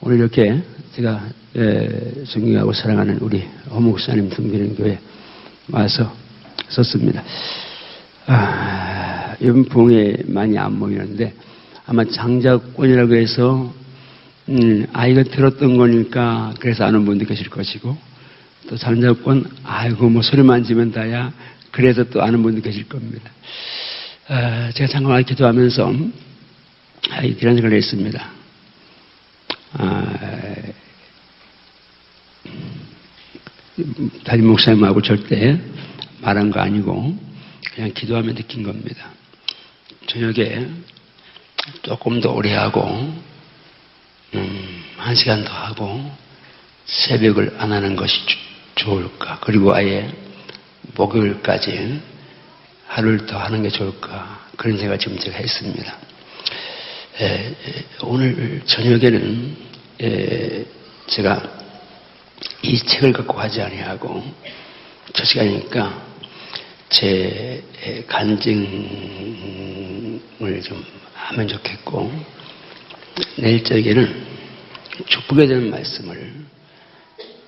오늘 이렇게 제가 존경하고 사랑하는 우리 허 목사님 섬기는 교회 와서 섰습니다. 이번 봉에 많이 안 모이는데 아마 장자권이라고 해서 아이가 들었던 거니까 그래서 아는 분도 계실 것이고, 또 장자권 아이고 뭐 소리만 지면 다야 그래서 또 아는 분도 계실 겁니다. 제가 잠깐 기도하면서 이런 생각을 했습니다. 담임 목사님하고 절대 말한 거 아니고 그냥 기도하며 느낀 겁니다. 저녁에 조금 더 오래 하고 1시간 더 하고 새벽을 안 하는 것이 좋을까? 그리고 아예 목요일까지 하루를 더 하는 게 좋을까? 그런 생각을 지금 제가 했습니다. 오늘 저녁에는 제가 이 책을 갖고 하지 아니하고 저 시간이니까 제 간증을 좀 하면 좋겠고, 내일 저녁에는 축복에 대한 말씀을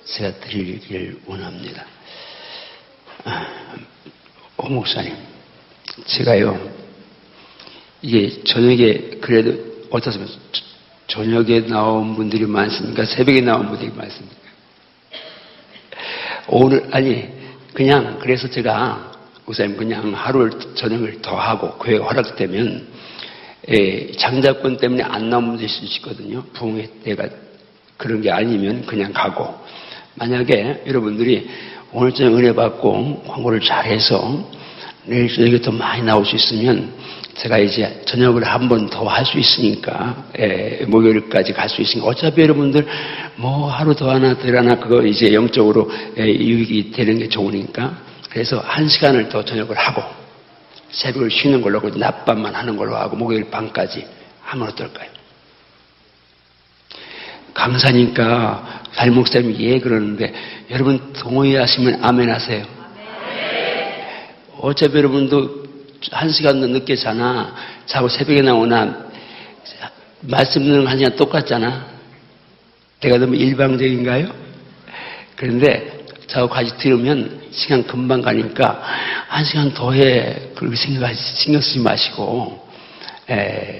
제가 드리길 원합니다. 오 목사님, 제가요 이게 저녁에 그래도 어떻습니까? 저녁에 나온 분들이 많습니까? 새벽에 나온 분들이 많습니까? 오늘 아니 그냥 그래서 제가 목사님 그냥 하루를 저녁을 더 하고 교회 허락되면 장자권 때문에 안 나온 분들이 있을 수 있거든요. 부흥회 때가 그런 게 아니면 그냥 가고, 만약에 여러분들이 오늘 저녁 은혜 받고 광고를 잘해서 내일 저녁에 더 많이 나올 수 있으면 제가 이제 저녁을 한 번 더 할 수 있으니까, 목요일까지 갈 수 있으니까, 어차피 여러분들 뭐 하루 더 하나 덜 하나 그거 이제 영적으로 유익이 되는 게 좋으니까, 그래서 1시간을 더 저녁을 하고 새벽을 쉬는 걸로 하고 낮밤만 하는 걸로 하고 목요일 밤까지 하면 어떨까요? 강사니까 담임 목사님이 예 그러는데 여러분 동의하시면 아멘 하세요. 어차피 여러분도 1시간도 늦게 자고 새벽에 나오나 말씀 듣는 1시간 똑같잖아. 내가 너무 일방적인가요? 그런데 자고 같이 들으면 시간 금방 가니까 1시간 더 해. 그렇게 신경 쓰지 마시고,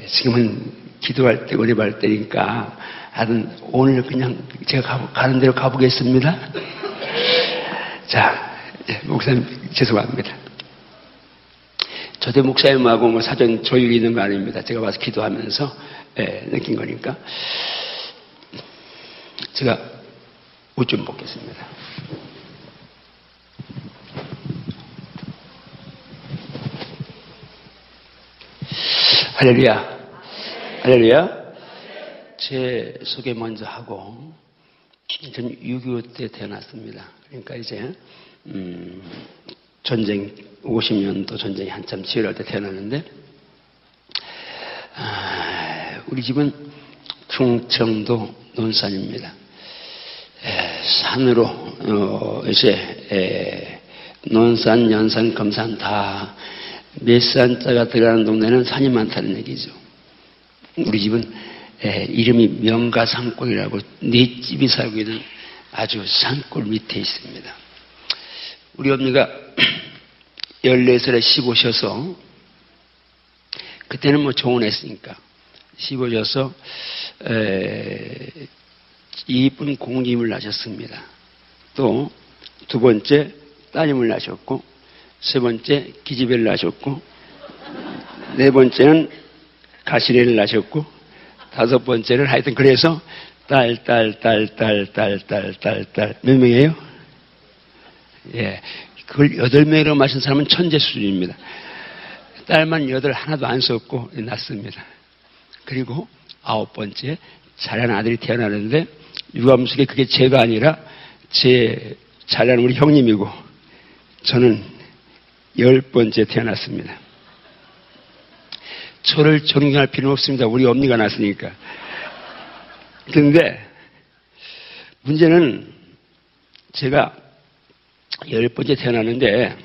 지금은 기도할 때, 은혜 받을 때니까 하여튼 오늘 그냥 제가 가는 대로 가보겠습니다. 자, 목사님 죄송합니다. 저도 목사님하고 뭐 사전 조율이 있는 거 아닙니다. 제가 와서 기도하면서 느낀 거니까. 제가 옷 좀 벗겠습니다. 할렐루야. 할렐루야. 제 소개 먼저 하고, 저는 6.25 때 태어났습니다. 그러니까 이제 전쟁 50년도 전쟁이 한참 치열할 때 태어났는데, 우리 집은 충청도 논산입니다. 산으로 이제 논산, 연산, 금산 다 몇 산자가 들어가는 동네는 산이 많다는 얘기죠. 우리 집은 이름이 명가산골이라고 네 집이 살고 있는 아주 산골 밑에 있습니다. 우리 어머니가 14살에 시보셔서, 그때는 뭐 조혼했으니까 시보셔서 이쁜 공님을 낳으셨습니다. 또 두 번째 따님을 낳으셨고, 세 번째 기집애를 낳으셨고, 네 번째는 가시래를 낳으셨고, 다섯 번째는 하여튼 그래서 딸 몇 명이에요? 예, 그걸 8명이라고 마신 사람은 천재 수준입니다. 딸만 8 하나도 안 썼고 낳습니다. 그리고 9번째 잘난 아들이 태어나는데, 유감스럽게 그게 제가 아니라 제 잘난 우리 형님이고, 저는 10번째 태어났습니다. 저를 존경할 필요는 없습니다. 우리 엄니가 낳았으니까. 그런데 문제는 제가 10번째 태어났는데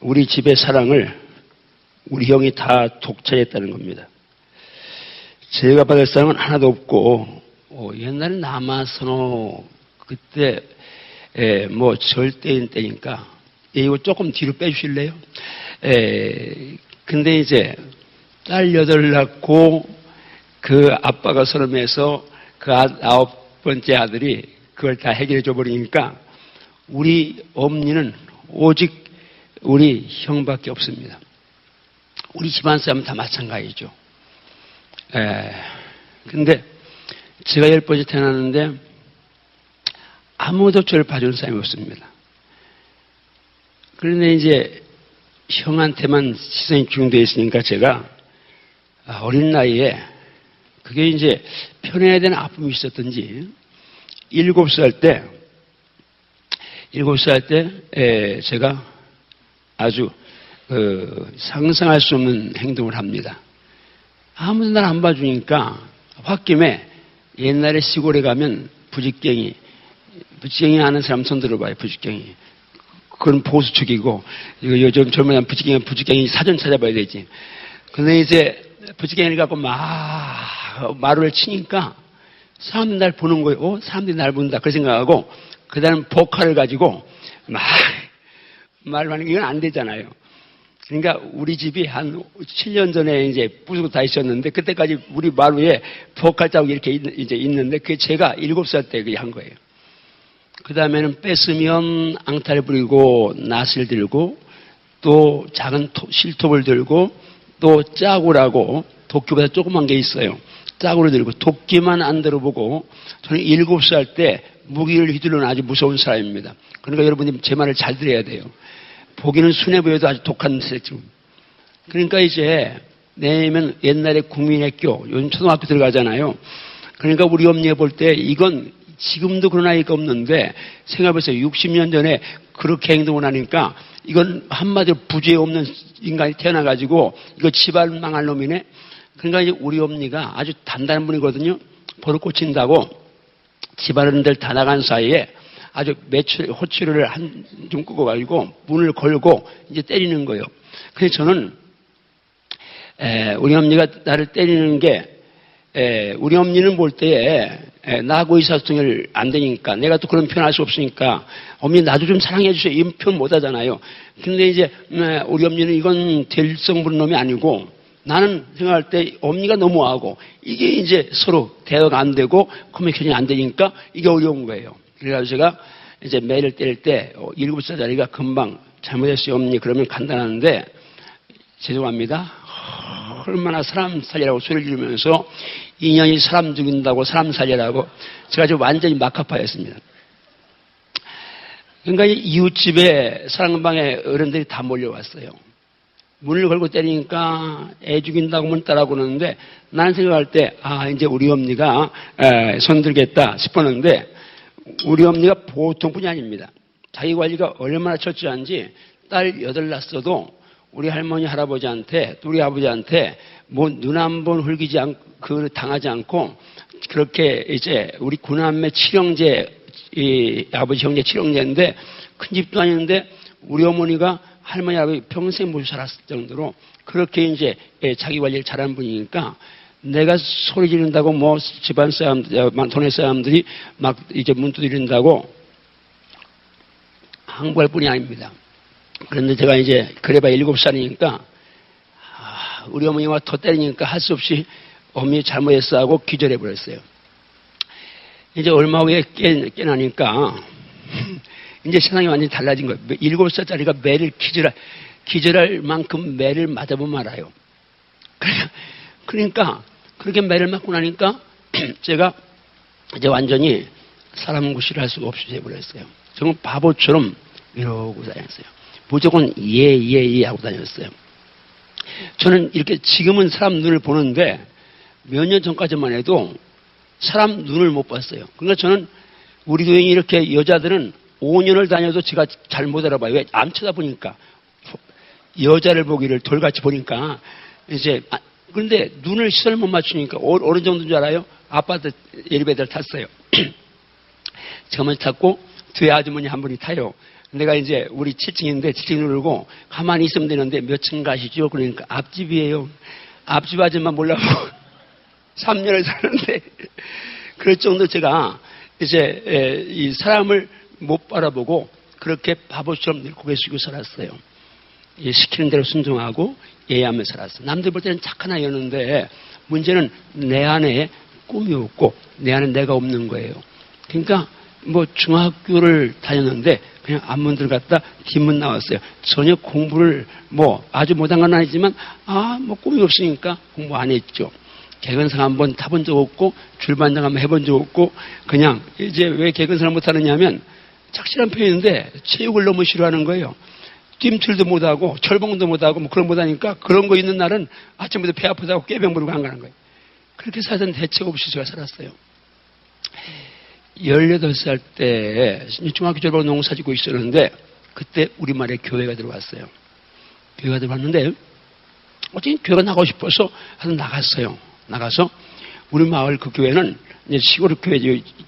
우리 집의 사랑을 우리 형이 다 독차지했다는 겁니다. 제가 받을 사랑은 하나도 없고 옛날에 남아선호 그때 뭐 절대인 때니까 이거 조금 뒤로 빼주실래요? 근데 이제 딸 8 낳고 그 아빠가 서름해서 그 9번째 아들이 그걸 다 해결해 줘 버리니까 우리 엄니는 오직 우리 형밖에 없습니다. 우리 집안 사람은 다 마찬가지죠. 근데 제가 10번째 태어났는데 아무도 저를 봐주는 사람이 없습니다. 그런데 이제 형한테만 시선이 집중되어 있으니까 제가 어린 나이에 그게 이제 편해야 되는 아픔이 있었던지 7살 때 제가 아주 상상할 수 없는 행동을 합니다. 아무도 날 안 봐주니까 홧김에 옛날에 시골에 가면 부직갱이 아는 사람 손 들어봐요. 부직갱이. 그건 보수축이고 이거 요즘 젊은 부직갱이 사전 찾아봐야 되지. 근데 이제 부직갱이를 갖고 막 마루를 치니까 사람들이 날 보는 거예요. 사람들이 날 본다. 그 생각하고 그 다음 보칼을 가지고 막 말을 하는 게 이건 안 되잖아요. 그러니까 우리 집이 한 7년 전에 이제 부수고 다 있었는데 그때까지 우리 마루에 보칼 자국이 이렇게 이제 있는데 그게 제가 7살 때 한 거예요. 그 다음에는 뺏으면 앙탈을 부리고 낫을 들고 또 작은 실톱을 들고 또 짜구라고 도끼보다 조그만 게 있어요. 짜구를 들고 도끼만 안 들어보고 저는 7살 때 무기를 휘두르는 아주 무서운 사람입니다. 그러니까 여러분이 제 말을 잘 들어야 돼요. 보기는 순해 보여도 아주 독한 새쯤. 그러니까 이제 내면 옛날에 국민학교 요즘 초등학교 들어가잖아요. 그러니까 우리 엄니가 볼 때 이건 지금도 그런 아이가 없는데 생각해보세요. 60년 전에 그렇게 행동을 하니까 이건 한마디로 부재 없는 인간이 태어나가지고 이거 집안 망할 놈이네. 그러니까 이제 우리 엄니가 아주 단단한 분이거든요. 버릇 고친다고 집안들 다 나간 사이에 아주 호치를 좀 끄고가지고 문을 걸고 이제 때리는 거예요. 그래서 저는 우리 엄니가 나를 때리는 게 우리 엄니는 볼 때에 나하고 의사소통이 안 되니까 내가 또 그런 표현할 수 없으니까 엄니 나도 좀 사랑해 주세요. 이 표현 못 하잖아요. 근데 이제 우리 엄니는 이건 될성 부른 놈이 아니고 나는 생각할 때 엄니가 너무하고 이게 이제 서로 대화가 안 되고 커뮤니케이션이 안 되니까 이게 어려운 거예요. 그래가지고 제가 이제 매를 때릴 때 7살짜리가 금방 잘못했어요 엄니 그러면 간단한데 죄송합니다. 얼마나 사람 살리라고 소리를 지르면서 인연이 사람 죽인다고 사람 살리라고 제가 지금 완전히 막합하였습니다. 그러니까 이웃집에 사랑방에 어른들이 다 몰려왔어요. 문을 걸고 때리니까 애 죽인다고 문 따라고 그러는데 나는 생각할 때 이제 우리 엄니가 손 들겠다 싶었는데 우리 엄니가 보통 분이 아닙니다. 자기 관리가 얼마나 철저한지 딸 8 낳았어도 우리 할머니 할아버지한테 우리 아버지한테 뭐 눈 한 번 흘기지 않고 당하지 않고 그렇게 이제 우리 구남매 7형제 이 아버지 형제 7형제인데 큰 집도 아닌데 우리 어머니가 할머니 할아버지 평생 모시고 살았을 정도로 그렇게 이제 자기 관리를 잘하는 분이니까 내가 소리 지른다고 뭐 집안 사람들 동네 사람들이 막 이제 문 두드린다고 항구할 뿐이 아닙니다. 그런데 제가 이제 그래봐야 7살이니까 우리 어머니가 더 때리니까 할 수 없이 어머니 잘못했어 하고 기절해버렸어요. 이제 얼마 후에 깨나니까 이제 세상이 완전히 달라진 거예요. 7살짜리가 매를 기절할 만큼 매를 맞아보면 알아요. 그러니까 그렇게 매를 맞고 나니까 제가 이제 완전히 사람 구실을 할 수가 없이 돼버렸어요. 정말 바보처럼 이러고 다녔어요. 무조건 예 하고 다녔어요. 저는 이렇게 지금은 사람 눈을 보는데 몇 년 전까지만 해도 사람 눈을 못 봤어요. 그러니까 저는 우리 교회에 이렇게 여자들은 5년을 다녀도 제가 잘 못 알아봐요. 왜? 안 쳐다보니까. 여자를 보기를 돌같이 보니까 이제 그런데 눈을 시선을 못 맞추니까 어느 정도인 줄 알아요? 아파트 엘리베이터를 탔어요. 제가 먼저 탔고 뒤에 아주머니 한 분이 타요. 내가 이제 우리 7층인데 7층 누르고 가만히 있으면 되는데 몇 층 가시죠? 그러니까 앞집이에요. 앞집 아줌마 몰라보고 3년을 사는데 그럴 정도 제가 이제 이 사람을 못 바라보고 그렇게 바보처럼 늘 고개 숙이고 살았어요. 시키는 대로 순종하고 예의하며 살았어요. 남들 볼 때는 착한 아이였는데 문제는 내 안에 꿈이 없고 내 안에 내가 없는 거예요. 그러니까 뭐 중학교를 다녔는데 그냥 앞문 들어갔다 뒷문 나왔어요. 전혀 공부를 뭐 아주 못한 건 아니지만 뭐 꿈이 없으니까 공부 안 했죠. 개근상 한번 타본 적 없고 줄반장 한번 해본 적 없고 그냥 이제 왜 개근상을 못하느냐면 착실한 편인데 체육을 너무 싫어하는 거예요. 뜀틀도 못하고 철봉도 못하고 뭐 그런 거 못하니까 그런 거 있는 날은 아침부터 배 아프다고 꾀병 부르고 안 가는 거예요. 그렇게 살던 대책 없이 제가 살았어요. 18살 때 중학교 졸업하고 농사 짓고 있었는데 그때 우리말에 교회가 들어왔어요. 교회가 들어왔는데 어떻게 교회가 나가고 싶어서 하여튼 나갔어요. 나가서 우리 마을 그 교회는 이제 시골 교회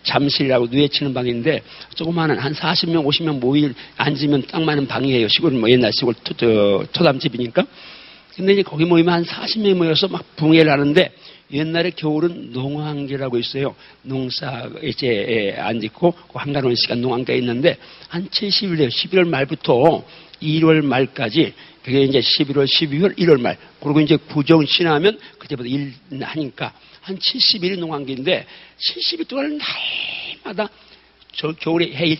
잠실이라고 누에치는 방인데 조그마한 한 40명 50명 모일 앉으면 딱 맞는 방이에요. 시골 뭐 옛날 시골 토담집이니까. 근데 이제 거기 모이면 한 40명이 모여서 막 붕해를 하는데 옛날에 겨울은 농한기라고 있어요. 농사 이제 안 짓고 그 한가로운 시간 농한기가 있는데 한 70일 11월 말부터 1월 말까지 그게 이제 11월, 12월, 1월 말 그리고 이제 구정 지나면 그때부터 일 하니까 한 70일이 농한기인데 70일 동안 날마다 저 겨울에 해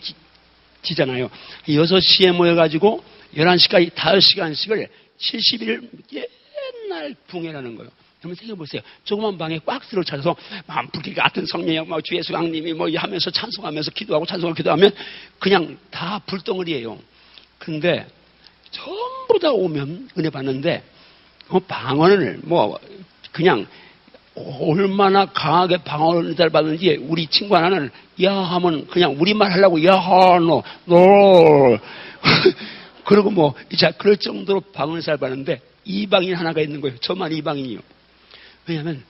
지잖아요. 6시에 모여가지고 11시까지 5시간씩을 70일 옛날 붕해라는 거예요. 여러분 생각해보세요. 조그만 방에 꽉 들어차서 불길 같은 성령이 막 주 예수 강님이 뭐 하면서 찬송하면서 기도하고 찬송하고 기도하면 그냥 다 불덩어리예요. 근데 전부 다 오면 은혜 받는데 방언을 뭐 그냥 얼마나 강하게 방언을 잘 받는지 우리 친구 하나는 야 하면 그냥 우리말 하려고 야 너 그리고 뭐 자 그럴 정도로 방언을 잘 받는데 이방인 하나가 있는 거예요. 저만 이방인이요. 왜냐하면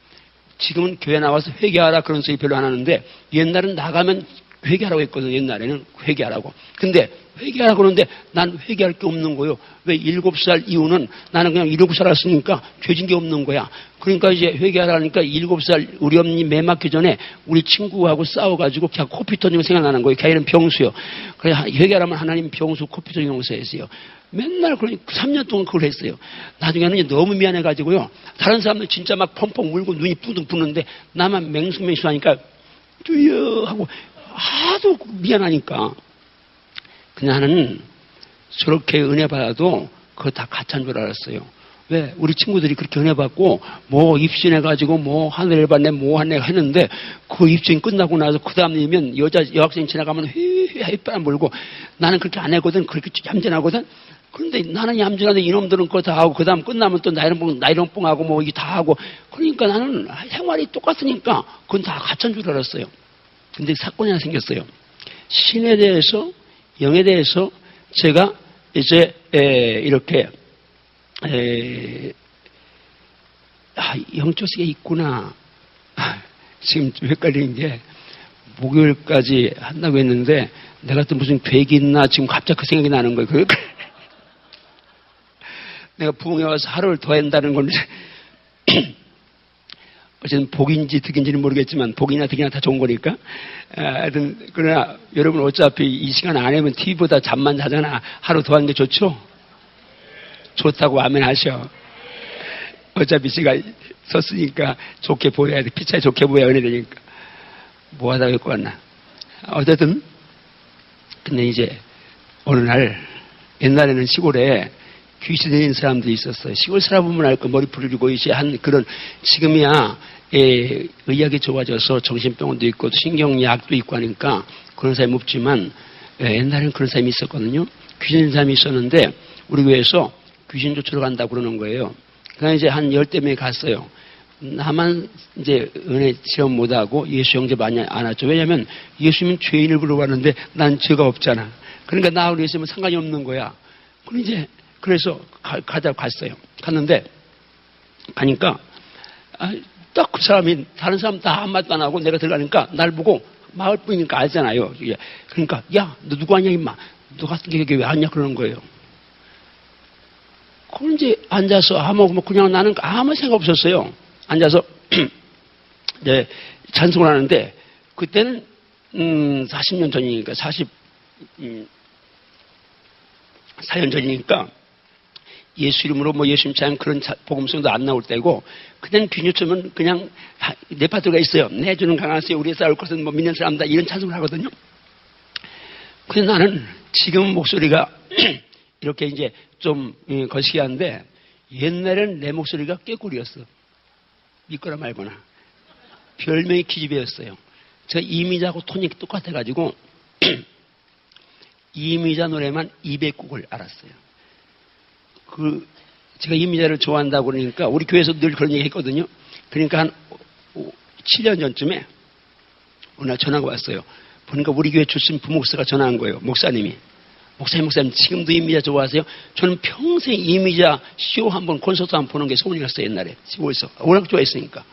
지금은 교회 나와서 회개하라 그런 소리 별로 안 하는데 옛날은 나가면 회개하라고 했거든요. 옛날에는 회개하라고. 근데 회개하라고 그러는데 난 회개할 게 없는 거예요. 왜 7살 이후는 나는 그냥 7살 살았으니까 죄진 게 없는 거야. 그러니까 이제 회개하라니까 7살 우리 엄니 매 맞기 전에 우리 친구하고 싸워가지고 그냥 코피 터지는 거 생각나는 거예요. 걔는 병수요. 그래 회개하라면 하나님 병수 코피 터지는 용서했어요. 맨날 그러니까 3년 동안 그걸 했어요. 나중에는 이제 너무 미안해가지고요. 다른 사람들 진짜 막 펑펑 울고 눈이 뿡뿡 부는데 나만 맹수맹수하니까 주여 하고 하도 미안하니까 그냥 나는 저렇게 은혜 받아도 그거 다 가짜인 줄 알았어요. 왜? 우리 친구들이 그렇게 은혜 받고 뭐 입신해가지고 뭐 하늘을 받네 뭐 하네 했는데 그 입신 끝나고 나서 그 다음이면 여학생 지나가면 휘휘휘 몰고 나는 그렇게 안 하거든. 그렇게 얌전하거든. 그런데 나는 얌전한데 이놈들은 그거 다 하고 그 다음 끝나면 또 나이롱뽕하고 뭐 이게 다 하고 그러니까 나는 생활이 똑같으니까 그건 다 가짜인 줄 알았어요. 근데 사건이 하나 생겼어요. 신에 대해서 영에 대해서 제가 이제 이렇게 영적색이 있구나. 지금 좀 헷갈리는 게 목요일까지 한다고 했는데 내가 또 무슨 계획이 있나 지금 갑자기 그 생각이 나는 거예요. 그러니까 내가 부흥에 와서 하루를 더 한다는 건데 어쨌든 복인지 득인지는 모르겠지만 복이나 득이나 다 좋은 거니까 하여튼 그러나 여러분 어차피 이 시간 안 하면 TV보다 잠만 자잖아. 하루 더 하는 게 좋죠? 좋다고 아멘 하셔. 어차피 제가 썼으니까 좋게 보여야 돼. 피차에 좋게 보여야 은혜 되니까. 뭐 하다가 할것 같나. 어쨌든 근데 이제 어느 날 옛날에는 시골에 귀신 들린 사람들이 있었어요. 시골 살아보면 알까 머리 풀리고 이제 한 그런 지금이야 의학이 좋아져서 정신병원도 있고 신경약도 있고 하니까 그런 사람이 없지만 옛날에는 그런 사람이 있었거든요. 귀신 들린 사람이 있었는데 우리 교회에서 귀신 쫓으러 간다고 그러는 거예요. 그러니까 이제 한 10대 명이 갔어요. 나만 이제 은혜 체험 못하고 예수 형제 많이 안 왔죠. 왜냐하면 예수님은 죄인을 부르고 난 죄가 없잖아. 그러니까 나하고 예수님은 상관이 없는 거야. 그럼 이제 그래서 가자고 갔어요. 갔는데 가니까 딱 그 사람이 다른 사람 다 한마디도 안 하고 내가 들어가니까 날 보고 마을 분이니까 알잖아요. 그러니까 야 너 누구 왔냐 임마. 너 같은 게 여기 왜 왔냐 그러는 거예요. 그걸 이제 앉아서 뭐 그냥 나는 아무 생각 없었어요. 앉아서 이제 찬송을 하는데 그때는 40년 전이니까 4년 전이니까 예수 이름으로 뭐 예수 믿지 않은 그런 복음성도 안 나올 때고, 그때는 귀신처럼 그냥 내 파트가 있어요. 내 주는 강하세요. 우리의 싸울 것은 뭐 믿는 사람다. 이런 찬송을 하거든요. 근데 나는 지금 목소리가 이렇게 이제 좀 거시기한데, 옛날에는 내 목소리가 꾀꼬리였어. 믿거나 말거나. 별명이 기집애였어요. 제가 이미자하고 톤이 똑같아가지고 이미자 노래만 200곡을 알았어요. 제가 이미자를 좋아한다고 그러니까 우리 교회에서 늘 그런 얘기 했거든요. 그러니까 한 7년 전쯤에 어느 날 전화가 왔어요. 보니까 우리 교회 출신 부목사가 전화한 거예요. 목사님 지금도 이미자 좋아하세요? 저는 평생 이미자 쇼 한번 콘서트 한번 보는 게 소원이었어요. 옛날에 시골에서 워낙 좋아했으니까.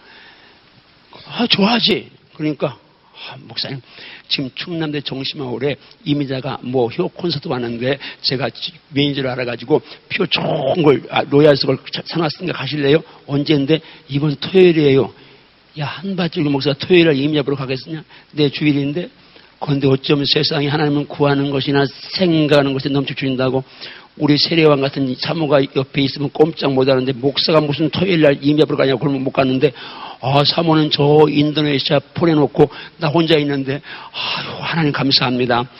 좋아하지. 그러니까 목사님 지금 충남대 정심마을에 이미자가 뭐 효 콘서트 왔는데 제가 매니저를 알아가지고 표 좋은 걸 로얄석을 사놨으니까 가실래요? 언제인데? 이번 토요일이에요. 야, 한바지기 목사가 토요일에 이미자 보러 가겠느냐? 내 주일인데. 그런데 어쩌면 세상에 하나님은 구하는 것이나 생각하는 것이 넘쳐주신다고. 우리 세례왕 같은 사모가 옆에 있으면 꼼짝 못하는데 목사가 무슨 토요일날 이미자 보러 가냐고 그러면 못 갔는데, 사모는 저 인도네시아 보내놓고 나 혼자 있는데, 하나님 감사합니다.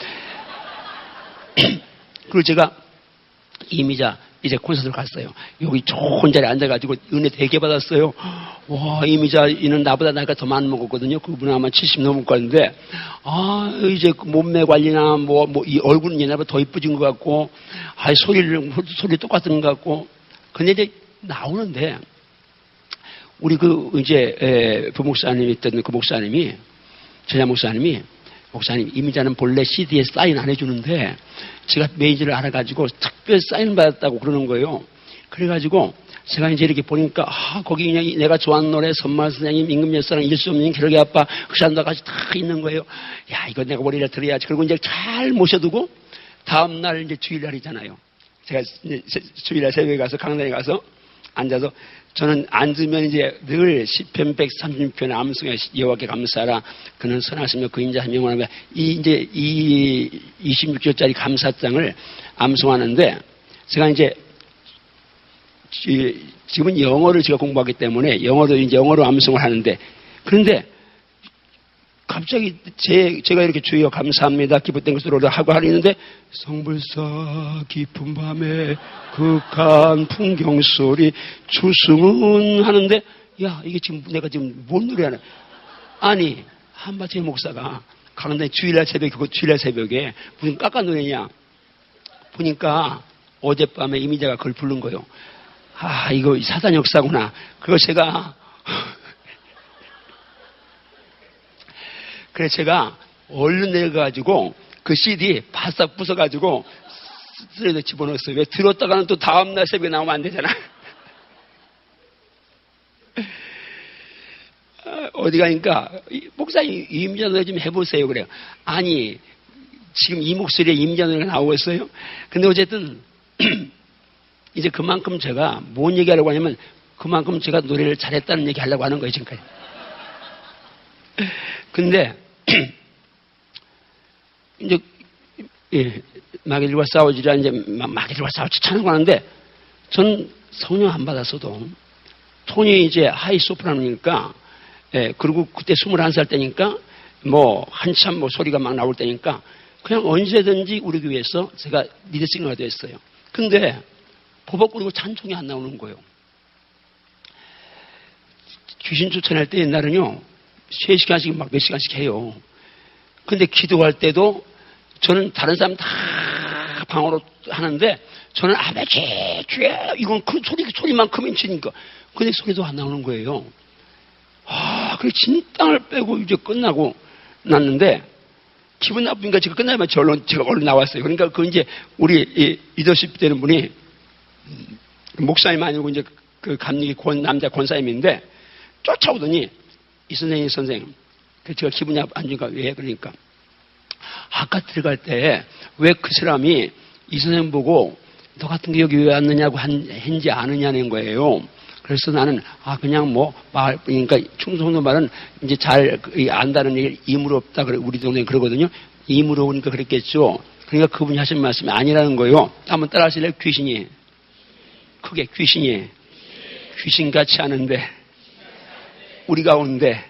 그리고 제가 이미자 이제 콘서트를 갔어요. 여기 좋은 자리에 앉아가지고 은혜 되게 받았어요. 와, 이미자는 나보다 나이가 더 많이 먹었거든요. 그분은 아마 70 넘을 건데, 이제 몸매 관리나 이 얼굴은 옛날보다 더 이뻐진 것 같고, 소리 똑같은 것 같고. 근데 이제 나오는데, 우리 부목사님이 있던 그 목사님이, 전야 목사님, 이미자는 본래 CD에 사인 안 해주는데, 제가 매니저를 알아가지고 특별 사인 받았다고 그러는 거예요. 그래가지고, 제가 이제 이렇게 보니까, 거기 그냥 내가 좋아하는 노래, 선마 선생님, 임금 여사랑 일수 없는 기록의 아빠, 그 사람과 같이 다 있는 거예요. 야, 이거 내가 머리를 들어야지. 그리고 이제 잘 모셔두고, 다음날 이제 주일날이잖아요. 제가 이제 주일날 새벽에 가서, 강단에 가서 앉아서, 저는 앉으면 이제 늘 시편 136편의 암송에 여호와께 감사하라. 그는 선하시며 그 인자 명하며 이 26절짜리 감사장을 암송하는데, 제가 이제 지금은 영어를 제가 공부하기 때문에 영어로 암송을 하는데, 그런데 갑자기 제가 이렇게 주여 감사합니다 기쁘된 것으로 하고 하는데, 성불사 깊은 밤에 극한 풍경 소리 추승은 하는데, 야, 이게 지금 내가 지금 뭔 노래 하나. 아니, 한바지 목사가 강단에 주일날 새벽에 무슨 깎아 노래냐 보니까 어젯밤에 이미자가 그걸 부른 거예요. 이거 사단 역사구나. 그거 제가 그래서 제가 얼른 내려가가지고 그 CD 바싹 부숴가지고 쓰레기에 집어넣었어요. 왜 들었다가는 또 다음날 새벽에 나오면 안 되잖아. 어디 가니까 목사님 이미자 노래 좀 해보세요. 그래요. 아니, 지금 이 목소리에 이미자 노래가 나오고 있어요. 근데 어쨌든 이제 그만큼 제가 뭔 얘기하려고 하냐면, 그만큼 제가 노래를 잘했다는 얘기 하려고 하는 거예요, 지금까지. 근데 이제 마귀들과 싸우지라, 이제 마귀들과 싸우지 찬양하는데, 전 성령 안 받았어도 톤이 이제 하이 소프라노니까, 그리고 그때 21살 때니까 한참 소리가 막 나올 때니까 그냥 언제든지 우리 교회에서 제가 리드싱어가 됐어요. 근데 버벅거리고 찬송이 안 나오는 거예요. 귀신 쫓아낼 때 옛날은요 3시간씩 막 몇 시간씩 해요. 근데 기도할 때도 저는 다른 사람 다 방어로 하는데, 저는 아버지 주여, 이건 큰 소리만큼은 치니까, 근데 소리도 안 나오는 거예요. 그래 진땅을 빼고 이제 끝나고 났는데, 기분 나쁘니까 제가 끝나면 제가 얼른 나왔어요. 그러니까 이제 우리 리더십 되는 분이 목사님 아니고 이제 그 감리기 남자 권사님인데, 쫓아오더니 이 선생님, 제가 기분이 안 좋으니까 왜? 그러니까 아까 들어갈 때 왜 그 사람이 이 선생님 보고 너 같은 게 여기 왜 왔느냐고 했는지 아느냐는 거예요. 그래서 나는 그냥 그러니까 충성도 말은 이제 잘 안다는 얘기 이물 없다 그래 우리 동네 그러거든요. 이물 오니까 그랬겠죠. 그러니까 그분이 하신 말씀이 아니라는 거예요. 한번 따라하실래요? 귀신이 크게 귀신같이 하는데 우리 가운데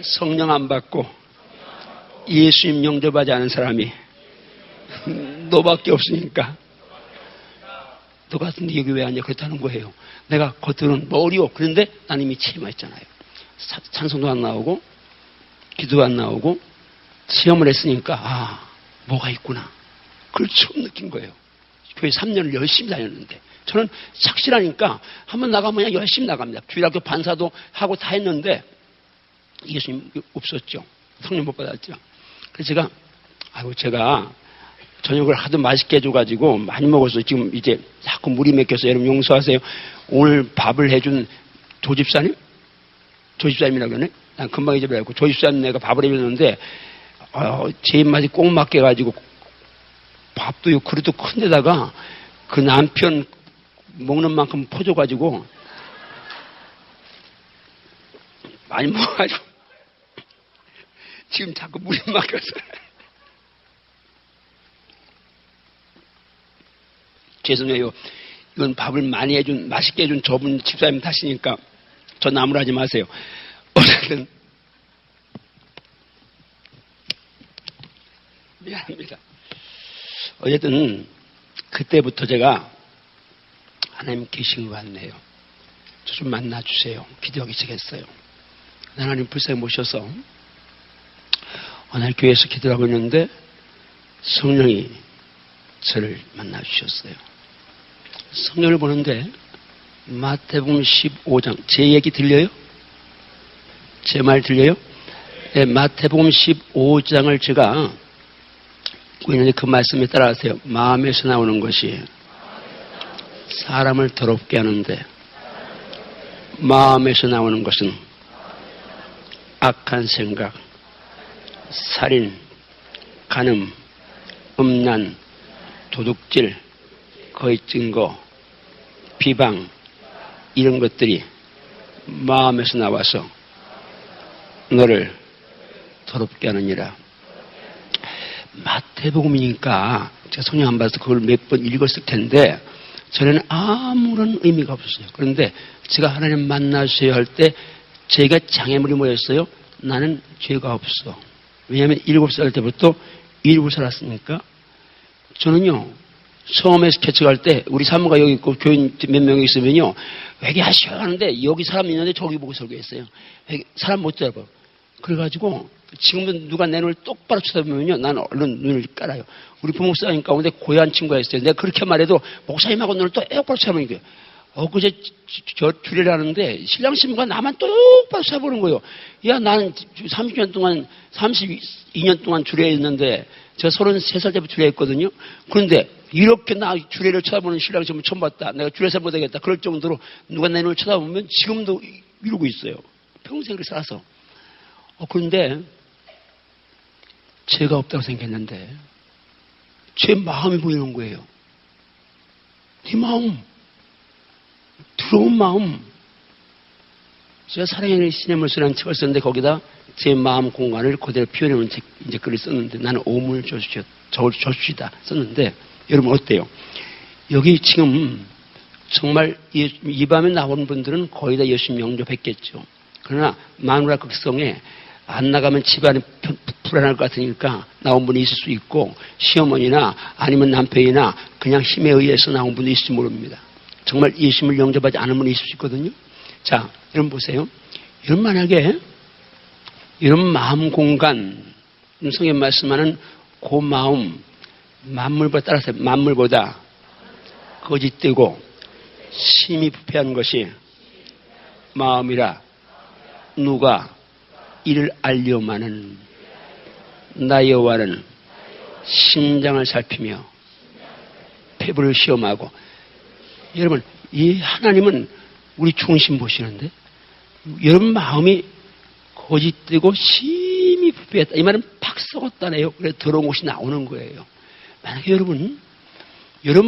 성령 안 받고 예수님 영접하지 않은 사람이 너밖에 없으니까 너 같은데 여기 왜 왔냐 그랬다는 거예요. 내가 겉으로는 어려워. 그런데 난 이미 체험했잖아요. 찬송도 안 나오고 기도도 안 나오고 시험을 했으니까 뭐가 있구나. 그걸 처음 느낀 거예요. 교회 3년을 열심히 다녔는데 저는 착실하니까 한번 나가면 그냥 열심히 나갑니다. 주일학교 반사도 하고 다 했는데 예수님 없었죠. 성령 못 받았죠. 그래서 제가 저녁을 하도 맛있게 해줘가지고 많이 먹어서 지금 이제 자꾸 물이 맥혀서 여러분 용서하세요. 오늘 밥을 해준 조집사님이라고 그러네? 난 금방 잊어버렸고 조집사님 내가 밥을 해줬는데 제 입맛이 꼭 맞게가지고 밥도 그릇도 큰 데다가 그 남편 먹는 만큼 퍼줘가지고 많이 먹어가지고 지금 자꾸 물이 막혀서 죄송해요. 이건 밥을 많이 해준 맛있게 해준 저분 집사님 탓이니까 저 나무라지 마세요. 어쨌든 미안합니다. 어쨌든 그때부터 제가 하나님 계신 것 같네요. 저 좀 만나주세요. 기도하기 시작했어요. 하나님 불쌍히 모셔서 어느 날 교회에서 기도하고 있는데 성령이 저를 만나주셨어요. 성령을 보는데 마태복음 15장 제 얘기 들려요? 제 말 들려요? 네, 마태복음 15장을 제가 읽고 있는데 그 말씀에 따라하세요. 마음에서 나오는 것이 사람을 더럽게 하는데 마음에서 나오는 것은 악한 생각, 살인, 간음, 음란, 도둑질, 거짓 증거, 비방 이런 것들이 마음에서 나와서 너를 더럽게 하느니라. 마태복음이니까 제가 성경 안 봐서 그걸 몇 번 읽었을 텐데 전에는 아무런 의미가 없었어요. 그런데 제가 하나님 만나셔야 할 때 제가 장애물이 뭐였어요? 나는 죄가 없어. 왜냐하면 7살 때부터 이루고 살았으니까. 저는요 처음에 개척할 때 우리 사모가 여기 있고 교인 몇 명이 있으면요 회개하시오 하는데 여기 사람 있는데 저기 보고 설교했어요. 사람 못 잡아. 그래가지고 지금도 누가 내 눈을 똑바로 쳐다보면요 나는 얼른 눈을 깔아요. 우리 부목사님 가운데 고향 친구가 있어요. 내가 그렇게 말해도 목사님하고 눈을 또 똑바로 쳐다보니까 그제 저 주례를 하는데 신랑 신부가 나만 똑바로 쳐다보는 거예요. 야 나는 32년 동안 주례했는데 제가 33살 때부터 주례했거든요. 그런데 이렇게 나 주례를 쳐다보는 신랑 신부 처음 봤다. 내가 주례사 못하겠다. 그럴 정도로 누가 내 눈을 쳐다보면 지금도 이러고 있어요. 평생 그렇게 살아서. 그런데 죄가 없다고 생각했는데 제 마음이 보이는 거예요. 네 마음, 더러운 마음. 제가 사랑의 시냇물이라는 책을 썼는데 거기다 제 마음 공간을 그대로 표현해놓은 이제 글을 썼는데 나는 오물 저주시다 썼는데 여러분 어때요? 여기 지금 정말 이 밤에 나온 분들은 거의 다 예수님 영접했겠죠. 그러나 마누라 극성에 안 나가면 집안이 불안할 것 같으니까 나온 분이 있을 수 있고 시어머니나 아니면 남편이나 그냥 힘에 의해서 나온 분도 있을지 모릅니다. 정말 예수님을 영접하지 않은 분이 있을 수 있거든요. 자, 여러분 보세요. 여러분 만약에 이런 마음 공간 성경 말씀하는 그 마음 만물보다 따라서 만물보다 거짓되고 심히 부패한 것이 마음이라 누가 이를 알려마는 나 여호와는 심장을 살피며 폐부를 시험하고. 여러분 이 하나님은 우리 중심 보시는데 여러분 마음이 거짓되고 심히 부패했다. 이 말은 팍 썩었다네요. 그래서 더러운 것이 나오는 거예요. 만약에 여러분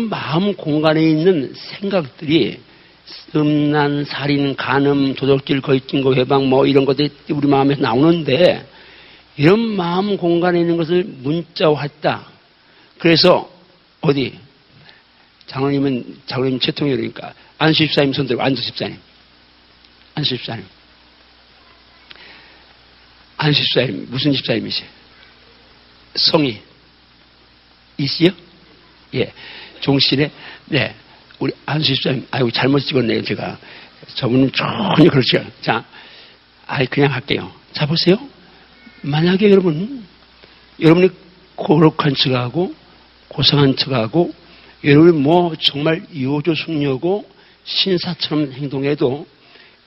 마음 공간에 있는 생각들이 음란, 살인, 간음, 도적질, 거짓증거, 회방 뭐 이런 것들이 우리 마음에서 나오는데 이런 마음 공간에 있는 것을 문자화했다. 그래서 어디 장로님 채통이니까 안수 집사님 손들고 안수 집사님 무슨 집사님이세요? 성이 이시요? 예, 종신에 네. 우리 안수 집사님, 아이고, 잘못 찍었네요, 제가. 저분은 전혀 그렇지 않아요. 자, 그냥 할게요. 자, 보세요. 만약에 여러분이 고록한 척하고, 고상한 척하고, 여러분이 뭐 정말 요조숙녀고, 신사처럼 행동해도,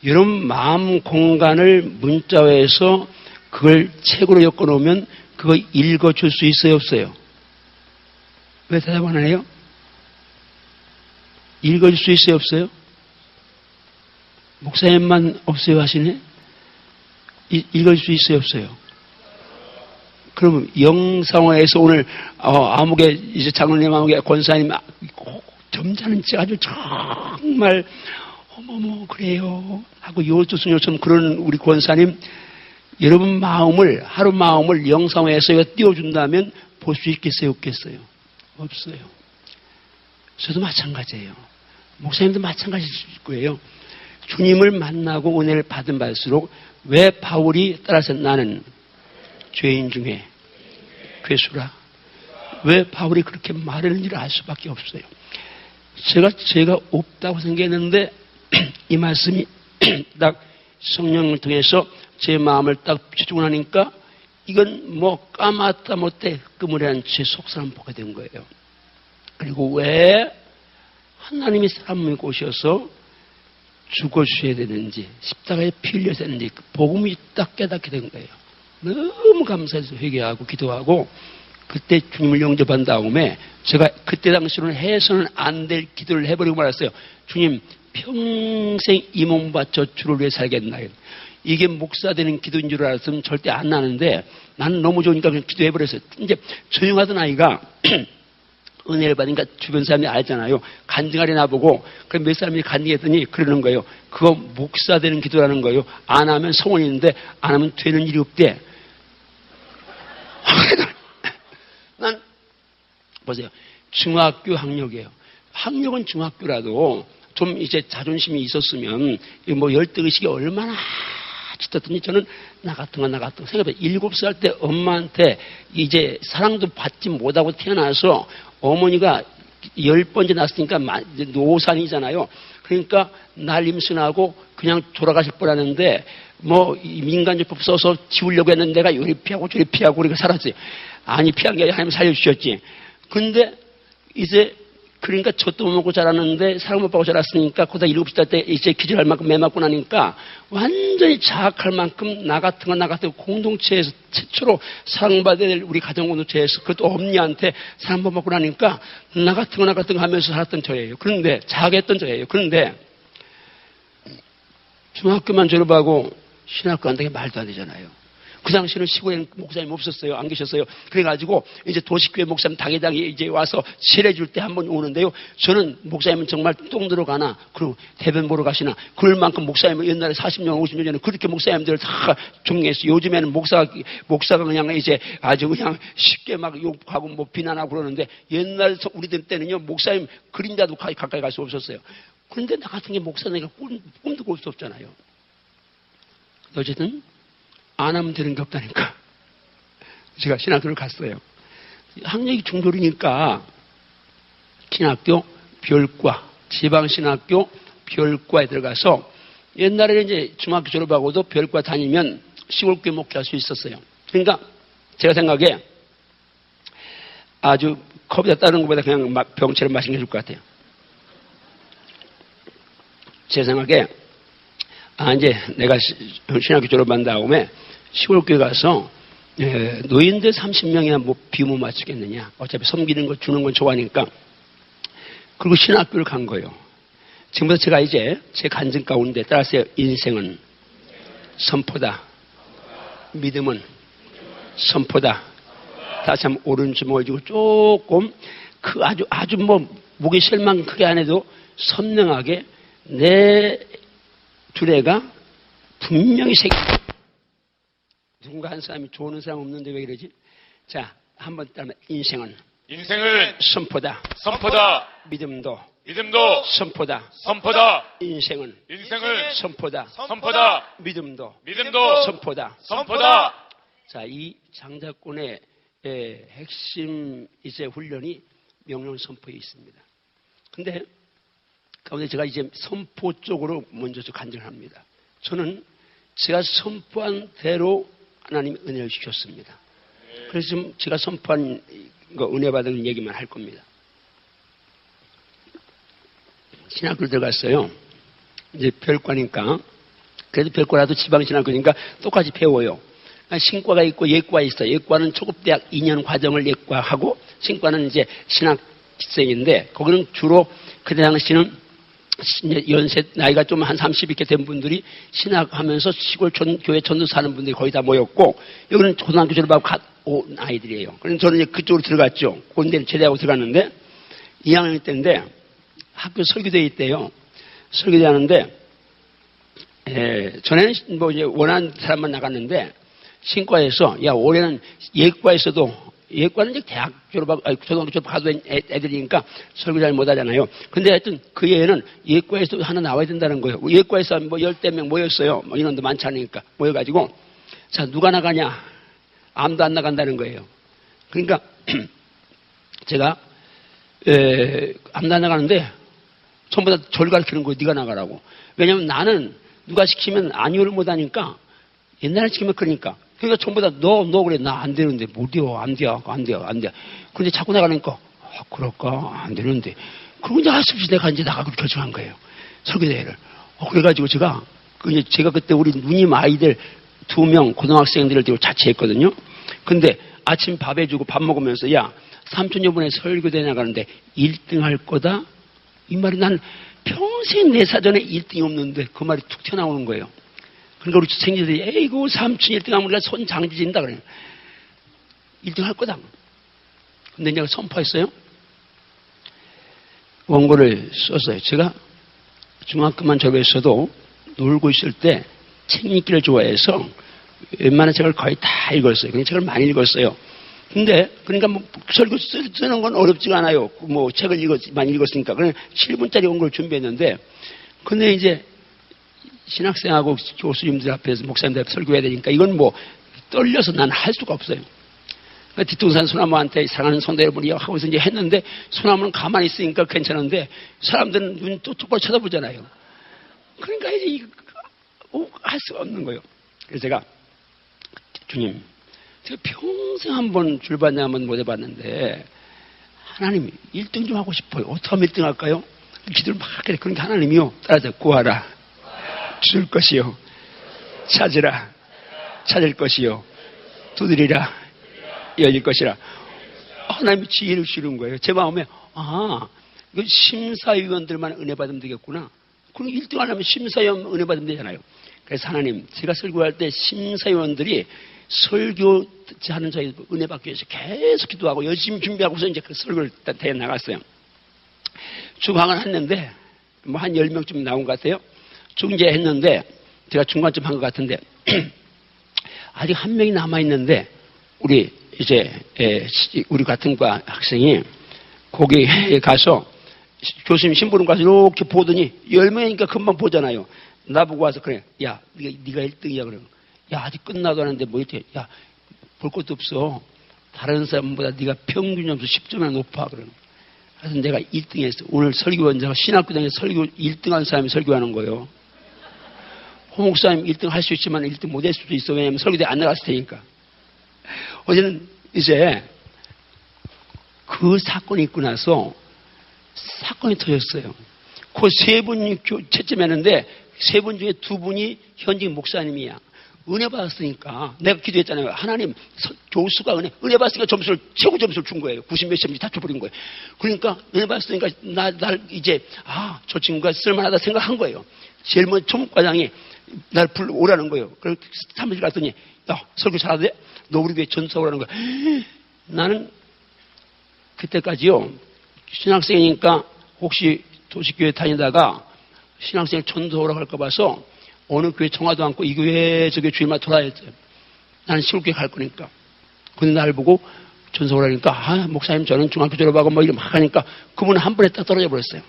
여러분 마음 공간을 문자화해서 그걸 책으로 엮어놓으면 그거 읽어줄 수 있어요, 없어요? 왜 대답 안 해요? 읽어줄 수 있어요, 없어요? 목사님만 없어요 하시네? 읽어줄 수 있어요, 없어요? 그러면 영상화에서 오늘 아무개 이제 장로님 아무개 권사님 점잖은 척 아주 정말 어머머 그래요 하고 요조수녀처럼 그런 우리 권사님 여러분 마음을 하루 마음을 영상화해서 띄워준다면 볼 수 있겠어요, 없겠어요? 없어요. 저도 마찬가지예요. 목사님도 마찬가지일 거예요. 주님을 만나고 은혜를 받은 받을수록 왜 바울이 따라서 나는 죄인 중에 괴수라. 왜 바울이 그렇게 말했는지를 알 수밖에 없어요. 제가 죄가 없다고 생각했는데 이 말씀이 딱 성령을 통해서 제 마음을 딱 비추고 나니까 이건 뭐 까맣다 못해 끄물한 제 속사람 보게 된 거예요. 그리고 왜 하나님이 사람을 꼬셔서 죽어주셔야 되는지 십자가에 피 흘려야 되는지 그 복음이 딱 깨닫게 된 거예요. 너무 감사해서 회개하고 기도하고 그때 주님을 영접한 다음에 제가 그때 당시로는 해서는 안 될 기도를 해버리고 말았어요. 주님 평생 이 몸 바쳐 주를 위해 살겠나요? 이게 목사 되는 기도인 줄 알았으면 절대 안 나는데 나는 너무 좋으니까 그냥 기도해버렸어요. 이제 조용하던 아이가 은혜를 받으니까 주변 사람이 알잖아요. 간증하려 나보고 그럼 몇 사람이 간증했더니 그러는 거예요. 그거 목사 되는 기도라는 거예요. 안 하면 성원이 있는데 안 하면 되는 일이 없대. 난 보세요. 중학교 학력이에요. 학력은 중학교라도 좀 이제 자존심이 있었으면 뭐 열등의식이 얼마나 짙었더니 저는 나 같은 거 생각해. 7살 때 엄마한테 이제 사랑도 받지 못하고 태어나서 어머니가 10번째 낳았으니까 노산이잖아요. 그러니까 날 임신하고 그냥 돌아가실 뻔하는데 뭐 민간요법 써서 지우려고 했는데 내가 요리 피하고 저리 피하고 우리가 살았어요. 아니 피한 게 아니라 하나님 살려주셨지. 근데 이제 그러니까 젖도 못 먹고 자랐는데 사랑 못 받고 자랐으니까 그다 7살 때 이제 기절할 만큼 매 맞고 나니까 완전히 자학할 만큼 나 같은 거 공동체에서 최초로 사랑받아야 될 우리 가정 공동체에서 그것도 엄니한테 사랑 못 받고 나니까 나 같은 거 하면서 살았던 저예요. 그런데 자학했던 저예요. 그런데 중학교만 졸업하고 신학교 간다는 게 말도 안 되잖아요. 그 당시에는 시골에는 목사님 없었어요. 안 계셨어요. 그래가지고 이제 도시교회 목사님 당회당에 이제 와서 세례줄 때 한 번 오는데요. 저는 목사님은 정말 똥 들어가나 그리고 대변 보러 가시나 그럴 만큼 목사님은 옛날에 40년 50년 전에 그렇게 목사님들 다 존경했어요. 요즘에는 목사가 그냥 이제 아주 그냥 쉽게 막 욕하고 뭐 비난하고 그러는데 옛날 우리들 때는요 목사님 그림자도 가까이 갈 수 없었어요. 그런데 나 같은 게 목사니까 꿈도 꿀 수 없잖아요. 어쨌든 안 하면 되는 게 없다니까. 제가 신학교를 갔어요. 학력이 중졸이니까 신학교 별과, 지방신학교 별과에 들어가서 옛날에는 이제 중학교 졸업하고도 별과 다니면 시골교회 목회할 수 있었어요. 그러니까 제가 생각에 아주 컵에다 따르는 것보다 그냥 병채를 마시는 게 좋을 것 같아요. 제 생각에 이제 내가 신학교 졸업한 다음에 시골교회 가서 노인들 30명이나 뭐 비모 맞추겠느냐. 어차피 섬기는 거 주는 건 좋아하니까. 그리고 신학교를 간 거예요. 지금부터 제가 이제 제 간증 가운데 따라서 인생은 선포다. 믿음은 선포다. 다시 한번 오른주먹을 쥐고 조금 아주 뭐 목이 셀 만큼 크게 안 해도 선명하게 내 두뇌가 분명히 누군가 한 사람이 좋은 사람 없는데 왜 이러지? 자, 한번 따르면 인생은 선포다. 믿음도 선포다. 인생은 선포다. 믿음도 선포다. 자, 이 장자권의 핵심 이제 훈련이 명령 선포에 있습니다. 근데 가운데 제가 이제 선포 쪽으로 먼저 간증을 합니다. 저는 제가 선포한 대로 하나님이 은혜를 주셨습니다. 그래서 지금 제가 선포한 거 은혜 받은 얘기만 할 겁니다. 신학교를 들어갔어요. 이제 별과니까. 그래도 별과라도 지방신학교니까 똑같이 배워요. 신과가 있고 예과가 있어요. 예과는 초급대학 2년 과정을 예과하고 신과는 이제 신학생인데 거기는 주로 그때 당시는 연세 나이가 좀 한 30 이렇게 된 분들이 신학하면서 시골 교회 전도 사는 분들이 거의 다 모였고 여기는 고등학교 졸업하고 온 아이들이에요. 그래서 저는 이제 그쪽으로 들어갔죠. 꼰대를 제대하고 들어갔는데 2학년 때인데 학교 설교대회 있대요. 설교대 하는데 전에는 뭐 이제 원하는 사람만 나갔는데 신과에서 야 올해는 예과에서도 예과는 이제 대학 졸업하고 초등학교 졸업하도 애들이니까 설교 잘 못하잖아요. 근데 하여튼 그 예에는 예과에서도 하나 나와야 된다는 거예요. 예과에서 뭐 10대 명 모였어요. 뭐 인원도 많지 않으니까 모여가지고 자 누가 나가냐 아무도 안 나간다는 거예요. 그러니까 제가 아무도 안 나가는데 전부 다 저를 가르치는 거예요. 네가 나가라고. 왜냐면 나는 누가 시키면 아니오를 못하니까 옛날에 시키면 그러니까 전부 다 너 그래. 나 안 되는데 못해요. 안 돼. 근데 자꾸 나가니까 그럴까? 안 되는데. 그러고 이제 할 수 없이 내가 이제 나가기로 결정한 거예요. 설교대회를. 그래가지고 제가 그때 우리 누님 아이들 2명 고등학생들을 데리고 자취했거든요. 근데 아침 밥 해주고 밥 먹으면서 야 삼촌 이번에 설교대회 나가는데 1등 할 거다? 이 말이 난 평생 내 사전에 1등이 없는데 그 말이 툭 튀어나오는 거예요. 그러니까 우리 생지들이 에이구 삼촌 1등 하면 우리가 손 장지진다 그래요. 1등 할 거다. 근데 내가 선포했어요. 원고를 썼어요. 제가 중학교만 졸업했어도 놀고 있을 때 책 읽기를 좋아해서 웬만한 책을 거의 다 읽었어요. 그냥 책을 많이 읽었어요. 근데 그러니까 뭐 설교 쓰는 건 어렵지가 않아요. 뭐 책을 많이 읽었으니까 그냥 7분짜리 원고를 준비했는데 근데 이제 신학생하고 교수님들 앞에서 목사님들 앞에 설교해야 되니까 이건 뭐 떨려서 난 할 수가 없어요. 그러니까 뒷동산 소나무한테 사랑하는 성도 여러분이 하고 이제 했는데 소나무는 가만히 있으니까 괜찮은데 사람들은 눈 또 똑바로 쳐다보잖아요. 그러니까 이제 할 수가 없는 거예요. 그래서 제가 주님 제가 평생 한번 줄반장 한번 못 해봤는데 하나님 1등 좀 하고 싶어요. 어떻게 하면 1등 할까요? 기도를 막 그래. 그러니까 하나님이요. 따라서 구하라. 줄 것이요. 찾으라. 찾을 것이요. 두드리라. 열릴 것이라. 하나님이 지혜를 주는 거예요. 제 마음에 이거 심사위원들만 은혜 받으면 되겠구나. 그럼 1등 하려면 심사위원 은혜 받으면 되잖아요. 그래서 하나님 제가 설교할 때 심사위원들이 설교하는 저희 은혜 받기 위해서 계속 기도하고 열심히 준비하고서 이제 그 설교를 대회 나갔어요. 중앙을 했는데 뭐 한 10명쯤 나온 것 같아요. 중재했는데 제가 중간쯤 한 것 같은데 아직 한 명이 남아있는데 우리 우리 같은 과 학생이 거기에 가서 교수님 심부름 가서 이렇게 보더니 10명이니까 금방 보잖아요. 나보고 와서 그래. 야 네가 1등이야 그래. 야 아직 끝나도 하는데 뭐 이렇게 야 볼 것도 없어. 다른 사람보다 네가 평균 점수 10점이나 높아 그래. 그래서 내가 1등했어. 오늘 설교원자가 신학교장에서 설교 1등한 사람이 설교하는 거예요. 홍 목사님 1등 할 수 있지만 1등 못 할 수도 있어. 왜냐하면 설교대 안 나갔을 테니까. 어제는 이제 그 사건이 있고 나서 사건이 터졌어요. 그 3분이 채점했는데 3분 중에 2분이 현직 목사님이야. 은혜 받았으니까 내가 기도했잖아요. 하나님 교수가 은혜 받았으니까 점수를 최고 점수를 준 거예요. 90 몇 점씩 다 줘버린 거예요. 그러니까 은혜 받았으니까 날 이제 저 친구가 쓸만하다 생각한 거예요. 제일 먼저 총과장이 날 오라는 거예요. 그래서 사무실 갔더니 야 설교 잘하대? 너 우리 교회 전사 오라는 거야. 나는 그때까지요 신학생이니까 혹시 도시교회 다니다가 신학생을 전도하러 갈까 봐서 어느 교회 정하도 않고 이 교회 저 교회 주일마다 돌아야 했어요. 나는 시골교회 갈 거니까. 근데 날 보고 전도하러 가니까 목사님 저는 중학교 졸업하고 뭐 이런 막 하니까 그분은 한 번에 딱 떨어져 버렸어요.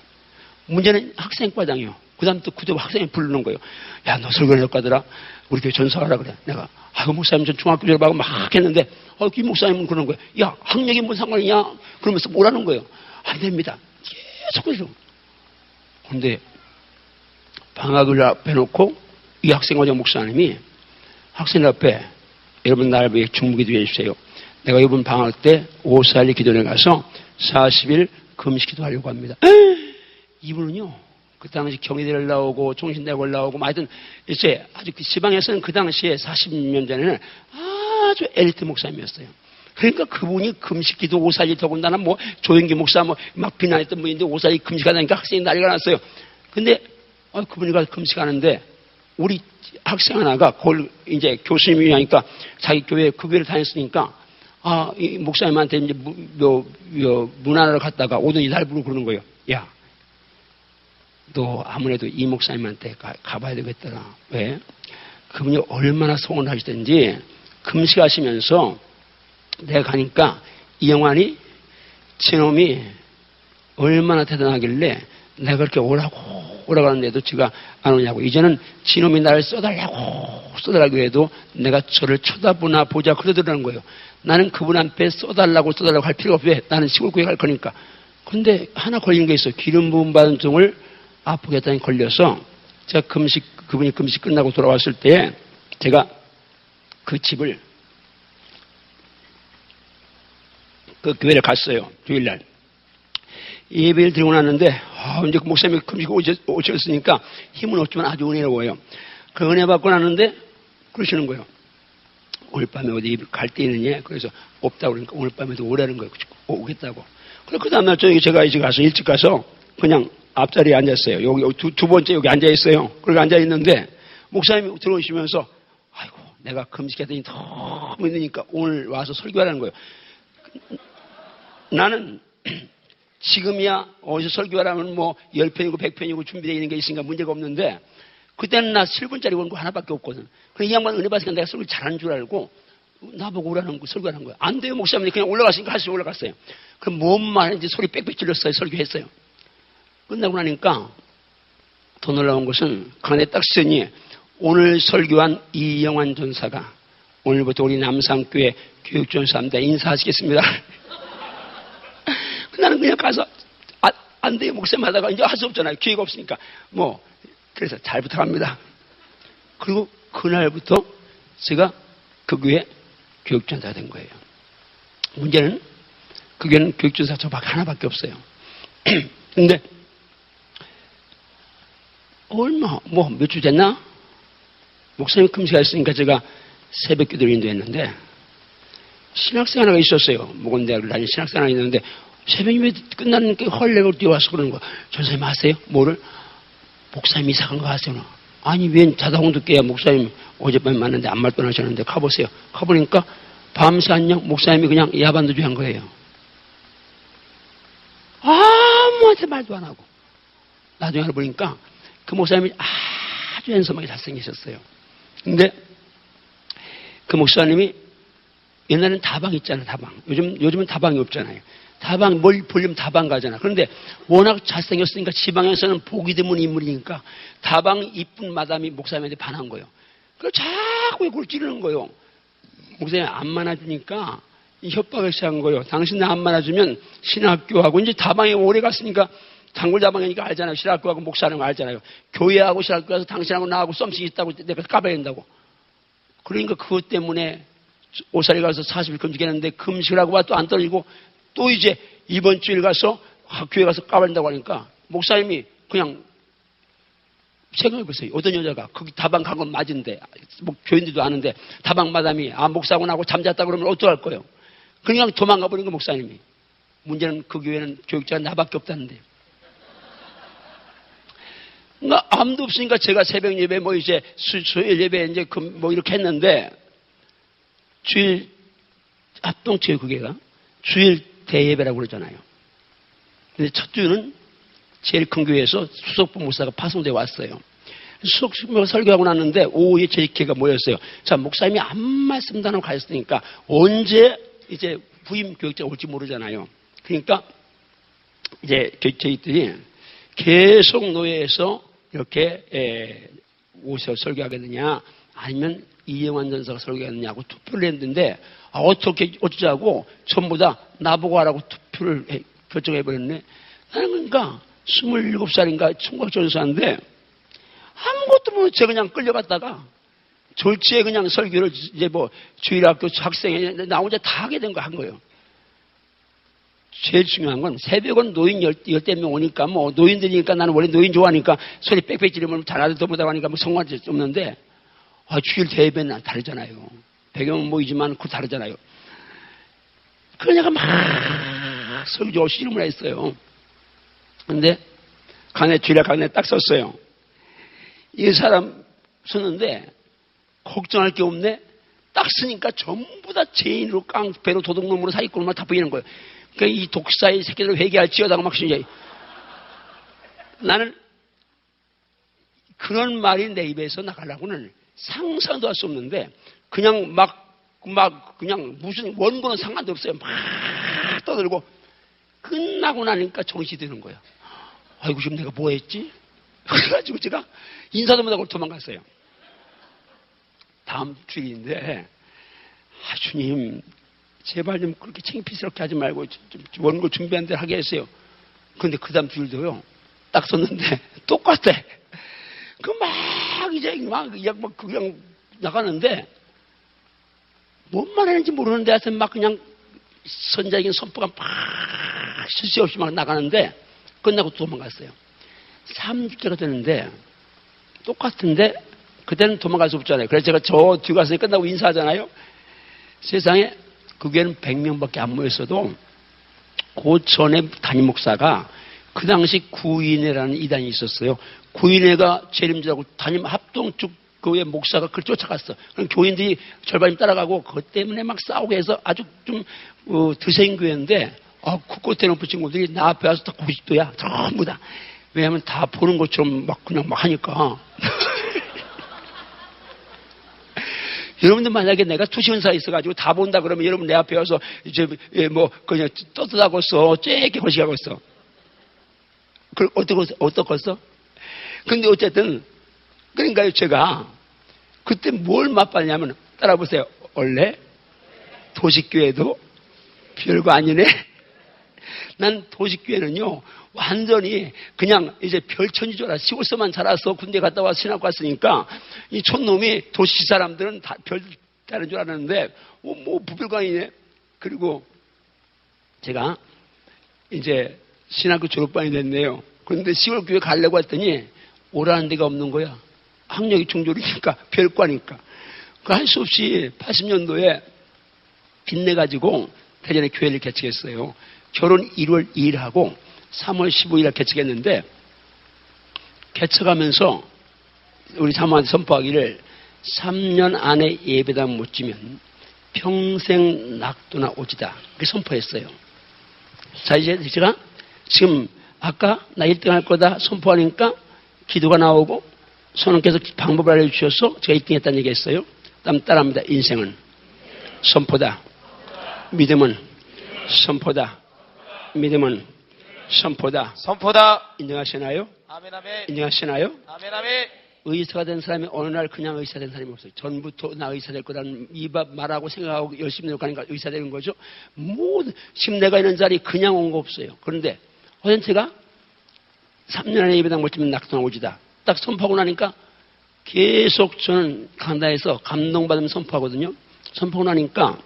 문제는 학생과장이요. 그 다음 또 그저 학생이 부르는 거예요. 야, 너 설교를 가더라. 우리 교회 전사하라 그래. 내가 목사님 전 중학교 졸업하고 막 했는데 이 목사님은 그러는 거예요. 야, 학력이 뭔 상관이냐? 그러면서 뭐라는 거예요. 안 됩니다. 계속 그러죠. 근데 방학을 앞에 놓고 이 학생과장 목사님이 학생 앞에 여러분 날 위해 중보기도 해주세요. 내가 이번 방학 때 오살리 기도원에 가서 40일 금식기도 하려고 합니다. 이분은요, 그 당시 경희대를 나오고 종신대학을 나오고 하여튼 이제 아주 그 지방에서는 그 당시에 40년 전에는 아주 엘리트 목사님이었어요. 그러니까 그분이 금식기도 오살리 더군다나 뭐 조영기 목사 막 비난했던 분인데 오살리 금식하다니까 학생이 난리가 났어요. 근데 그분이 가서 금식하는데 우리 학생 하나가 그걸 이제 교수님이 하니까 자기 교회 그 교회를 다녔으니까 이 목사님한테 이제 문안하러 갔다가 오더니 날 부르고 그러는 거예요. 야, 너 아무래도 이 목사님한테 가봐야 되겠더라. 왜? 그분이 얼마나 소원을 하시든지 금식하시면서 내가 가니까 이 영환이 저놈이 얼마나 대단하길래 내가 그렇게 오라고 하는데도 지가 안 오냐고. 이제는 지놈이 나를 써달라고 해도 내가 저를 쳐다보나 보자 그러더라는 거예요. 나는 그분 앞에 써달라고 할 필요가 없어요. 나는 시골교회 갈 거니까. 근데 하나 걸린 게 있어요. 기름 부음 받은 종을 아프겠다니 걸려서 제가 그분이 금식 끝나고 돌아왔을 때 제가 그 집을 그 교회를 갔어요. 주일날. 예배를 드리고 났는데 이제 그 목사님이 금식 오셨으니까 힘은 없지만 아주 은혜로워요. 그 은혜 받고 났는데 그러시는 거예요. 오늘 밤에 어디 갈 데 있느냐? 그래서 없다고 그러니까 오늘 밤에도 오라는 거예요. 오겠다고. 그래서 그 다음날 제가 이제 가서 일찍 가서 그냥 앞자리에 앉았어요. 여기 두 번째 여기 앉아있어요. 그렇게 앉아있는데 목사님이 들어오시면서 아이고 내가 금식했더니 너무 힘드니까 오늘 와서 설교하라는 거예요. 나는 지금이야 어디서 설교하라면 뭐 10편이고 100편이고 준비되어 있는 게 있으니까 문제가 없는데 그때는 나 7분짜리 원고 하나밖에 없거든. 그래서 이 양반 은혜 받으니까 내가 설교 잘하는 줄 알고 나보고 오라는 거 설교하는 거야. 안 돼요 목사님. 그냥 올라갔으니까 다시 올라갔어요. 그럼 뭔 말인지 소리 빽빽 질렀어요. 설교했어요. 끝나고 나니까 더 놀라운 것은 간에 딱 쓰니 오늘 설교한 이영환 전사가 오늘부터 우리 남산교회 교육전사입니다. 인사하시겠습니다. 나는 그냥 가서 안 돼요 목사님 하다가 이제 할 수 없잖아요. 기회가 없으니까 그래서 잘 부탁합니다. 그리고 그날부터 제가 그 교회 교육전사가 된 거예요. 문제는 그 교회는 교육전사 저밖에 하나밖에 없어요. 근데 몇 주 됐나? 목사님 금식하셨으니까 제가 새벽 기도를 인도했는데 신학생 하나가 있었어요. 모건대학을 다니는 신학생 하나가 있는데 새벽 예배 끝났는데 헐레벌 뛰어와서 그러는 거야. 전사님 아세요? 뭐를? 목사님 이사 간 거 아세요? 아니 웬 자다공도 깨야 목사님 어젯밤에 만났는데 아무 말도 안 하셨는데 가보세요. 가보니까 밤새 안녕 목사님이 그냥 야반도주 한 거예요. 아무한테 말도 안 하고. 나중에 알아보니까 그 목사님이 아주 handsom하게 잘생기셨어요. 근데 그 목사님이 옛날에는 다방 있잖아요. 다방. 요즘은 다방이 없잖아요. 다방 뭘 보려면 다방 가잖아. 그런데 워낙 잘생겼으니까 지방에서는 보기 드문 인물이니까 다방 이쁜 마담이 목사님한테 반한 거예요. 그래서 자꾸 그걸 찌르는 거예요. 목사님 안 만나주니까 협박을 시작한 거예요. 당신 나 안 만나주면 신학교하고 이제 다방에 오래 갔으니까 단골 다방이니까 알잖아요. 신학교하고 목사하는 거 알잖아요. 교회하고 신학교 가서 당신하고 나하고 썸씩 있다고 내가 까봐야 된다고. 그러니까 그것 때문에 오살이 가서 40일 금식했는데 금식을 하고 와 또 안 떨리고 또 이제 이번 주일 가서 교회 가서 까발린다고 하니까 목사님이 그냥 생각해보세요. 어떤 여자가 거기 다방 간 건 맞은데 뭐 교인들도 아는데 다방 마담이 목사하고 나하고 잠잤다 그러면 어떡할 거예요. 그냥 도망가 버린 거 목사님이. 문제는 그 교회는 교육자가 나밖에 없다는데. 그러니까 아무도 없으니까 제가 새벽 예배 이제 수요일 예배 이제 이렇게 했는데 주일 합동체육회가 주일 대예배라고 그러잖아요. 근데 첫 주는 제일 큰 교회에서 수석부 목사가 파송돼 왔어요. 수석부가 설교하고 났는데 오후에 제기회가 모였어요. 자, 목사님이 아무 말씀도 안 하고 가셨으니까 언제 이제 부임 교육자가 올지 모르잖아요. 그러니까 이제 저희들이 계속 노예에서 이렇게 오셔서 설교하겠느냐 아니면 이영환 전사가 설교하겠느냐고 투표를 했는데 어쩌자고 전부 다 나보고 하라고 투표를 결정해버렸네. 나는 그러니까 27살인가 총각전사인데 아무것도 모르고 그냥 끌려갔다가 졸지에 그냥 설교를 이제 뭐 주일학교 학생회 나 혼자 다 하게 된 거 한 거예요. 제일 중요한 건 새벽은 노인 열댓 명 오니까 뭐 노인들이니까 나는 원래 노인 좋아하니까 소리 빽빽 지르면 잘하도 못하고 하니까 뭐 성관이 없는데 주일 대회는 다르잖아요. 배경은 모이지만 그 다르잖아요. 그러니까 막 설교 씨름을 했어요. 근데 주일학 강연에 딱 썼어요. 이 사람 쓰는데 걱정할 게 없네. 딱 쓰니까 전부 다 죄인으로 깡패로 도둑놈으로 사기꾼으로 다 보이는 거예요. 그러니까 이 독사의 새끼들을 회개할지어다가 막 이제 나는 그런 말이 내 입에서 나가려고는 상상도 할 수 없는데 그냥 그냥 무슨 원고는 상관도 없어요. 막 떠들고 끝나고 나니까 정신이 드는 거예요. 아이고 지금 내가 뭐 했지? 그래가지고 제가 인사도 못하고 도망갔어요. 다음 주일인데 주님 제발 좀 그렇게 창피스럽게 하지 말고 좀 원고 준비한 대로 하게 했어요. 그런데 그 다음 주일도요. 딱 썼는데 똑같아. 그냥 나가는데 뭔 말하는지 모르는데 하여튼 막 그냥 선자적인 선포가 막 실수 없이 막 나가는데 끝나고 도망갔어요. 3주째가 되는데 똑같은데 그때는 도망갈 수 없잖아요. 그래서 제가 저 뒤에 가서 끝나고 인사하잖아요. 세상에 그 교회는 100명밖에 안 모였어도 그 전에 담임 목사가 그 당시 구인회라는 이단이 있었어요. 구인회가 재림자고 담임 합동 쪽 교회 목사가 그걸 쫓아갔어. 그럼 교인들이 절반이 따라가고 그것 때문에 막 싸우고 해서 아주 좀 드센 교회인데 그 끝에 높은 친구들이 나 앞에 와서 다 90도야. 전부 다. 왜냐하면 다 보는 것처럼 막 그냥 막 하니까. 여러분들 만약에 내가 투시원사에 있어가지고 다 본다 그러면 여러분 내 앞에 와서 이제 뭐 그냥 떳떳하고 써 쬐게 거시하고 있어. 그 어떻겠어? 근데 어쨌든 그러니까요 제가 그때 뭘 맛봤냐면 따라보세요. 원래 도식교회도 별거 아니네. 난 도식교회는요 완전히 그냥 이제 별천지 줄 알아. 시골서만 자라서 군대 갔다 와서 신학 갔으니까 이 촌놈이 도시 사람들은 다 별 다른 줄 알았는데 뭐 부별관이네. 그리고 제가 이제 신학교 졸업반이 됐네요. 그런데 시골교회 가려고 했더니 오라는 데가 없는 거야. 학력이 중졸이니까 별과니까. 그 할 수 없이 80년도에 빚내가지고 대전에 교회를 개척했어요. 결혼 1월 2일하고 3월 15일에 개척했는데 개척하면서 우리 사모한테 선포하기를 3년 안에 예배당 못 지면 평생 낙도나 오지다. 그렇게 선포했어요. 자 이제 제가 지금 아까 나 1등 할 거다 선포하니까 기도가 나오고 선원께서 방법을 알려주셔서 제가 1등 했다는 얘기 했어요. 다음 따라합니다. 인생은 선포다. 믿음은 선포다. 믿음은 선포다. 선포다. 인정하시나요? 아멘 아멘. 인정하시나요? 아멘 아멘. 의사가 된 사람이 어느 날 그냥 의사 된 사람이 없어요. 전부터 나 의사 될 거라는 입 말하고 생각하고 열심히 노력하니까 의사 되는 거죠. 모든 지금 내가 있는 자리 그냥 온 거 없어요. 그런데 어젠 제가 3년 안에 예배당 못 지면 낙도나 오지다. 딱 선포하고 나니까 계속 저는 강단에서 감동받으면 선포하거든요. 선포하고 나니까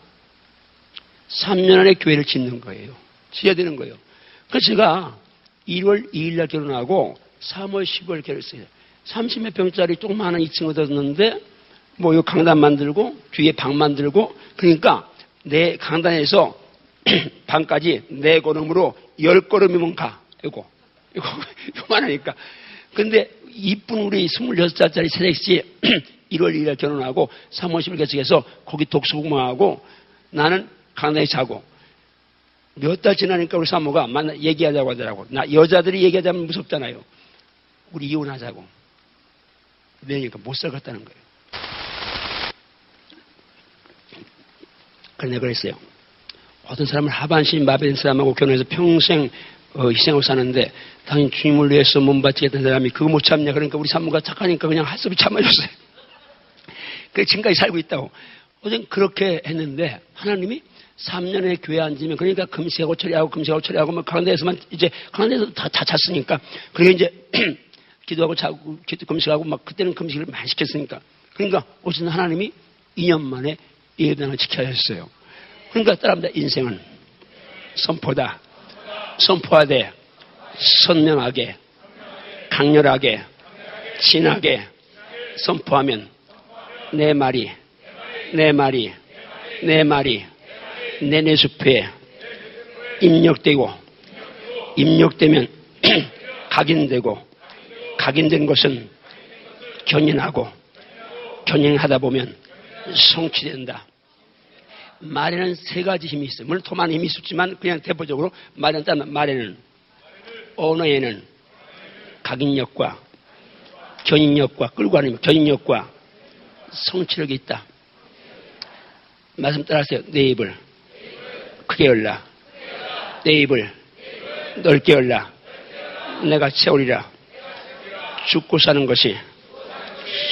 3년 안에 교회를 짓는 거예요. 지어야 되는 거예요. 그래서 제가 1월 2일 날 결혼하고 3월 15일 결혼했어요. 30몇 평짜리 조그마한 2층 얻었는데 뭐 이 강단 만들고 뒤에 방 만들고 그러니까 내 강단에서 방까지 내 걸음으로 10걸음이면 가. 이거 요만하니까. 근데 이쁜 우리 26살짜리 새댁씨 1월 2일 날 결혼하고 3월 10일 개척해서 거기 독서공부하고 나는 강단에 자고 몇 달 지나니까 우리 사모가 얘기하자고 하더라고. 여자들이 얘기하자면 무섭잖아요. 우리 이혼하자고. 그러니까 못 살겠다는 거예요. 그래서 내가 그랬어요. 어떤 사람은 하반신 마비된 사람하고 결혼해서 평생 희생하고 사는데 당연히 주님을 위해서 몸 바치겠다는 사람이 그거 못 참냐. 그러니까 우리 사모가 착하니까 그냥 할 수 없이 참아줬어요. 그래서 지금까지 살고 있다고. 어제 그렇게 했는데 하나님이 3년에 교회 앉으면 그러니까 금식하고 처리하고 뭐 그런 데서만 이제 그런 데서 다 잤으니까 그러니까 이제 기도하고 자고 금식하고 막 그때는 금식을 많이 시켰으니까 그러니까 어쨌든 하나님이 2년 만에 예배당을 지켜야 했어요. 그러니까 따라합니다. 인생은 선포다. 선포하되 선명하게 강렬하게 진하게 선포하면 내 말이 내 뇌수표에 입력되고 입력되면 각인되고 각인된 것은 견인하고 견인하다 보면 성취된다. 말에는 세 가지 힘이 있어요. 물론 더 많은 힘이 있었지만 그냥 대표적으로 말에는 언어에는 각인력과 견인력과 끌고 가는 견인력과 성취력이 있다. 말씀 따라하세요. 내 입을 크게 열라. 내 입을 넓게 열라. 내가 채우리라. 죽고 사는 것이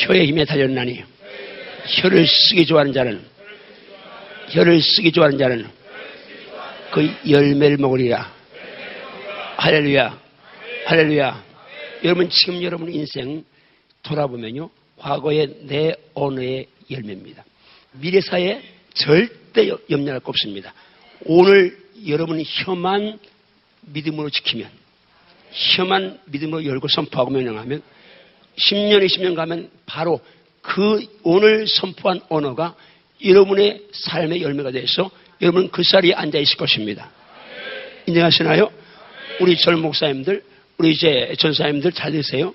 혀의 힘에 달렸나니 혀를 쓰기 좋아하는 자는 그 열매를 먹으리라. 할렐루야. 할렐루야. 여러분 지금 여러분 인생 돌아보면요. 과거의 내 언어의 열매입니다. 미래사에 절대 염려할 거 없습니다. 오늘 여러분이 혀만 믿음으로 지키면 혀만 믿음으로 열고 선포하고 명령하면 10년, 20년 가면 바로 그 오늘 선포한 언어가 여러분의 삶의 열매가 돼서 여러분은 그 자리에 앉아 있을 것입니다. 인정하시나요? 우리 젊은 목사님들, 우리 이제 전사님들 잘 되세요.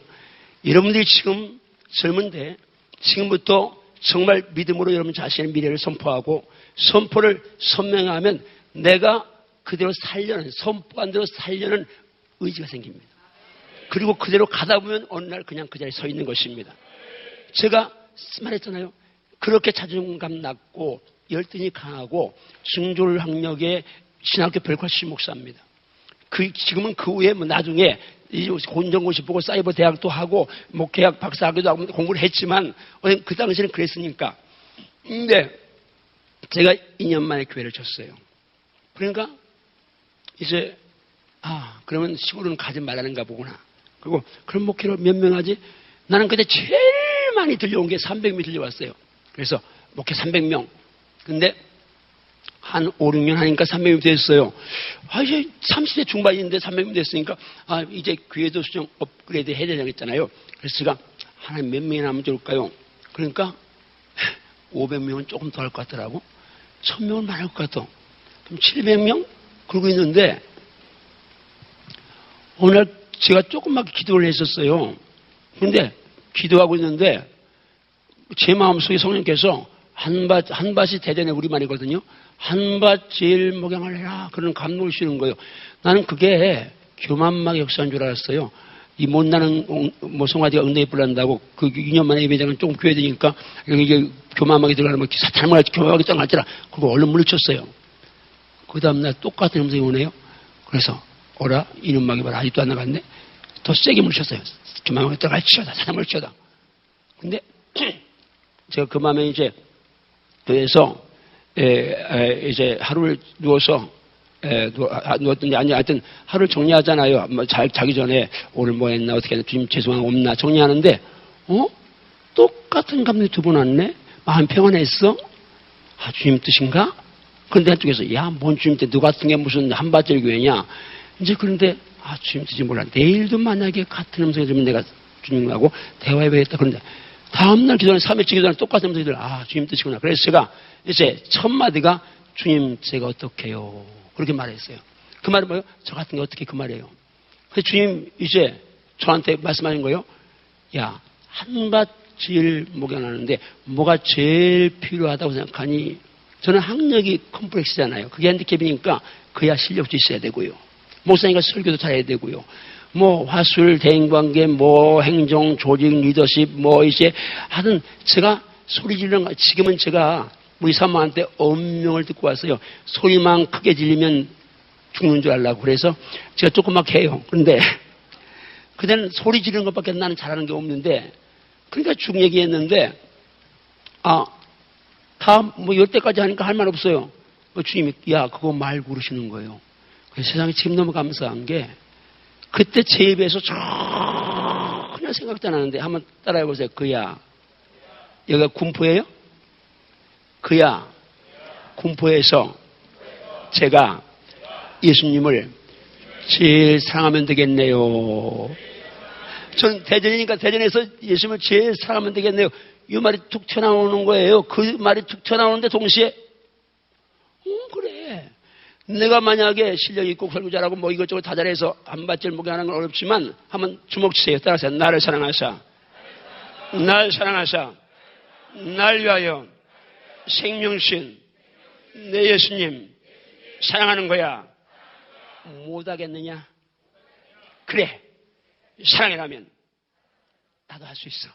여러분들이 지금 젊은데 지금부터 정말 믿음으로 여러분 자신의 미래를 선포하고 선포를 선명하면 내가 그대로 살려는 선포한 대로 살려는 의지가 생깁니다. 그리고 그대로 가다 보면 어느 날 그냥 그 자리에 서 있는 것입니다. 제가 말했잖아요. 그렇게 자존감 낮고 열등이 강하고 중졸 학력의 신학교 별과시 목사입니다. 지금은 그 후에 뭐 나중에 공정고시 보고 사이버 대학도 하고 뭐 계약 박사학위도 하고 공부를 했지만 그 당시에는 그랬으니까. 근데 제가 2년 만에 교회를 쳤어요. 그러니까 이제 그러면 시골은 가지 말라는가 보구나. 그리고 그럼 목회로 몇 명 하지? 나는 그때 제일 많이 들려온 게 300명이 들려왔어요. 그래서 목회 300명. 근데 한 5, 6년 하니까 300명 됐어요. 이제 30대 중반인데 300명 됐으니까 이제 교회도 수정 업그레이드 해야 되겠잖아요. 그래서 제가 하나님 몇 명이나 하면 좋을까요? 그러니까 500명은 조금 더 할 것 같더라고. 1000명은 많을 것 같아. 그럼 700명? 그러고 있는데 오늘 제가 조금밖에 기도를 했었어요. 근데 기도하고 있는데 제 마음속에 성령께서 한밭이 대전의 우리말이거든요. 한밭 제일 목양을 해라. 그런 감동을 주시는 거예요. 나는 그게 교만막의 역사인 줄 알았어요. 이 못나는 뭐 송아지가 은혜에 불난다고 그 2년 만에 예배장은 조금 교회되니까 이게 교만막이 들어가는 뭐 사탄을 교만막이 떠날지라. 그거 얼른 물리쳤어요. 그 다음날 똑같은 음성이 오네요. 그래서 어라 이놈막이 봐라 아직도 안 나갔네. 더 세게 물리쳤어요. 교만막이 떠날지어다 사탄을 물리쳐다. 근데 제가 그 마음에 이제 그래서 이제 하루를 누워서 누웠더니 아니 하여튼 하루를 정리하잖아요. 뭐 자기 전에 오늘 뭐 했나 어떻게 했나 주님 죄송한 거 없나 정리하는데 똑같은 감정이 두 번 왔네. 마음 평안했어. 주님 뜻인가? 그런데 한쪽에서 야 뭔 주님 뜻 너 같은 게 무슨 한밭절 교회냐. 이제 그런데 주님 뜻이 몰라. 내일도 만약에 같은 음성이 들으면 내가 주님하고 대화해봐야겠다. 그런데 다음날 기도하는 3일째 기도하는 똑같은 음성이 들어. 주님 뜻이구나. 그래서 제가 이제 첫 마디가 주님 제가 어떡해요. 그렇게 말했어요. 그 말은 뭐예요? 저 같은 게 어떻게 그 말이에요. 그래서 주님 이제 저한테 말씀하신 거예요. 야 한밭 제일 목양하는데 뭐가 제일 필요하다고 생각하니 저는 학력이 컴플렉스잖아요. 그게 핸디캡이니까 그야 실력도 있어야 되고요. 목사님과 설교도 잘해야 되고요. 뭐 화술, 대인관계, 뭐 행정, 조직, 리더십, 뭐 이제 하여튼 제가 소리 지르는 거, 지금은 제가 우리 사모한테 엄명을 듣고 왔어요. 소리만 크게 질리면 죽는 줄 알라고. 그래서 제가 조그맣게 해요. 그런데 그때는 소리 지르는 것밖에 나는 잘하는 게 없는데, 그러니까 쭉 얘기했는데, 다 뭐 열 때까지 하니까 할 말 없어요. 주님이 그거 말고 그러시는 거예요. 세상에 지금 너무 감사한 게, 그때 제 입에서 전혀 생각도 안 하는데 한번 따라해 보세요. 그야. 여기가 군포예요? 그야. 군포에서 제가 예수님을 제일 사랑하면 되겠네요. 전 대전이니까 대전에서 예수님을 제일 사랑하면 되겠네요. 이 말이 툭 튀어나오는 거예요. 그 말이 툭 튀어나오는데 동시에 그래. 내가 만약에 실력 있고 설교 잘하고 뭐 이것저것 다 잘해서 한 밧줄 목욕하는 건 어렵지만 한번 주먹 치세요. 따라하세요. 나를 사랑하사, 날 사랑하사, 날 위하여 생명신 내 예수님 사랑하는 거야. 못하겠느냐? 그래. 사랑이라면 나도 할 수 있어.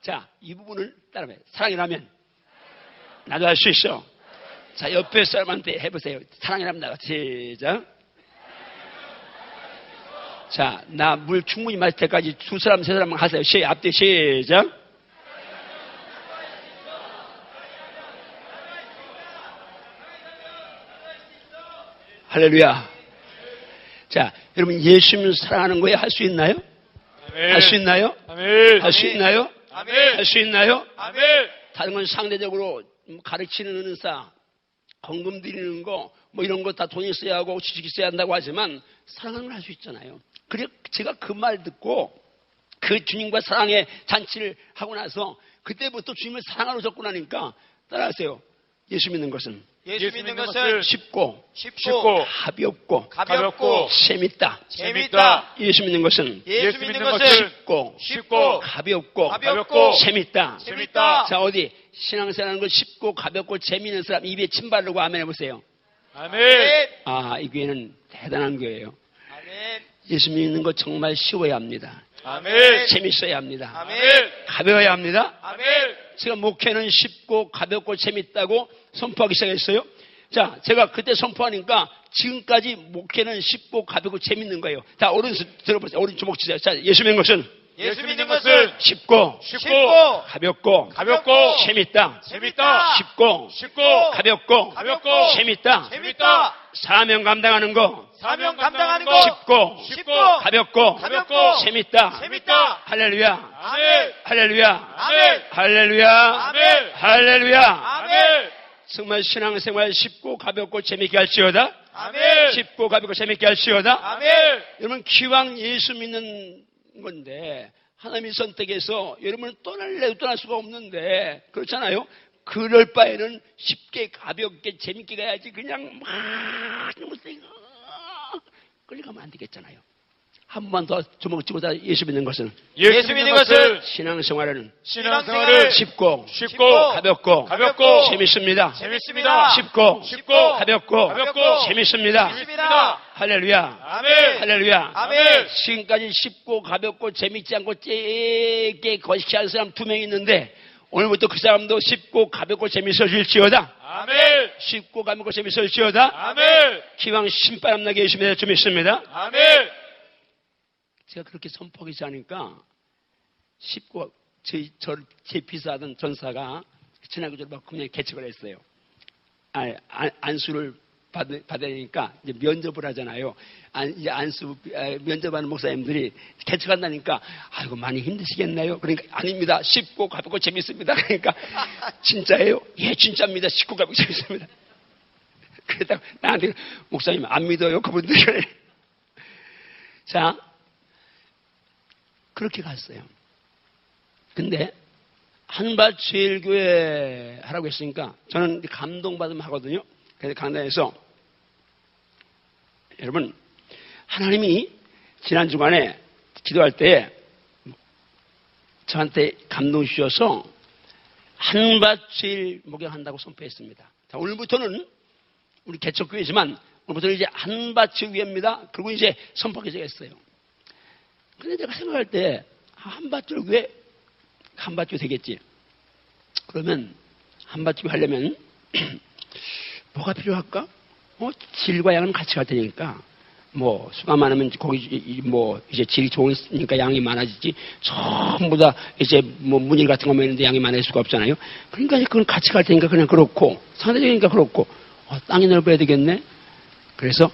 자, 이 부분을 따라해. 사랑이라면 나도 할 수 있어. 자, 옆에 사람한테 해보세요. 사랑이라면 나도. 시작. 자, 나 물 충분히 마실 때까지 두 사람, 세 사람만 하세요. 앞뒤 시작. 할렐루야. 자, 여러분 예수님을 사랑하는 거에 할 수 있나요? 아멘. 할 수 있나요? 아멘. 할 수 있나요? 아멘. 할 수 있나요? 아멘. 다른 건 상대적으로 가르치는 은사, 헌금 드리는 거, 뭐 이런 거 다 돈이 있어야 하고 지식이 있어야 한다고 하지만 사랑하는 걸 할 수 있잖아요. 그래 제가 그 말 듣고 그 주님과 사랑의 잔치를 하고 나서 그때부터 주님을 사랑하러 접근하니까 따라하세요. 예수 믿는 것은 예수 믿는 것은 쉽고 쉽고 가볍고 재밌다. 예수 믿는 것은 예수 믿는 것은 쉽고 가볍고 재밌다. 자, 어디 신앙생활하는 거 쉽고 가볍고 재미있는 사람 입에 침 바르고 아멘 해보세요. 아멘. 이 교회는 대단한 교회예요. 아멘. 예수 믿는 거 정말 쉬워야 합니다. 아멘. 재밌어야 합니다. 아멘. 가벼워야 합니다. 아멘. 제가 목회는 쉽고 가볍고 재밌다고 선포하기 시작했어요. 자, 제가 그때 선포하니까 지금까지 목회는 쉽고 가볍고 재밌는 거예요. 자, 오른손 들어보세요. 오른 주먹 치세요. 자, 예수 믿는 것은 예수 믿는 것은 쉽고 가볍고 재밌다. 쉽고 가볍고 재밌다. 사명 감당하는 거 쉽고 가볍고 재밌다. 할렐루야. 아멘. 할렐루야. 아멘. 할렐루야. 아멘. 할렐루야. 아멘. 정말 신앙생활 쉽고 가볍고 재밌게 할지어다. 아멘. 쉽고 가볍고 재밌게 할지어다. 아멘. 여러분 기왕 예수 믿는 건데 하나님이 선택해서 여러분은 떠날 수가 없는데 그렇잖아요. 그럴 바에는 쉽게 가볍게 재밌게 가야지 그냥 막 끌려가면 안 되겠잖아요. 한 번만 더 주먹 쥐고 다 예수 믿는 것은 예수 믿는 것은 신앙생활은 쉽고 가볍고 재밌습니다. 쉽고 가볍고 재밌습니다. 할렐루야. 아멘. 할렐루야. 아멘. 지금까지 쉽고 가볍고 재밌지 않고 째게 거시기하는 사람 2명 있는데 오늘부터 그 사람도 쉽고 가볍고 재밌어질지어다. 아멘. 쉽고 가볍고 재밌어질지어다. 아멘. 기왕 신바람 나게 예수님의 좀 있습니다. 아멘. 제가 그렇게 선포하기 시작하니까 쉽고 제 비서하던 전사가 지나고 저를 그냥 개척을 했어요. 안수를 받으니까 이제 면접을 하잖아요. 이제 안수 면접하는 목사님들이 개척한다니까 아이고 많이 힘드시겠나요? 그러니까 아닙니다. 쉽고 가볍고 재밌습니다. 그러니까 진짜예요? 예, 진짜입니다. 쉽고 가볍고 재밌습니다. 그랬다고 나한테 목사님 안 믿어요, 그분들. 자, 그렇게 갔어요. 근데 한밭제일교회 하라고 했으니까 저는 감동받으면 하거든요. 그래서 강단에서 여러분 하나님이 지난 주간에 기도할 때 저한테 감동 주셔서 한밭제일 목양한다고 선포했습니다. 자, 오늘부터는 우리 개척교회지만 오늘부터 이제 한밭이 위에입니다. 그리고 이제 선포하기 시작했어요. 근데 내가 생각할 때 한밭을 왜 한밭이 되겠지? 그러면 한밭이 하려면 뭐가 필요할까? 질과 양은 같이 갈 테니까 뭐 수가 많으면 거기 뭐 이제 질이 좋으니까 양이 많아지지 전부 다 이제 뭐 문일 같은 거만 있는데 양이 많을 수가 없잖아요. 그러니까 이제 그건 같이 갈 테니까 그냥 그렇고 상대적이니까 그렇고 땅이 넓어야 되겠네. 그래서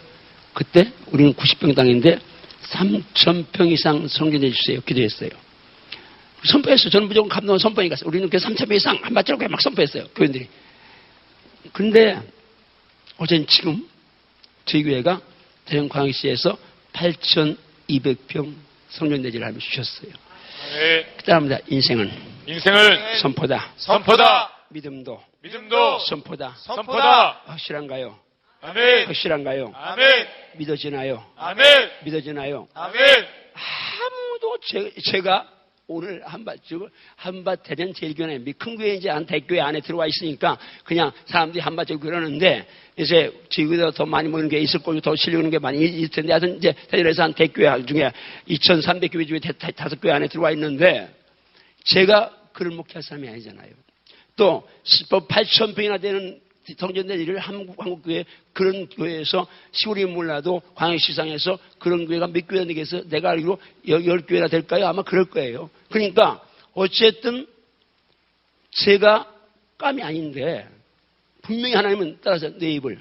그때 우리는 90평 땅인데 3,000평 이상 성전해 주세요. 기도했어요. 선포했어요. 저는 무조건 감동한 선포니까 우리는 그 3,000평 이상 한밭으로 막 선포했어요. 교인들이. 그런데 어제는 지금 저희 교회가 대전 광역시에서 8,200평 성전대지를 하며 주셨어요. 네. 그 다음에 인생은 선포다. 믿음도 선포다. 확실한가요? 아멘. 확실한가요? 아멘. 믿어지나요? 아멘. 믿어지나요? 아멘. 아무도 제가 오늘 한밭 대전 제일교회 큰 교회 이제 한 대교회 안에 들어와 있으니까 그냥 사람들이 한밭 그러는데 이제 지구보다 더 많이 모이는 게 있을 거고 더 실려오는 게 많이 있을 텐데 하여튼 이제 대전에서 한 대교회 중에 2,300교회 중에 5교회 안에 들어와 있는데 제가 그를 목회할 사람이 아니잖아요. 또 8,000평이나 되는 성전된 일을 한국교회 그런 교회에서 시골이 몰라도 광역시상에서 그런 교회가 몇 교회나 되겠어? 내가 알기로 10교회나 될까요? 아마 그럴 거예요. 그러니까 어쨌든 제가 깜이 아닌데 분명히 하나님은 따라서 내 입을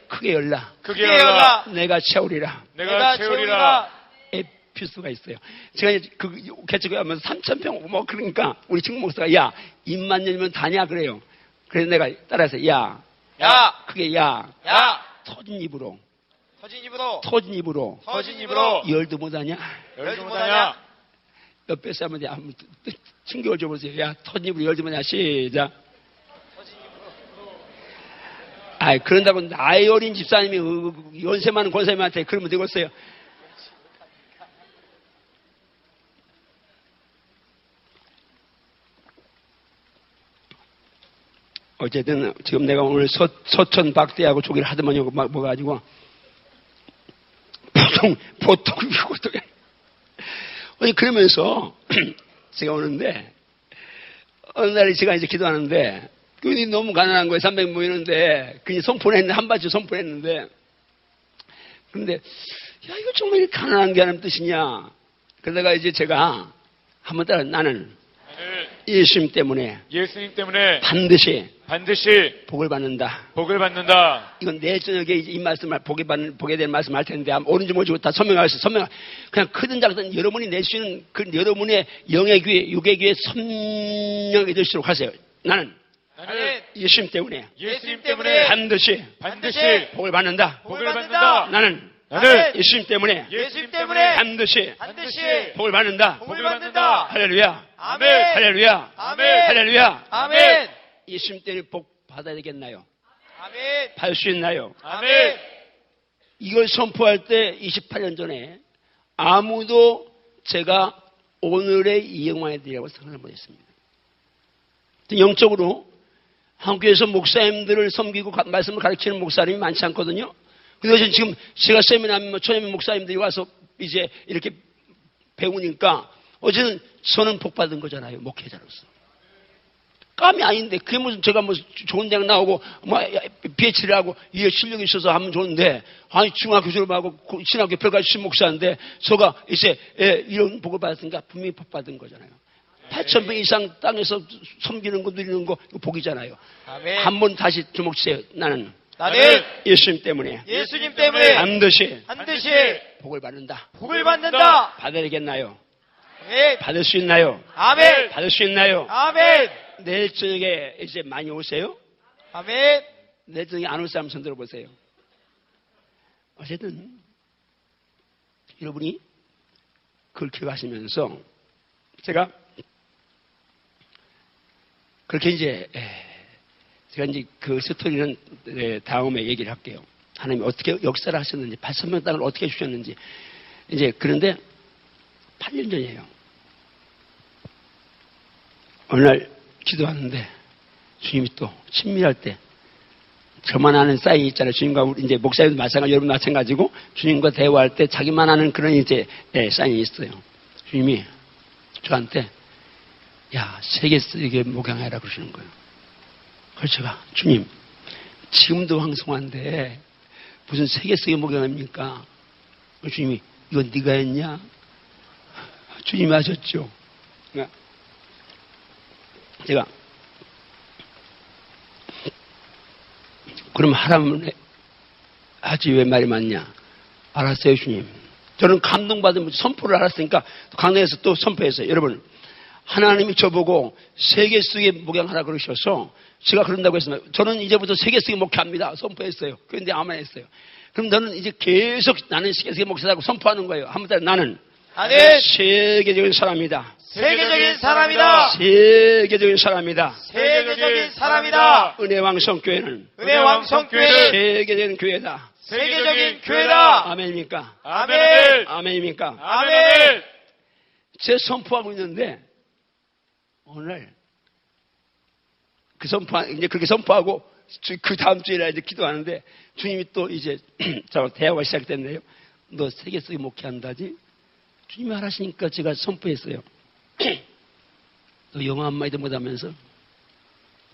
크게 열라. 내가 채우리라. 에피소드가 있어요. 제가 이제 그 개척에 하면서 3,000평 뭐 그러니까 우리 친구 목사가 야 입만 열면 다냐 그래요. 그래서 내가 따라서 크게 터진 입으로 열도 못하냐 옆에 사람한테 한번 충격을 줘보세요. 야 터진 입으로 열도 못하냐 시작. 그런다고 나이 어린 집사님이 연세 많은 권사님한테 그러면 되겠어요. 어쨌든 지금 내가 오늘 서천 박대하고 조기를 하더만 요거 먹어가지고 보통 이것도 아니 그러면서 제가 오는데 어느 날에 제가 이제 기도하는데 그분이 너무 가난한 거예요. 300 모이는데 그냥 선포를 했는데 한바지 선포를 했는데 그런데 야 이거 정말 이렇게 가난한 게 하는 뜻이냐 그러다가 이제 제가 한번 따라 나는 예수님 때문에 반드시 복을 받는다. 이건 내일 저녁에 이 말씀을 보게 될 말씀 할 텐데 옳은지 모르지 다 설명하겠어요. 그냥 크든 작든 여러분이 낼 수 있는 그 여러분의 영의 귀에 육의 귀에 선명히 될 수 있도록 하세요. 나는 예수님 때문에 반드시 복을 받는다. 나는 예수님 때문에 반드시 복을 받는다. 할렐루야. 할렐루야. 예수님 때문에 복 받아야 되겠나요? 받을 수 있나요? 이걸 선포할 때 28년 전에 아무도 제가 오늘의 이 영광에 대하고 생각을 못했습니다. 영적으로 한국에서 목사님들을 섬기고 말씀을 가르치는 목사님이 많지 않거든요. 근데 지금 제가 세미나 초년 목사님들이 와서 이제 이렇게 배우니까 어제는 저는 복 받은 거잖아요. 목회자로서. 깜이 아닌데 그게 무슨 제가 뭐 좋은 대학 나오고 뭐 PhD를 하고 이게 실력이 있어서 하면 좋은데 아니 중학교 졸업하고 신학교 별까지 신목사인데 저가 이제 이런 복을 받았으니까 분명히 복 받은 거잖아요. 8,000평 이상 땅에서 섬기는 거 누리는 거 복이잖아요. 한번 다시 주목 주세요. 나는 예수님 때문에 반드시 복을 받는다. 받아야 되겠나요? 받을 수 있나요? 받을 수 있나요? 내일 저녁에 이제 많이 오세요? 내일 저녁에 안 올 사람 손 들어보세요. 어쨌든 여러분이 그걸 기억하시면서 제가 그렇게 이제 제가 이제 그 스토리는 다음에 얘기를 할게요. 하나님이 어떻게 역사를 하셨는지 8,000평 땅을 어떻게 주셨는지 이제 그런데 8년 전이에요. 어느 날 기도하는데 주님이 또 친밀할 때 저만 아는 사인이 있잖아요. 주님과 우리 이제 목사님도 마찬가지, 여러분 마찬가지고 주님과 대화할 때 자기만 아는 그런 이제 사인이 있어요. 주님이 저한테 야, 세계 쓰게 목양해라 그러시는 거예요. 그래서 제가 주님 지금도 황송한데 무슨 세계 쓰게 목양합니까? 주님이 이건 네가 했냐? 주님이 하셨죠. 제가 그럼 하라면 하지 왜 말이 많냐? 알았어요 주님. 저는 감동받은 선포를 알았으니까 강당에서 또 선포했어요. 여러분 하나님이 저보고 세계 쓰게 목양하라 그러셔서 제가 그런다고 했습니다. 저는 이제부터 세계 쓰게 목회합니다. 선포했어요. 그런데 아멘 했어요. 그럼 너는 이제 계속 나는 세계 쓰게 목사라고 선포하는 거예요. 한번 나는 세계적인 사람이다. 세계적인 사람이다. 세계적인 사람이다. 세계적인 사람이다. 은혜왕성교회는 세계적인 교회다. 세계적인 교회다. 아멘입니까? 아멘. 아멘입니까? 아멘. 제 선포하고 있는데 오늘 이제 그렇게 선포하고 그 다음 주일에 이제 기도하는데 주님이 또 이제 대화가 시작됐네요. 너 세계 쓰게 목회한다지? 주님이 하라시니까 제가 선포했어요. 너 영어 한마디도 못하면서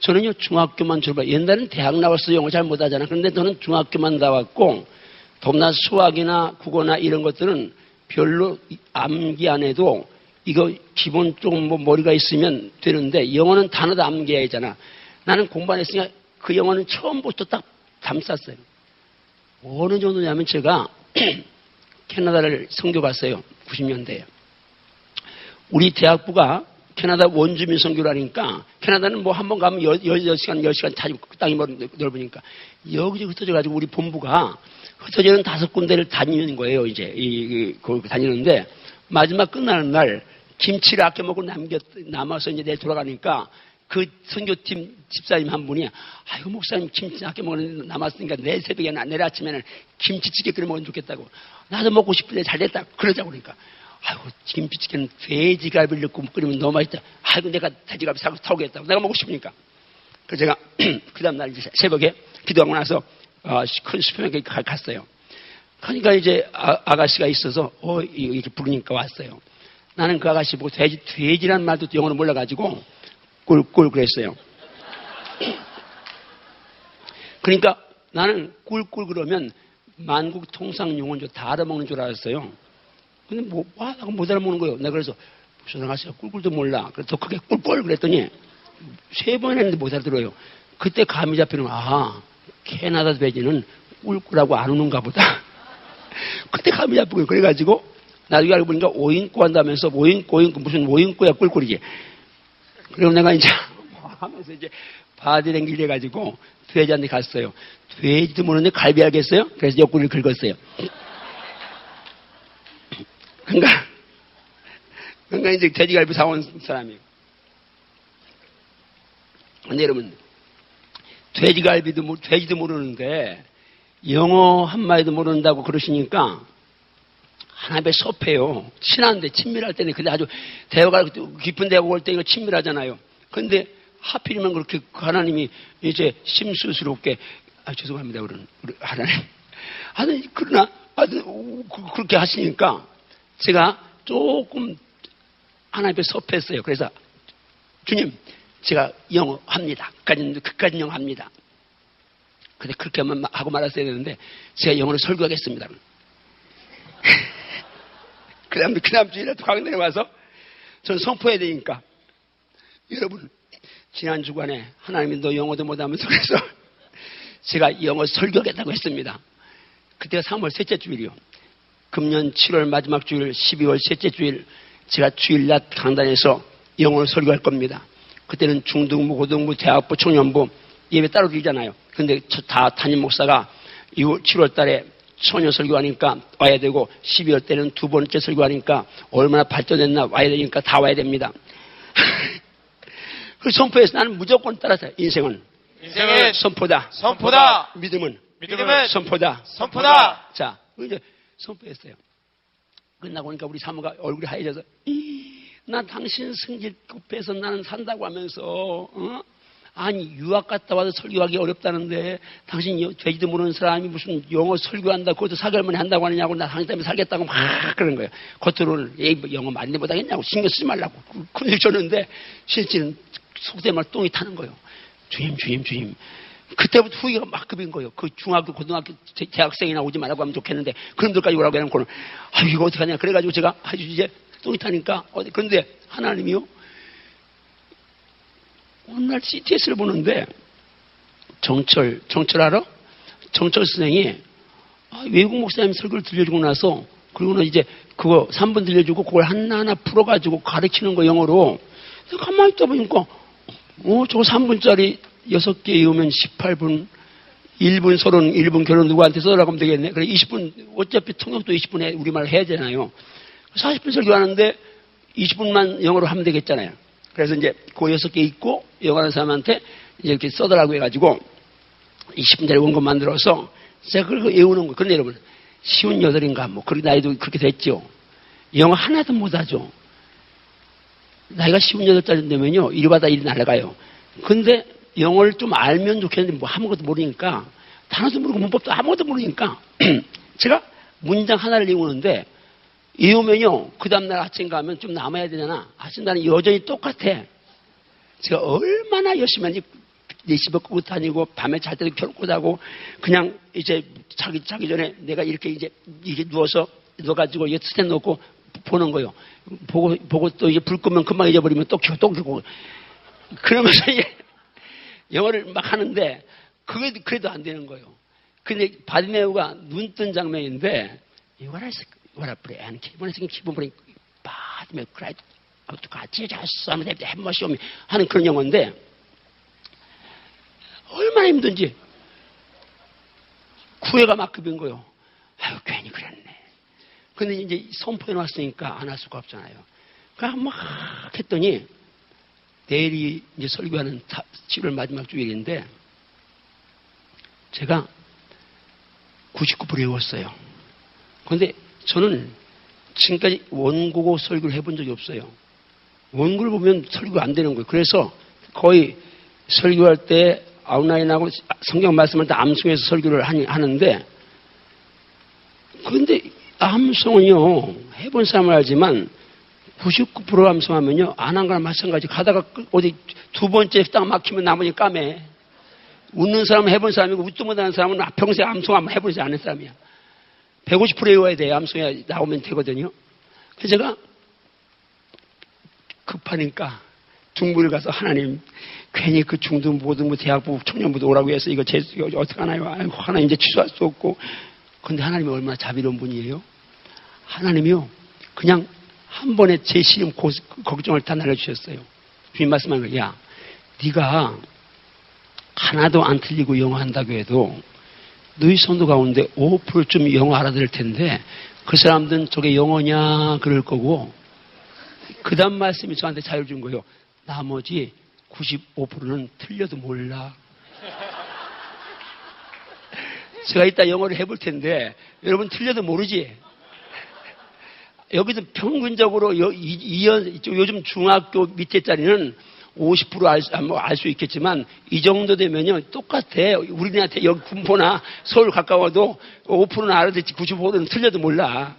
저는요 중학교만 졸업해. 옛날에는 대학 나와서 영어 잘 못하잖아. 그런데 저는 중학교만 나왔고 더구나 수학이나 국어나 이런 것들은 별로 암기 안 해도 이거 기본적으로 뭐 머리가 있으면 되는데 영어는 단어도 암기해야 하잖아. 나는 공부 안 했으니까 그 영어는 처음부터 딱 담쌌어요. 어느 정도냐면 제가 캐나다를 선교 갔어요. 90년대에. 우리 대학부가 캐나다 원주민 선교라니까 캐나다는 뭐 한 번 가면 10시간 타지고 땅이 넓으니까 여기저기 흩어져가지고 우리 본부가 흩어지는 5군데를 다니는 거예요. 이제 거기 다니는데 마지막 끝나는 날 김치를 아껴 먹고 남아서 이제 내일 돌아가니까 그 선교팀 집사님 한 분이 아이고 목사님 김치 아껴 먹는 남았으니까 내일 새벽에 내일 아침에는 김치찌개 끓여 먹으면 좋겠다고. 나도 먹고 싶은데 잘됐다 그러자고 그러니까 아이고 김치찌개는 돼지갈비를 넣고 끓이면 너무 맛있다. 아이고 내가 돼지갈비 사고 타오겠다고. 내가 먹고 싶으니까. 그래서 제가 그 다음날 이제 새벽에 기도하고 나서 큰 수평에 갔어요. 그러니까 이제 아가씨가 있어서 이렇게 부르니까 왔어요. 나는 그 아가씨 보고 돼지란 말도 영어로 몰라가지고 꿀꿀 그랬어요. 그러니까 나는 꿀꿀 그러면 만국 통상 용어인 다 알아먹는 줄 알았어요. 근데 나가 못 알아먹는 거예요. 내가 그래서 무슨 아가씨가 꿀꿀도 몰라. 그래서 더 크게 꿀꿀 그랬더니 3번 했는데 못 알아들어요. 그때 감이 잡히는 캐나다 돼지는 꿀꿀하고 안 우는가 보다. 그때 감이 잡히고 그래가지고 나중에 알고 보니까 오인꾸 한다면서 오인꾸 무슨 오인꾸야 꿀꿀이지. 그리고 내가 이제 하면서 이제 바디랭귀지 해가지고 돼지한테 갔어요. 돼지도 모르는데 갈비 알겠어요? 그래서 옆구리를 긁었어요. 그러니까 이제 돼지갈비 사온 사람이에요. 근데 여러분 돼지도 모르는데 영어 한마디도 모른다고 그러시니까 하나님의 섭해요. 친한데 친밀할 때는 근데 아주 대화가 깊은 대화가 올 때 이거 친밀하잖아요. 근데 하필이면 그렇게 하나님이 이제 심수스럽게 죄송합니다 그러는 하나님 그러나 그렇게 하시니까 제가 조금 하나님의 섭했어요. 그래서 주님 제가 영어 합니다. 그까지는 영어 합니다. 근데 그렇게 하고 말았어야 되는데 제가 영어로 설교하겠습니다. 그 다음 주일에 강단에 와서 전 선포해야 되니까 여러분 지난 주간에 하나님이 너 영어도 못하면서 그래서 제가 영어 설교하겠다고 했습니다. 그때가 3월 셋째 주일이요. 금년 7월 마지막 주일 12월 셋째 주일 제가 주일낮 강단에서 영어를 설교할 겁니다. 그때는 중등부, 고등부, 대학부, 청년부 예배 따로 드리잖아요. 근데 다 담임 목사가 7월 달에 소녀 설교하니까 와야 되고 12월 때는 2번째 설교하니까 얼마나 발전됐나 와야 되니까 다 와야 됩니다. 그 선포해서 나는 무조건 따라서 인생은 선포다. 믿음은 선포다. 자, 이제 선포했어요. 끝나고 보니까 우리 사모가 얼굴이 하얘져서 나 당신 승질 급해서 나는 산다고 하면서 아니 유학 갔다 와서 설교하기 어렵다는데 당신 되지도 모르는 사람이 무슨 영어 설교한다 그것도 사결문에 한다고 하느냐고 나 당신 때문에 살겠다고 막 그러는 거예요. 겉으로는 영어 많이 못하겠냐고 신경 쓰지 말라고 그걸 줬는데 실제는 속된 말 똥이 타는 거예요. 주님 그때부터 후회가 막 급인 거예요. 그 중학교 고등학교 대학생이나 오지 말라고 하면 좋겠는데 그놈들까지 오라고 해놓고는 이거 어떻게 하냐 그래가지고 제가 아주 이제 똥이 타니까 그런데 하나님이요 어느 날 CTS를 보는데 정철 알아? 정철 선생이 외국 목사님 설교를 들려주고 나서 그리고는 이제 그거 3분 들려주고 그걸 하나하나 풀어가지고 가르치는 거 영어로 가만히 있다 보니까 저거 3분짜리 6개 이으면 18분 1분 서론 1분 결론 누구한테 써라고 하면 되겠네. 그래 20분 어차피 통역도 20분에 우리말 해야 되잖아요. 40분 설교하는데 20분만 영어로 하면 되겠잖아요. 그래서 이제 그 6개 읽고 영어하는 사람한테 이제 이렇게 써달라고 해가지고 20분짜리 원고 만들어서 제가 그걸 외우는 거예요. 그런데 여러분 58인가 뭐 그렇게 나이도 그렇게 됐죠. 영어 하나도 못하죠. 나이가 58짜리 되면요 1위 받아 1위 날아가요. 근데 영어를 좀 알면 좋겠는데 뭐 아무것도 모르니까 단어도 모르고 문법도 아무것도 모르니까 제가 문장 하나를 외우는데 이오면요, 그 다음날 아침 가면 좀 남아야 되잖아. 아침 나는 여전히 똑같아. 제가 얼마나 열심히 하는지 4시 벗고 다니고, 밤에 잘 때도 결코 자고, 그냥 이제 자기 전에 내가 이렇게 이제 누워가지고 이게 스탠 놓고 보는 거예요. 보고 또 이제 불 끄면 금방 잊어버리면 또 켜고. 그러면서 이제 영어를 막 하는데, 그래도 안 되는 거예요. 근데 바디메우가 눈 뜬 장면인데, What I pray and keep on praying. 바디메우 cried out to God. Jesus, have mercy on me. 하는 그런 영어인데, 얼마나 힘든지, 구애가 막 급인 거예요. 아유, 괜히 그랬네. 근데 이제 선포해 놨으니까 안 할 수가 없잖아요. 그러니까 막 했더니, 내일이 이제 설교하는 7월 마지막 주일인데, 제가 99% 외웠어요. 그런데 저는 지금까지 원국어 설교를 해본 적이 없어요. 원고를 보면 설교가 안 되는 거예요. 그래서 거의 설교할 때 아웃라인하고 성경 말씀할 때 암송해서 설교를 하는데, 그런데 암송은요, 해본 사람은 알지만 99% 암송하면요, 안 한 거랑 마찬가지. 가다가 어디 두 번째 딱 막히면 나머지 까매. 웃는 사람은 해본 사람이고 웃도 못하는 사람은 평생 암송 한번 해보지 않은 사람이야. 150% 외워야 돼요. 암송해야 나오면 되거든요. 그래서 제가 급하니까 중부를 가서 하나님 괜히 그 중등부도 대학부 청년부도 오라고 해서 이거 어떻게 하나요? 아이고, 하나님 이제 취소할 수 없고. 근데 하나님이 얼마나 자비로운 분이에요. 하나님이요. 그냥 한 번에 제 시험 걱정을 다 날려주셨어요. 주님 말씀하는 거야. 네가 하나도 안 틀리고 영어 한다고 해도 너희 성도 가운데 5%쯤 영어 알아들을 텐데 그 사람들은 저게 영어냐 그럴 거고 그 다음 말씀이 저한테 자유를 준 거예요. 나머지 95%는 틀려도 몰라. 제가 이따 영어를 해볼 텐데 여러분 틀려도 모르지? 여기도 평균적으로 요즘 중학교 밑에 짜리는 50% 알 수 있겠지만 이 정도 되면요 똑같아. 우리한테 여기 군포나 서울 가까워도 5%는 알아듣지 95%는 틀려도 몰라.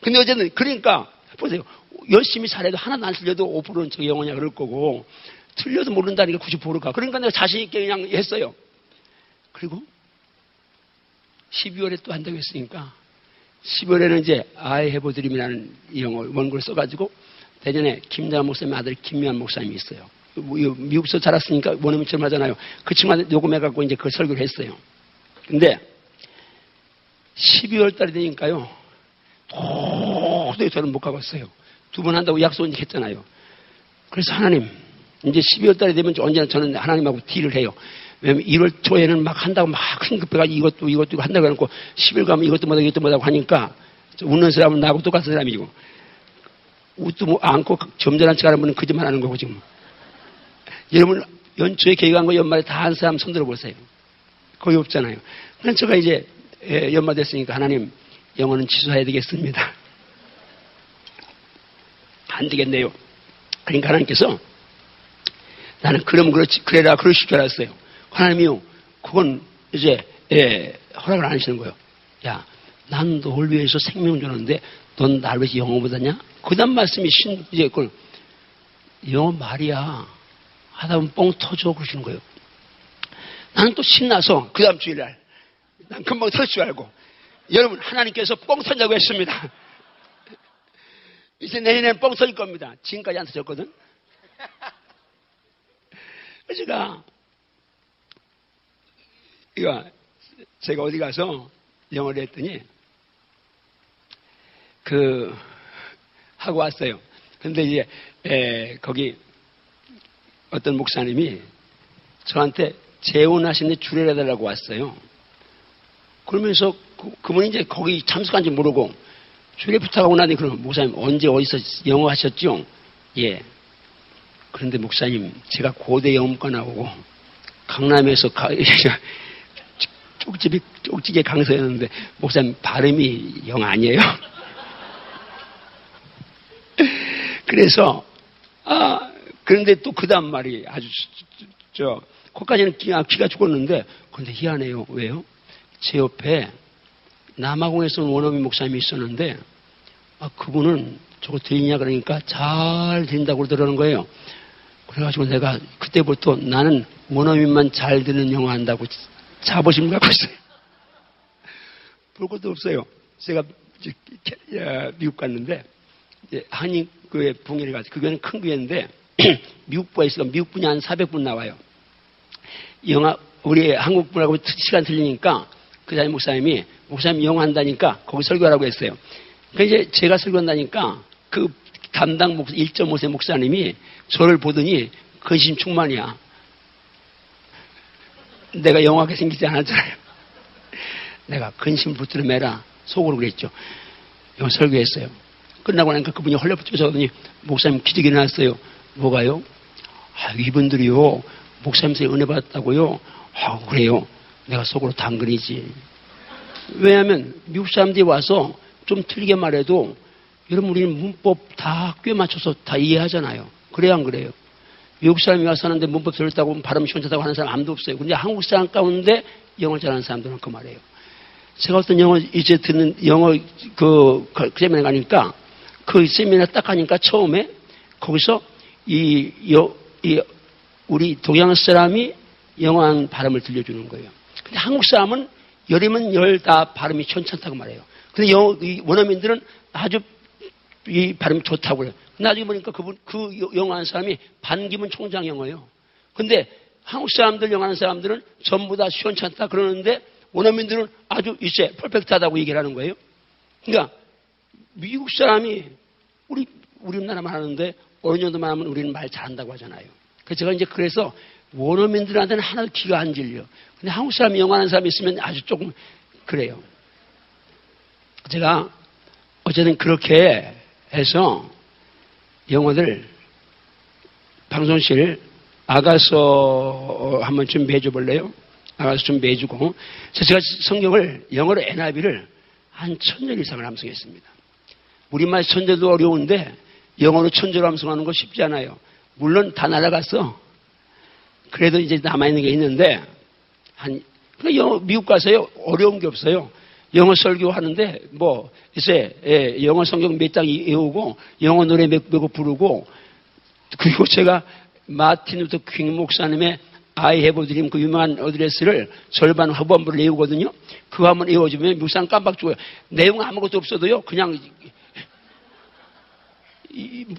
근데 어쨌든 그러니까 보세요. 열심히 잘해도 하나도 안 틀려도 5%는 저 영어냐 그럴 거고 틀려도 모른다니까 95%가. 그러니까 내가 자신 있게 그냥 했어요. 그리고 12월에 또 한다고 했으니까 12월에는 이제 I have a dream이라는 영어 원고를 써가지고 내년에 김대환 목사님 아들 김미환 목사님이 있어요. 미국에서 자랐으니까 원어민처럼 하잖아요. 그 친구한테 녹음해갖고 이제 그 설교를 했어요. 근데 12월 달이 되니까요. 도저히 저는 못 가봤어요. 2번 한다고 약속을 했잖아요. 그래서 하나님, 이제 12월 달이 되면 언제나 저는 하나님하고 딜을 해요. 왜냐면 1월 초에는 막 한다고 막 흥급해가지고 이것도 한다고 해놓고 10일 가면 이것도 못하고 하니까 웃는 사람은 나하고 똑같은 사람이고 웃도 않고 점잖은 척 하는 분은 거짓말 하는 거고 지금. 여러분 연초에 계획한 거 연말에 다 한 사람 손들어 보세요. 거의 없잖아요. 그래서 제가 이제 연말 됐으니까 하나님 영어는 취소해야 되겠습니다. 안 되겠네요. 그러니까 하나님께서 나는 그럼 그렇지, 그래라, 그러실 줄 알았어요. 하나님이요, 그건 이제, 허락을 안 하시는 거예요. 야, 난 널 위해서 생명 주는데, 넌 날 위해서 영어 받았냐? 그 다음 말씀이 이제 그걸, 영어 말이야. 하다 보면 뻥 터져, 그러시는 거예요. 나는 또 신나서, 그 다음 주일날, 난 금방 터질 줄 알고, 여러분, 하나님께서 뻥 터진다고 했습니다. 이제 내년에는 뻥 터질 겁니다. 지금까지 안 터졌거든. 제가 어디 가서 영어를 했더니, 하고 왔어요. 근데 이제, 거기 어떤 목사님이 저한테 재혼하시는데 주례해달라고 왔어요. 그러면서 그분이 이제 거기 참석한지 모르고 주례 부탁하고 나니 그럼 목사님 언제 어디서 영어 하셨죠? 예. 그런데 목사님 제가 고대 영문과 나오고 강남에서 쪽집게 강사였는데 목사님 발음이 영 아니에요. 그래서 그런데 또 그 다음 말이 아주 거기까지는 기가 죽었는데 그런데 희한해요. 왜요? 제 옆에 남아공에서 온 원어민 목사님이 있었는데 그분은 저거 들리냐 그러니까 잘 들린다고 그러더라는 거예요. 그래가지고 내가 그때부터 나는 원어민만 잘 듣는 영어 한다고 자부심 갖고 있어요. 볼 것도 없어요. 제가 미국 갔는데 한인교회 붕괴를 가서 그 교회는 큰 교회인데 미국부가 있으니까 미국분이 한 400분 나와요. 우리 한국분하고 시간 틀리니까 그 자리 목사님이 목사님 영어 한다니까 거기 설교하라고 했어요. 그러니까 이제 제가 설교한다니까 그 담당 1.5세 목사님이 저를 보더니 근심 충만이야. 내가 영어하게 생기지 않았잖아요. 내가 근심 붙들어 매라 속으로 그랬죠. 영어 설교했어요. 끝나고 나니까 그분이 헐레부터 오더니 목사님 기적이 나왔어요. 뭐가요? 이분들이요 목사님께서 은혜 받았다고요? 그래요. 내가 속으로 당근이지. 왜냐하면 미국 사람들이 와서 좀 틀리게 말해도 여러분 우리는 문법 다 꽤 맞춰서 다 이해하잖아요. 그래야 안 그래요? 미국 사람이 와서 하는데 문법 들었다고 발음 시원하다고 하는 사람 아무도 없어요. 근데 한국 사람 가운데 영어 잘하는 사람들은 그 말이에요. 제가 어떤 영어 이제 듣는 영어 그 세미나 가니까 그 세미나 딱 가니까 처음에 거기서 우리 동양 사람이 영어한 발음을 들려주는 거예요. 근데 한국 사람은 열이면 열 다 발음이 괜찮다고 말해요. 근데 원어민들은 아주 이 발음이 좋다고 그래요. 나중에 보니까 그 영어하는 사람이 반기문 총장 영어예요. 근데 한국 사람들 영어하는 사람들은 전부 다 시원찮다 그러는데 원어민들은 아주 이제 퍼펙트하다고 얘기를 하는 거예요. 그러니까 미국 사람이 우리나라만 하는데 어느 정도만 하면 우리는 말 잘한다고 하잖아요. 제가 이제 그래서 원어민들한테는 하나도 귀가 안 질려. 근데 한국 사람이 영어하는 사람이 있으면 아주 조금 그래요. 제가 어쨌든 그렇게 해서 영어들 방송실 아가서 한번 준비해 줘 볼래요? 아가서 준비해 주고 제가 성경을 영어로 NIV를 한 1000절 이상을 암송했습니다. 우리말 천절도 어려운데 영어로 천절 암송하는 거 쉽지 않아요. 물론 다 날아갔어. 그래도 이제 남아있는 게 있는데 미국 가서요 어려운 게 없어요. 영어 설교하는데 이제 영어 성경 몇 장 외우고 영어 노래 몇 곡 부르고 그리고 제가 마틴 루터 킹 목사님의 I have a dream 그 유명한 어드레스를 절반 후반부를 외우거든요. 그거 한번 외워주면 미국 사람 깜빡 죽어요. 내용 아무것도 없어도요 그냥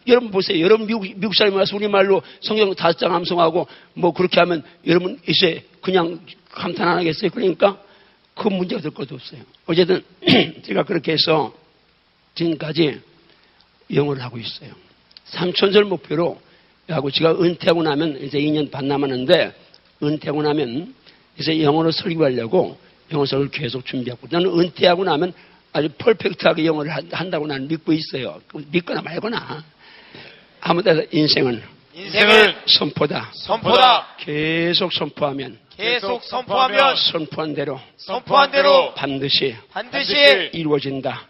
여러분 보세요. 여러분 미국 사람이 와서 우리말로 성경 5장 암송하고 그렇게 하면 여러분 이제 그냥 감탄 안 하겠어요? 그러니까 그 문제가 될 것도 없어요. 어쨌든 제가 그렇게 해서 지금까지 영어를 하고 있어요. 3000절 목표로 하고 제가 은퇴하고 나면 이제 2년 반 남았는데 은퇴하고 나면 이제 영어로 설교하려고 영어 설교를 계속 준비하고 나는 은퇴하고 나면 아주 퍼펙트하게 영어를 한다고 나는 믿고 있어요. 믿거나 말거나. 아무데나 인생은 선포다. 계속 선포하면 선포한 대로 반드시 이루어진다.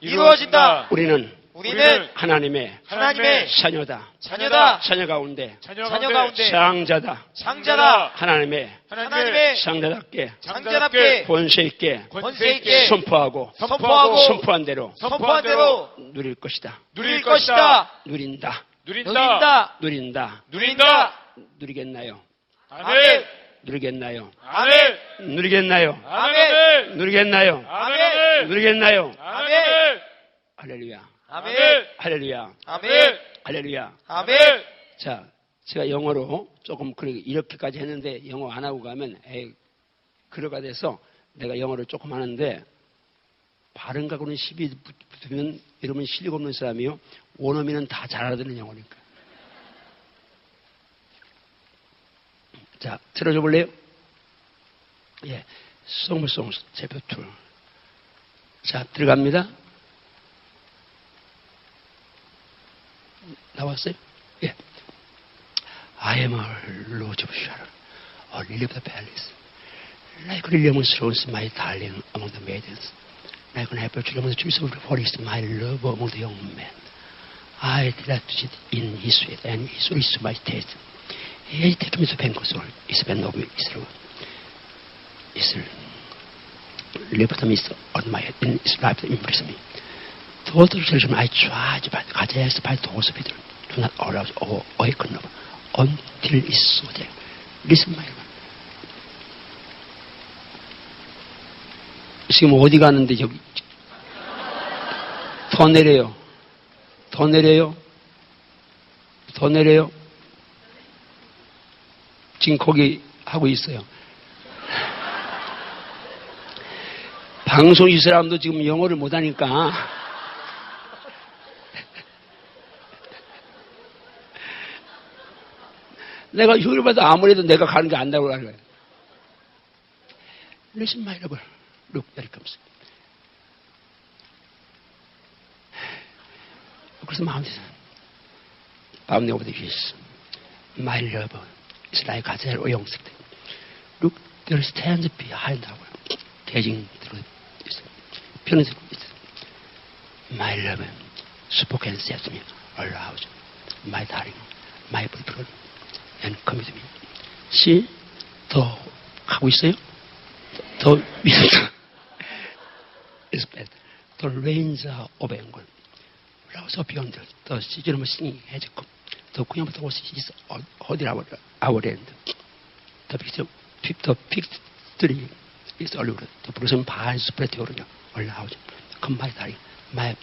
우리는 우리는 하나님의 하나님의 자녀다. 자녀다. 자녀 가운데 자녀 가운데 장자다. 장자다. 하나님의 하나님의 장자답게 장자답게 권세 있게 권세 있게 선포하고 선포한 대로 누릴 것이다. 누릴 것이다. 누린다. 누린다. 누린다. 누린다. 누리겠나요? 아멘. 누리겠나요? 아멘. 누리겠나요? 아멘. 누리겠나요? 아멘. 누리겠나요? 아멘. 할렐루야. 아멘. 할렐루야. 아멘. 할렐루야. 아멘. 자, 제가 영어로 조금 이렇게까지 했는데 영어 안 하고 가면 그러가 돼서 내가 영어를 조금 하는데 발음각으로는 10이 붙으면 이러면 실력 없는 사람이요. 원어민은 다 잘 알아듣는 영어니까. 자, 들어줘 볼래요? 예. Songs, chapter 2. 자, 들어갑니다. 나왔어요? 예. I am a Lord of Sharon, a lily of the valleys. Like a lily amongst roses, my darling among the maidens. Like an apple tree among the trees of the forest, my love among the young men. I delight to sit in his sweet, and his sweet is my taste. He takes me to Pentecost, is been of Israel. Israel. Liberty is on my head, and his life impress me. The older children I charge by the goddess by those people do not arouse or awaken up until it's so there. Listen, my love. 지금 어디 가는데 저기 더 내려요. 더 내려요. 더 내려요. 지금 거기 하고 있어요. 방송 이 사람도 지금 영어를 못하니까 내가 휴를 받아 아무래도 내가 가는 게 안 나오고 하는 거예요. Listen, my love. Look, there it comes. 그래서 마음이 over the years. My love is like a gazelle 오용색. Look, there stands behind our 대징 들어 있어요. 편히 들고 있어요. My love spoke and said to me aloud, my darling, my beautiful, and come with me. See, 더 가고 있어요. 더 위에서 is bad. The rains are overhanging. Flowers are beyond the season of singing has come. The queen of the horse is holding our land. The fig tree is allure. The blossom vine spread your allowed. Come, my darling, my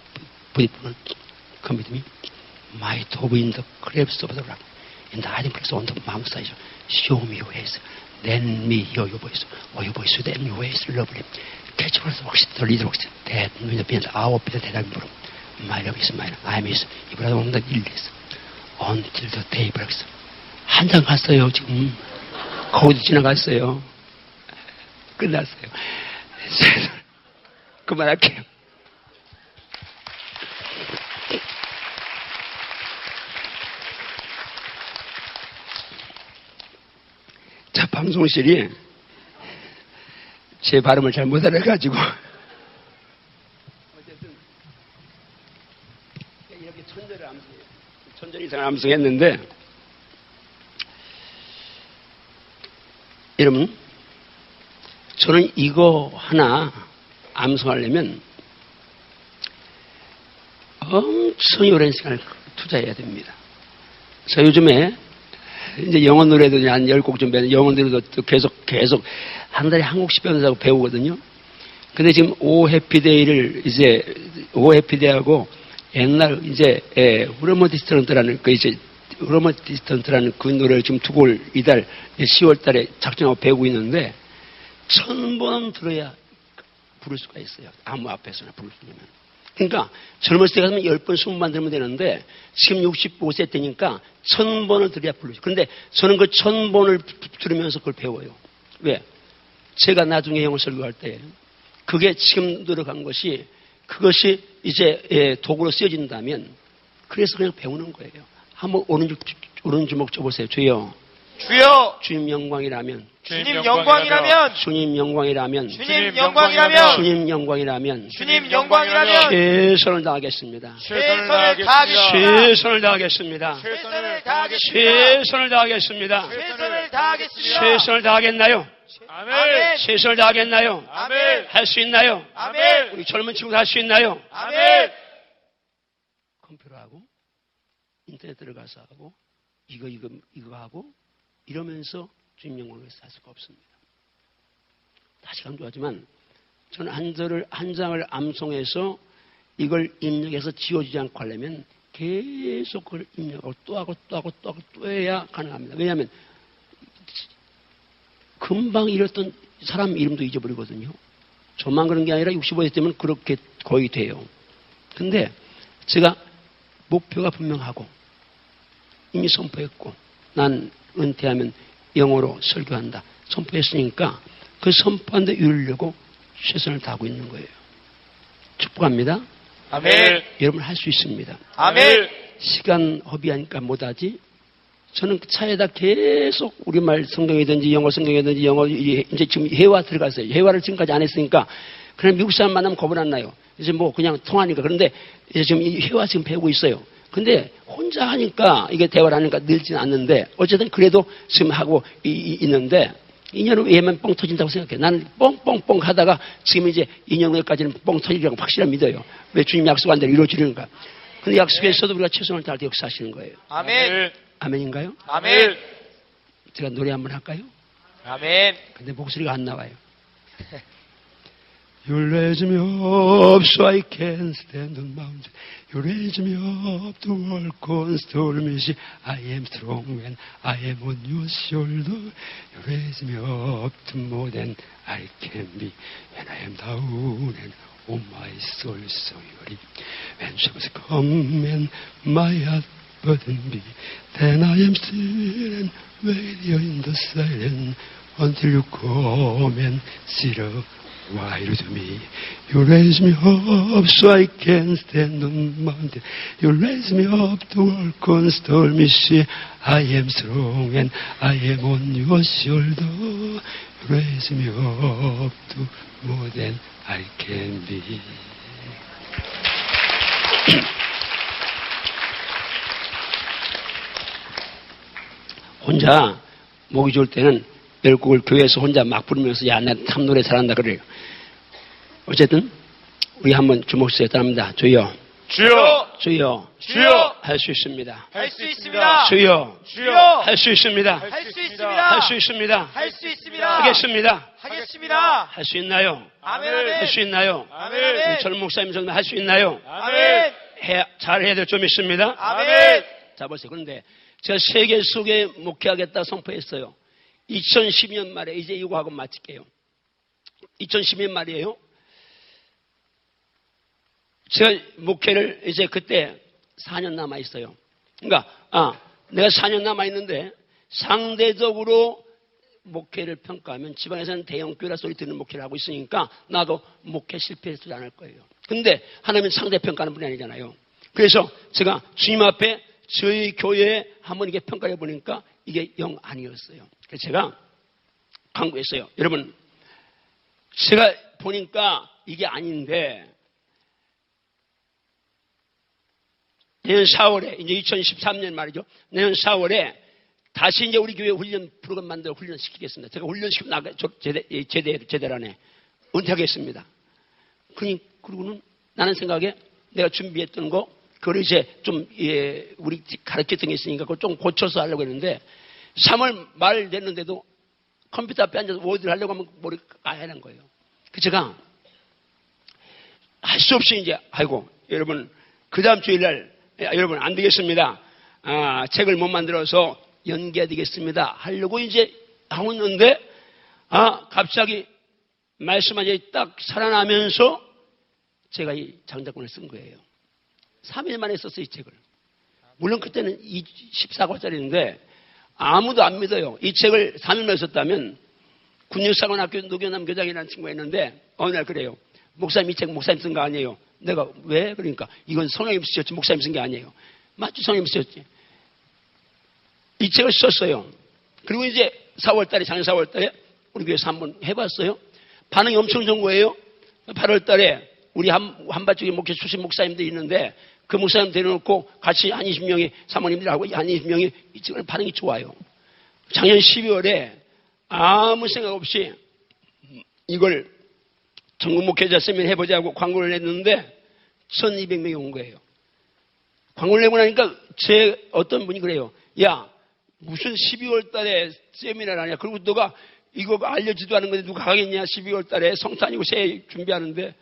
beautiful, come with me. My dove in the clefts of the rock, in the hiding place on the mountainside. Show me your ways. Then me hear your voice. Oh, your voice, then your ways lovely. Catch first works, the leader works, that when the pins our pin that I'm from. My love is mine. I miss you brother on the illness. Until the day breaks. 한장 갔어요, 지금. 거기도 지나갔어요. 끝났어요. 그만할게요. 자, 방송실이 제 발음을 잘 못 알아가지고 어쨌든 이렇게 천절 이상을 암송했는데 여러분 저는 이거 하나 암송하려면 엄청 오랜 시간을 투자해야 됩니다. 저 요즘에 이제 영어 노래도 한 10곡 좀 배우는 영어 노래도 계속 한 달에 한 곡씩 배운다고 배우거든요. 근데 지금 오 해피데이를 이제 오 해피데이하고 옛날 이제 후러머 디스턴트라는 후러머 디스턴트라는 그 노래를 지금 두 곡을 이달 10월 달에 작정하고 배우고 있는데 1000번 들어야 부를 수가 있어요. 아무 앞에서나 부를 수 있으면. 그러니까 젊었을 때 가면 10번, 20번 들으면 되는데 지금 65세 때니까 1000번을 들어야 부르죠. 그런데 저는 그 1000번을 들으면서 그걸 배워요. 왜? 제가 나중에 영어 설교할 때 그게 지금 노력한 것이 그것이 이제 도구로 쓰여진다면 그래서 그냥 배우는 거예요. 한번 오른 주먹 줘보세요. 주여. 주여 주님 영광이라면 주님 영광이라면 주님 영광이라면 주님 영광이라면 주님 영광이라면 주님 영광이라면 최선을 다하겠습니다. 최선을 다하겠습니다. 최선을 다하겠습니다. 최선을 다하겠습니다. 최선을 다하겠습니다. 최선을 다하겠습니다. 최선을 다하겠나요? 아멘. 최선을 다하겠나요? 아멘. 할 수 있나요? 아멘. 우리 젊은 친구들 할 수 있나요? 아멘. 컴퓨터 하고 인터넷 들어가서 하고 이거 하고 이러면서 주님 영광을 위해서 할 수가 없습니다. 다시 강조하지만 저는 한 장을 암송해서 이걸 입력해서 지워지지 않고 하려면 계속 그걸 입력하고 또 하고 또 해야 가능합니다. 왜냐하면 금방 잃었던 사람 이름도 잊어버리거든요. 저만 그런 게 아니라 65세 되면 그렇게 거의 돼요. 근데 제가 목표가 분명하고 이미 선포했고 난 은퇴하면 영어로 설교한다 선포했으니까 그 선포한 데 이루려고 최선을 다하고 있는 거예요. 축복합니다. 아멘. 여러분 할 수 있습니다. 아멘. 시간 허비하니까 못하지. 저는 차에다 계속 우리말 성경이든지 영어 성경이든지 영어 이제 지금 회화 들어갔어요. 회화를 지금까지 안 했으니까 그냥 미국 사람 만나면 겁은 안 나요. 이제 뭐 그냥 통하니까. 그런데 이제 지금 이 회화 지금 배우고 있어요. 근데 혼자 하니까 이게 대화를 하니까 늘지는 않는데 어쨌든 그래도 지금 하고 있는데 2년 후에 얘만 뻥 터진다고 생각해. 나는 뻥뻥뻥 하다가 지금 이제 2년 후에까지는 뻥 터지리라고 확실히 믿어요. 왜 주님 약속한 대로 이루어지는가. 근데 약속했어도 우리가 최선을 다할 때 역사하시는 거예요. 아멘. 아멘인가요? 아멘. 제가 노래 한번 할까요? 아멘. 근데 목소리가 안 나와요. You raise me up so I can stand on mountain. You raise me up to walk on stormy sea. I am strong when I am on your shoulder. You raise me up to more than I can be. When I am down and oh my soul is so weary. When troubles come and my heart burden be, then I am still and wait here in the silence until you come and sit up. Why to me? You raise me up so I can stand on the mountain. You raise me up to walk on stormy sea. I am strong and I am on your shoulder. You raise me up to more than I can be. 혼자 목이 좋을 때는 열곡을 교회에서 혼자 막 부르면서 야, 나 참 노래 잘한다 그래요. 어쨌든 우리 한번 주목해서 따릅니다. 주여, 주여, 주여, 주여, 할 수 있습니다. 할 수 있습니다. 주여, 주여, 할 수 있습니다. 할 수 있습니다. 할 수 있습니다. 할 수 있습니다. 하겠습니다. 하겠습니다. 할 수 있나요? 아멘. 할 수 있나요? 아멘. 우리 젊은 목사님 정도 할 수 있나요? 아멘. 잘해야 될 좀 있습니다. 아멘. 자 보세요. 그런데 제가 세계 속에 목회하겠다 선포했어요. 2012년 말에 이제 이거 하고 마칠게요. 2012년 말이에요. 제가 목회를 이제 그때 4년 남아 있어요. 그러니까 내가 4년 남아 있는데 상대적으로 목회를 평가하면 지방에서는 대형 교회라 소리 듣는 목회를 하고 있으니까 나도 목회 실패해서도 안 할 거예요. 근데 하나님은 상대 평가하는 분이 아니잖아요. 그래서 제가 주님 앞에 저희 교회에 한번 이게 평가해 보니까 이게 영 아니었어요. 그래서 제가 강구했어요. 여러분, 제가 보니까 이게 아닌데 내년 4월에 이제 2013년 말이죠. 내년 4월에 다시 이제 우리 교회 훈련 프로그램 만들어 훈련시키겠습니다. 제가 훈련시키고 나가 제대로 안에 은퇴하겠습니다. 그리고는 나는 생각에 내가 준비했던 거 그걸 이제 좀 우리 가르쳤던 게 있으니까 그걸 좀 고쳐서 하려고 했는데 3월 말 됐는데도 컴퓨터 앞에 앉아서 워드를 하려고 하면 머리가 까야하는 거예요. 그래서 제가 할 수 없이 이제 아이고 여러분 그 다음 주일날 여러분 안 되겠습니다. 책을 못 만들어서 연기해야 되겠습니다. 하려고 이제 하고 있는데 갑자기 말씀하지 딱 살아나면서 제가 이 장작권을 쓴 거예요. 3일 만에 썼어요, 이 책을. 물론 그때는 14권짜리인데 아무도 안 믿어요. 이 책을 3일 만에 썼다면 군육사관학교 노경남 교장이라는 친구가 있는데 어느 날 그래요. 목사님 이 책 목사님 쓴 거 아니에요. 내가 왜? 그러니까 이건 성령님 쓰셨지 목사님 쓴 게 아니에요. 맞죠? 성령님 쓰셨지. 이 책을 썼어요. 그리고 이제 4월 달에, 작년 4월 달에 우리 교회에서 한번 해봤어요. 반응이 엄청 좋은 거예요. 8월 달에 우리 한바 쪽에 목회 출신 목사님들이 있는데 그 목사님 데려놓고 같이 한 20명이 사모님들하고 한 20명이 지금 반응이 좋아요. 작년 12월에 아무 생각 없이 이걸 전국 목회자 세미나 해보자고 광고를 냈는데 1200명이 온 거예요. 광고를 내고 나니까 제 어떤 분이 그래요. 야, 무슨 12월 달에 세미나를 하냐. 그리고 너가 이거 알려지도 않은 건데 누가 가겠냐. 12월 달에 성탄이고 새해 준비하는데.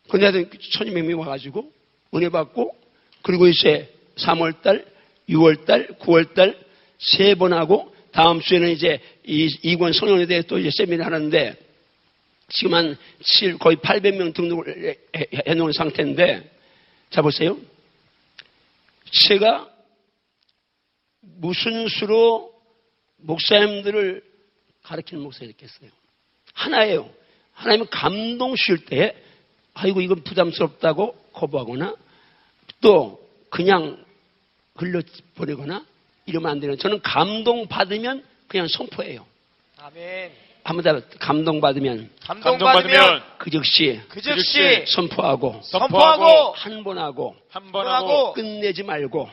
근데 하여튼 1200명이 와가지고 은혜 받고 그리고 이제 3월 달, 6월 달, 9월 달 세 번 하고 다음 주에는 이제 이권 성령에 대해 또 이제 세미나 하는데 지금 한 거의 800명 등록을 해놓은 상태인데 자 보세요. 제가 무슨 수로 목사님들을 가르치는 목사가 됐겠어요. 하나예요. 하나님은 감동 쉴 때 아이고 이건 부담스럽다고 거부하거나 또 그냥 흘려보내거나 이러면 안 되는. 저는 감동 받으면 그냥 선포해요. 아멘. 아무나 감동 받으면 그 즉시 선포하고 한 번 하고 끝내지 말고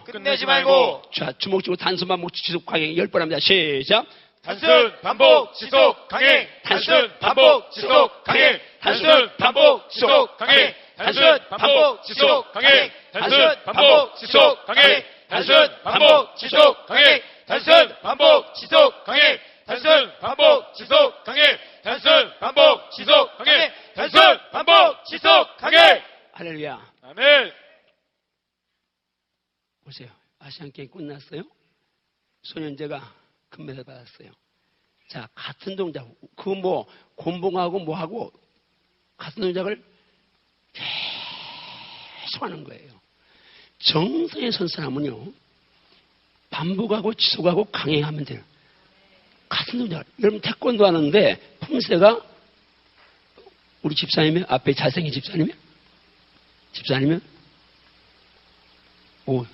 자 주먹 쥐고 단순 반복 지속 강행 10번 합니다. 시작. 단순 반복 지속 강행. 단순 반복 지속 강행. 단순 반복 지속 강행. 단순 반복 지속 강행. 단순 반복 지속 강행. 단순 반복 지속 강행. 단순 반복 지속 강행. 단순 반복 지속 강행. 단순 반복 지속 강행. 단순 반복 지속 강행. 할렐루야. 아멘. 보세요. 아시안 게임 끝났어요. 소년제가 금메달 받았어요. 자, 같은 동작, 그거 뭐 곤봉하고 뭐하고 같은 동작을 계속 하는 거예요. 정상의 선사람은요, 반복하고 지속하고 강행하면 돼요. 같은 동작. 여러분 태권도 하는데 품새가 우리 집사님이 앞에 잘생긴 집사님이 오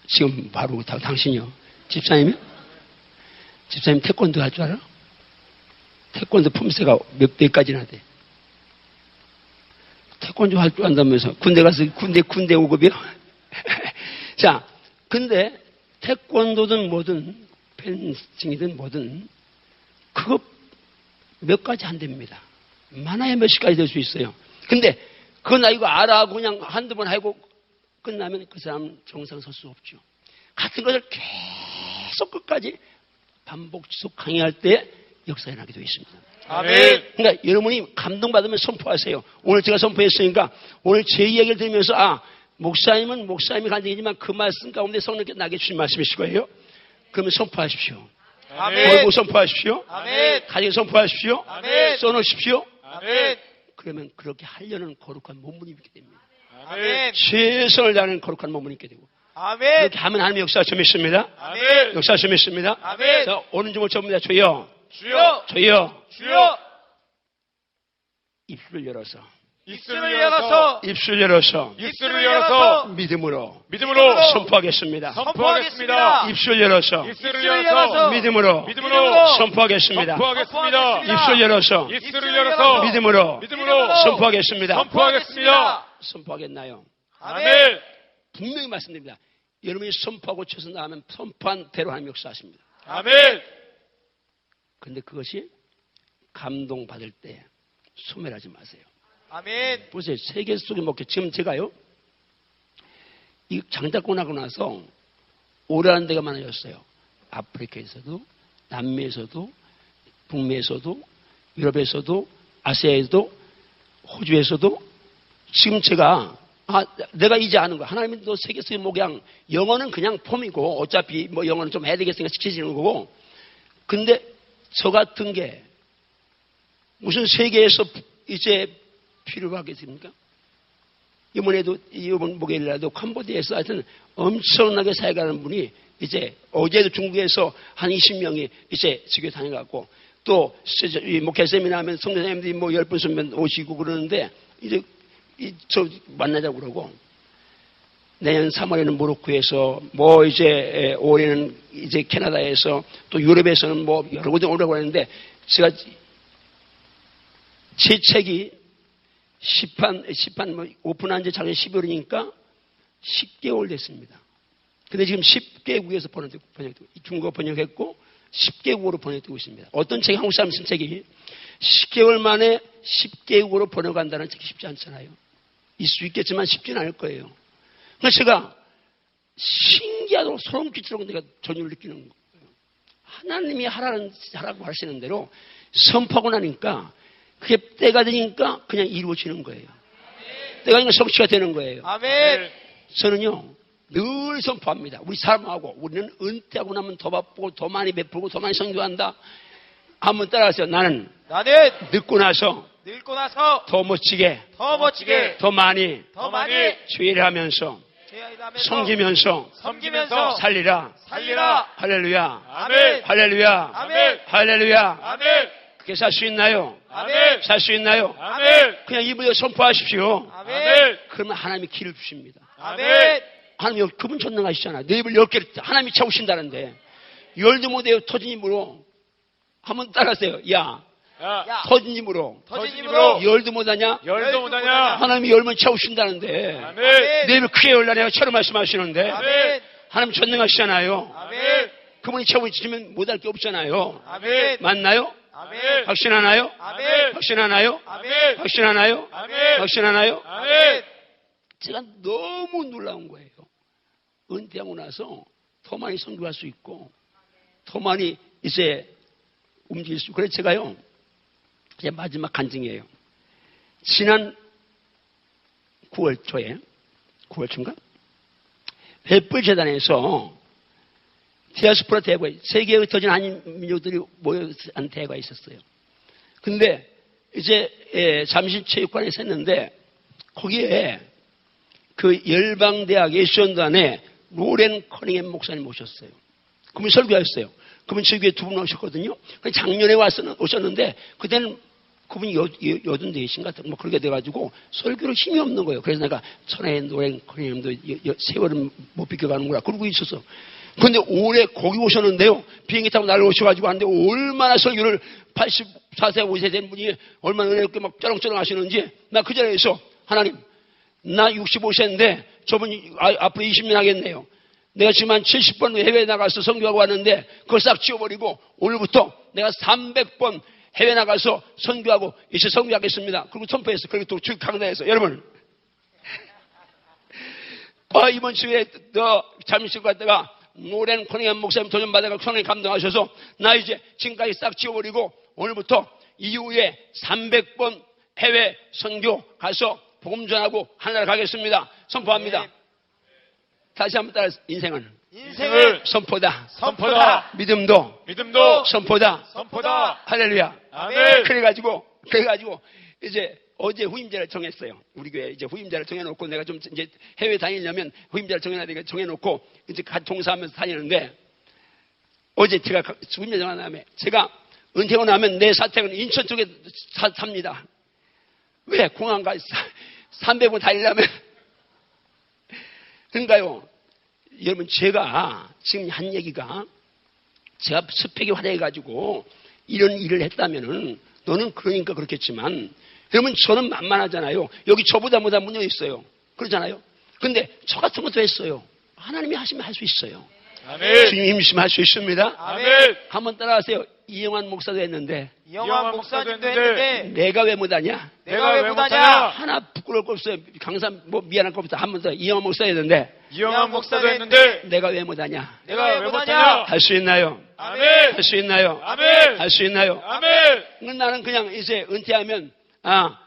지금 바로 당신이요. 집사님 태권도 할 줄 알아? 태권도 품새가 몇 배까지나 돼. 태권도 할 줄 안다면서 군대 가서 군대 5급이요? 자, 근데 태권도든 뭐든 펜싱이든 뭐든 그거 몇 가지 안 됩니다. 많아야 몇십 가지 될 수 있어요. 근데 그건 나 이거 알아 하고 그냥 한두 번 하고 끝나면 그 사람 정상 설 수 없죠. 같은 것을 계속 끝까지 반복 지속 강의할 때 역사가 나게 되어 있습니다. 아멘. 그러니까 여러분이 감동받으면 선포하세요. 오늘 제가 선포했으니까 오늘 제 이야기를 들으면서 목사님은 목사님이 간증이지만 그 말씀 가운데 성령께서 나게 주신 말씀이실 거예요. 그러면 선포하십시오. 아멘. 얼굴 선포하십시오. 아멘. 가정 선포하십시오. 아멘. 써놓으십시오. 아멘. 그러면 그렇게 하려는 거룩한 몸을 입게 됩니다. 아멘. 최선을 다하는 거룩한 몸을 입게 되고 아멘. 그렇게 하면 하나님의 역사가 좀 있습니다. 아멘. 역사가 좀 있습니다. 아멘. 자, 오른쪽을 접니다. 주여. 주여. 주여. 주여. 입술을 열어서. 입술을 열어서. 입술을 열어서. 입술을 열어서. 믿음으로. 선포하겠습니다. 선포하겠습니다. 입술 열어서. 입술을 열어서. 믿음으로. 선포하겠습니다. 입술 열어서. 입술을 열어서. 믿음으로. 선포하겠습니다. 선포하겠나요? 아멘. 분명히 말씀드립니다. 여러분이 선포하고 최선 다하면 선포한 대로 하나님 역사하십니다. 아멘. 그런데 그것이 감동받을 때 소멸하지 마세요. 아멘. 보세요. 세계 속에 목회 지금 제가요 이 장작권 하고 나서 오래하는 데가 많아졌어요. 아프리카에서도 남미에서도 북미에서도 유럽에서도 아시아에서도 호주에서도 지금 제가 내가 이제 아는 거 하나님은 너 세계 속의 목양 영어는 그냥 폼이고 어차피 뭐 영어는 좀 해야 되겠으니까 시키시는 거고 근데 저 같은 게 무슨 세계에서 이제 필요하겠습니까? 이번 목요일날도 캄보디아에서 하여튼 엄청나게 사역하는 분이 이제 어제도 중국에서 한 20명이 이제 지교에 다녀갖고 또 목회 세미나 하면 성도님들이 뭐 10분 쓰면 오시고 그러는데 이제 저 만나자고 그러고 내년 3월에는 모로코에서, 뭐 이제 올해는 이제 캐나다에서, 또 유럽에서는 뭐 여러 곳에 오려고 하는데, 제가 제 책이 시판 뭐 오픈한 지 작년 12월이니까 10개월 됐습니다. 근데 지금 10개국에서 번역되고, 중국어 번역했고 10개국어로 번역되고 있습니다. 어떤 책이, 한국 사람 쓴 책이 10개월 만에 10개국어로 번역한다는 책이 쉽지 않잖아요. 있을 수 있겠지만 쉽지는 않을 거예요. 그래서 제가 신기하도록 소름 끼치도록 내가 전율을 느끼는 거예요. 하나님이 하라고 하시는 대로 선포하고 나니까 그게 때가 되니까 그냥 이루어지는 거예요. 때가 되니까 성취가 되는 거예요. 아멘. 저는요, 늘 선포합니다. 우리 사람하고, 우리는 은퇴하고 나면 더 바쁘고 더 많이 베풀고 더 많이 선교한다. 한번 따라하세요. 나는 늙고 나서 더 멋지게, 더 많이 주의를 하면서 섬기면서 살리라. 할렐루야. 아멘. 할렐루야. 아멘. 할렐루야. 아멘. 그렇게 살 수 있나요? 아멘. 살 수 있나요? 아멘. 그냥 입으로 선포하십시오. 아멘. 그러면 하나님이 길을 주십니다. 아멘. 하나님, 그분 전능하시잖아요. 내 입을 10개를 하나님이 채우신다는데, 열도 못해요. 터진 입으로. 한번 따라하세요. 야, 터진 입으로. 열도 못하냐? 열도 못하냐? 하나님이 열면 채우신다는데, 아멘. 내 입을 크게 열라네요. 처럼 말씀하시는데, 아멘. 하나님 전능하시잖아요. 아멘. 그분이 채우시면 못할 게 없잖아요. 아멘. 맞나요? 아멘. 확신하나요? 아멘. 확신하나요? 아멘. 확신하나요? 아멘. 확신하나요? 아멘. 제가 너무 놀라운 거예요. 은퇴하고 나서 더 많이 선교할 수 있고 더 많이 이제 움직일 수 있고. 그래서 제가요, 이제 마지막 간증이에요. 지난 9월 초에, 9월 초인가? 횃불재단에서 디아스포라 대회가, 세계에 흩어진 한민족들이 모여 한 대회가 있었어요. 근데 이제 잠실체육관에서 했는데, 거기에 그 열방대학 예수전단에 로렌 커닝햄 목사님 모셨어요. 그분 설교하셨어요. 그분 저기에 두 분 오셨거든요. 작년에 오셨는데, 그때는 그분이 84인가? 뭐 그렇게 돼가지고 설교로 힘이 없는 거예요. 그래서 내가 천하의 로렌 커닝햄도 세월은 못 비켜가는구나. 그러고 있었어. 근데 올해 거기 오셨는데요. 비행기 타고 날아오셔가지고 하는데 얼마나 설교를 84세, 5세 된 분이 얼마나 은혜롭게 막 쩌렁쩌렁 하시는지, 나 그 자리에서 하나님, 나 65세인데 저분이 앞으로 20년 하겠네요. 내가 지금 한 70번 해외에 나가서 선교하고 왔는데 그걸 싹 지워버리고 오늘부터 내가 300번 해외 나가서 선교하고 이제 선교하겠습니다. 그리고 선포했어. 그리고 또 주일 강단에서 여러분, 이번 주에 너 잠실 갔다가 노래는 커닝햄 목사님 도전 받아가 손에 감동하셔서 나 이제 지금까지 싹 지워버리고 오늘부터 이후에 300번 해외 선교 가서 복음 전하고 하나님 가겠습니다. 선포합니다. 네. 다시 한번 따라. 인생은 선포다. 믿음도 선포다. 할렐루야. 아멘. 그래가지고 이제 어제 후임자를 정했어요. 우리 교회 이제 후임자를 정해놓고, 내가 좀 이제 해외 다니려면 후임자를 정해놔야 되니까 정해놓고 이제 같이 동사하면서 다니는데, 어제 제가 후임자 정한 다음에 제가 은퇴하고 나면 내 사택은 인천 쪽에 삽니다. 왜? 공항까지 300번 다니려면. 그러니까요, 여러분, 제가 지금 한 얘기가, 제가 스펙이 화려해가지고 이런 일을 했다면은 너는 그러니까 그렇겠지만, 여러분, 저는 만만하잖아요. 여기 저보다 못한 분이 있어요. 그러잖아요. 근데 저 같은 것도 했어요. 하나님이 하시면 할 수 있어요. 아멘. 주님 힘이시면 할 수 있습니다. 아멘. 한번 따라하세요. 이영환 목사도 했는데 이영환 목사님도 했는데 내가 왜 못하냐? 하나 부끄러울 거 없어요. 강사 뭐 미안할 거 없어. 한 번 더. 이영환 목사도 했는데 이영환 목사도 했는데 내가 왜 못하냐? 내가 왜 못하냐? 할 수 있나요? 아멘. 할 수 있나요? 아멘. 할 수 있나요? 아멘. 나는 그냥 이제 은퇴하면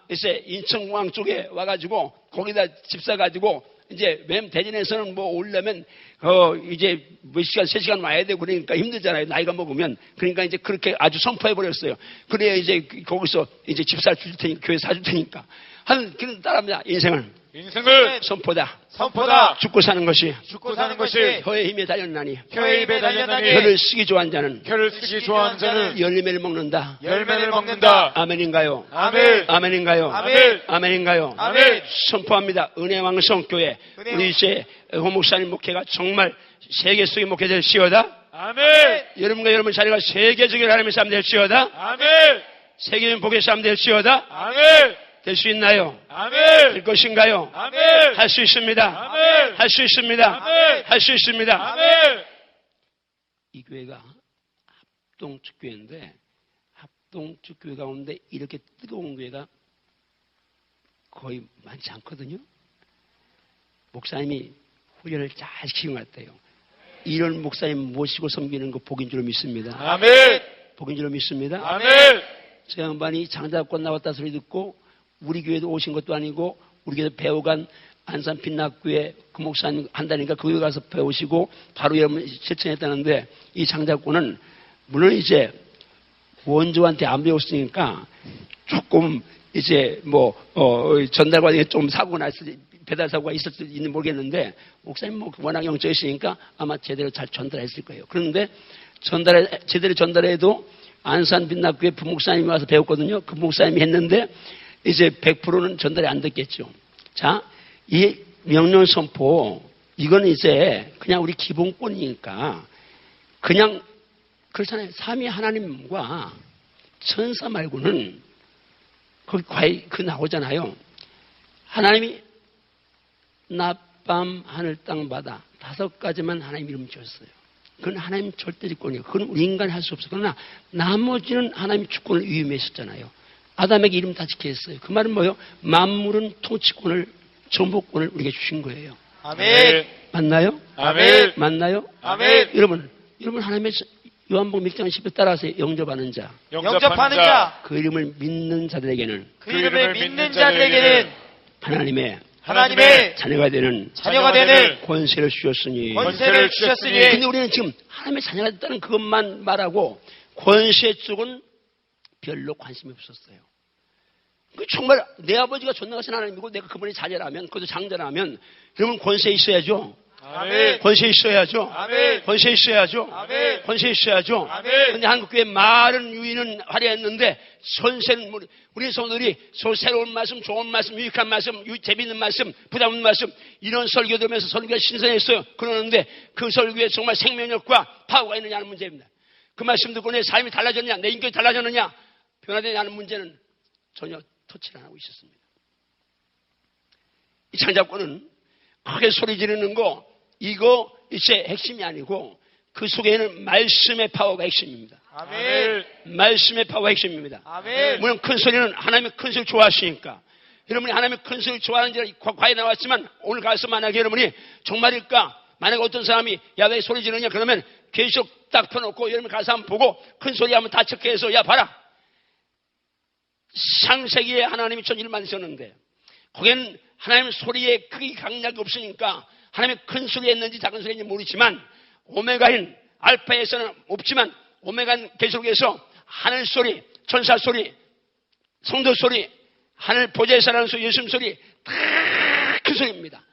이제 인천공항 쪽에 와가지고 거기다 집 사가지고 이제 맨 대전에서는 뭐 오려면 이제 몇 시간, 3시간 와야 되고 그러니까 힘들잖아요. 나이가 먹으면. 그러니까 이제 그렇게 아주 선포해버렸어요. 그래야 이제 거기서 이제 집 사줄 테니까, 교회 사줄 테니까. 하는, 그런 따라합니다. 인생을. 인생을 선포다. 선포다. 죽고 사는 것이 죽고 사는 것이 혀의 힘에 달렸나니 혀의 입에 달렸나니 혀를 쓰기 좋아하는 자는 혀를 쓰기 좋아하는 자는 열매를 먹는다. 열매를 먹는다. 아멘인가요? 아멘. 아멘인가요? 아멘. 아멘인가요? 아멘. 선포합니다. 은혜왕성교회 우리 이제 홍 목사님 목회가 정말 세계 속의 목회 될시어다. 아멘. 여러분과 여러분 자리가 세계적인 하나님의 삶 될시어다. 아멘. 세계적인 복의 삶 될시어다. 아멘. 될 수 있나요? 아멘. 될 것인가요? 아멘. 할 수 있습니다. 아멘. 할 수 있습니다. 아멘. 할 수 있습니다. 아멘. 이 교회가 합동축교회인데 합동축교회 가운데 이렇게 뜨거운 교회가 거의 많지 않거든요. 목사님이 훈련을 잘 시킨 것 같아요. 이런 목사님 모시고 섬기는 거 복인 줄 믿습니다. 아멘. 복인 줄 믿습니다. 아멘. 저 양반이 장자권 나왔다 소리 듣고 우리 교회도 오신 것도 아니고 우리 교회도 배워간 안산 빛납교회 그 목사님 한다니까 그 교회 가서 배우시고 바로 여러분 실천했다는데 이 장자권은 물론 이제 원조한테 안 배웠으니까 조금 이제 전달 과정에 좀 사고가 났을 배달 사고가 있었는지 모르겠는데 목사님 워낙 영적이시니까 아마 제대로 잘 전달했을 거예요. 그런데 제대로 전달해도 안산 빛납교회 부목사님이 와서 배웠거든요. 그 목사님이 했는데 이제 100%는 전달이 안 됐겠죠. 자, 이 명령 선포 이거는 이제 그냥 우리 기본권이니까 그냥 그렇잖아요. 삼위 하나님과 천사 말고는 거기 과연 그 나오잖아요. 하나님이 낮, 밤, 하늘, 땅, 바다 5가지만 하나님 이름 지었어요. 그건 하나님 절대주권이에요. 그건 우리 인간이 할 수 없어요. 그러나 나머지는 하나님이 주권을 위임했었잖아요. 아담에게 이름 다 지켜 했어요. 그 말은 뭐예요? 만물은 통치권을 정복권을 우리에게 주신 거예요. 아멘. 맞나요? 아멘. 맞나요? 아멘. 여러분 하나님의 요한복음 6장 10절 따라서 영접하는 자, 영접하는 자, 그 이름을 믿는 자들에게는 그 이름을 믿는 자들에게는 하나님의 자녀가 되는 권세를 주셨으니. 권세를 주셨으니. 근데 우리는 지금 하나님의 자녀가 됐다는 그것만 말하고 권세 쪽은 별로 관심이 없었어요. 정말 내 아버지가 존나가신 하나님이고 내가 그분의 자녀라면, 그것도 장자라면, 그러면 권세 있어야죠. 아멘. 권세 있어야죠. 아멘. 권세 있어야죠. 아멘. 권세 있어야죠. 아멘. 근데 한국교회 말은 유인은 화려했는데 선세는 우리 성도들이 새로운 말씀, 좋은 말씀, 유익한 말씀, 재미있는 말씀, 부담 없는 말씀 이런 설교 들으면서 설교가 신선했어요. 그러는데 그 설교에 정말 생명력과 파워가 있느냐는 문제입니다. 그 말씀 듣고 내 삶이 달라졌느냐, 내 인격이 달라졌느냐, 변화되느냐는 문제는 전혀 터치를 안 하고 있었습니다. 이 장자권은 크게 소리 지르는 거 이거 이제 핵심이 아니고 그 속에는 말씀의 파워가 핵심입니다. 아멘. 말씀의 파워가 핵심입니다. 아멘. 물론 큰 소리는 하나님의 큰 소리를 좋아하시니까 여러분이 하나님의 큰 소리를 좋아하는지 과거에 나왔지만 오늘 가서 만약에 여러분이 정말일까? 만약에 어떤 사람이 야 왜 소리 지르냐 그러면 계속 딱 펴놓고 여러분 가서 한번 보고 큰 소리 한번 다 체크해서 야 봐라. 창세기에 하나님이 천지를 만드셨는데 거기는 하나님 소리에 크게 강약이 없으니까 하나님의 큰 소리 했는지 작은 소리 했는지 모르지만 오메가인 알파에서는 없지만 오메가인 계속해서 하늘 소리, 천사 소리, 성도 소리, 하늘 보좌에서 나는 소리, 예수님 소리 다 큰 소리입니다.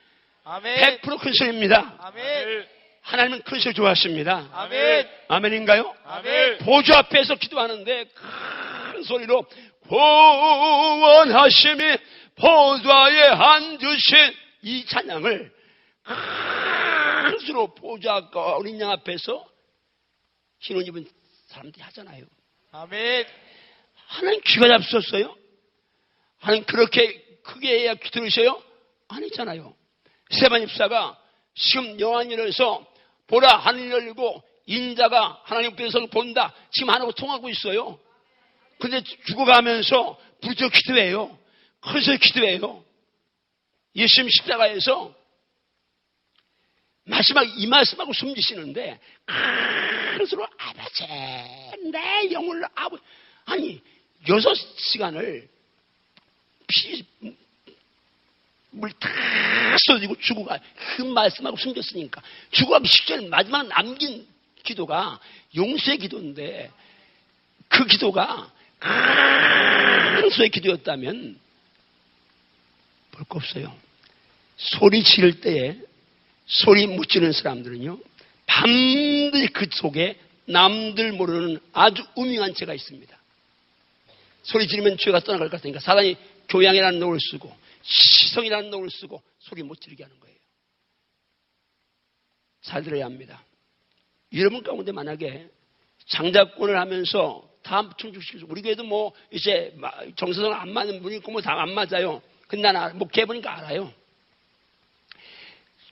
아멘. 100% 큰 소리입니다. 아멘. 하나님은 큰 소리 좋아하십니다. 아멘. 아멘인가요? 아멘. 보좌 앞에서 기도하는데 큰 소리로 구원하심이 보좌에 앉으신 이 찬양을 큰 소리로 보좌 어린 양 앞에서 신혼 입은 사람들이 하잖아요. 아멘. 하나님 귀가 잡수셨어요? 하나님 그렇게 크게 해야 귀 들으셔요? 아니잖아요. 스데반 집사가 지금 요한일에서 보라 하늘 열리고 인자가 하나님께서 본다. 지금 하나님과 통하고 있어요. 근데 죽어가면서 부르짖어 기도해요. 커서 기도해요. 예수님 십자가에서 이 말씀하고 숨지시는데 큰 소리로 아버지 내 영을 아니 6시간을 물 다 쏟아지고 죽어가 그 말씀하고 숨겼으니까 죽어가기 직전 마지막 남긴 기도가 용서의 기도인데 그 기도가 큰 소의 기도였다면 볼 거 없어요. 소리 지를 때에 소리 못 지르는 사람들은요, 반드시 그 속에 남들 모르는 아주 우명한 죄가 있습니다. 소리 지르면 죄가 떠나갈 것 같으니까 사단이 교양이라는 놈을 쓰고 시성이라는 놈을 쓰고 소리 못 지르게 하는 거예요. 잘 들어야 합니다. 여러분 가운데 만약에 장자권을 하면서 다 충족시켜서 우리 교회도 뭐 이제 정서상 안 맞는 분이 있고 뭐 다 안 맞아요. 근데 나는 목회해보니까 알아요.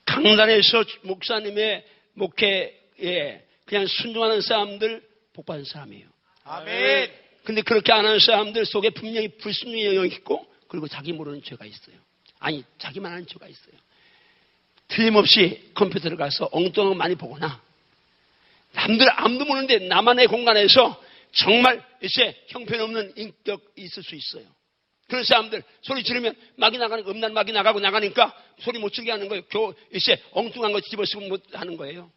강단에서 목사님의 목회에 그냥 순종하는 사람들 복받은 사람이에요. 아멘. 근데 그렇게 안 하는 사람들 속에 분명히 불순종의 영역이 있고 그리고 자기 모르는 죄가 있어요. 아니 자기만 아는 죄가 있어요. 틀림없이 컴퓨터를 가서 엉뚱한 거 많이 보거나 남들 아무도 모르는데 나만의 공간에서 정말 이제 형편없는 인격이 있을 수 있어요. 그런 사람들 소리 지르면 막이 나가는 음란 막이 나가고 나가니까 소리 못 지르게 하는 거예요. 이제 엉뚱한 거 집어쓰고 못 하는 거예요.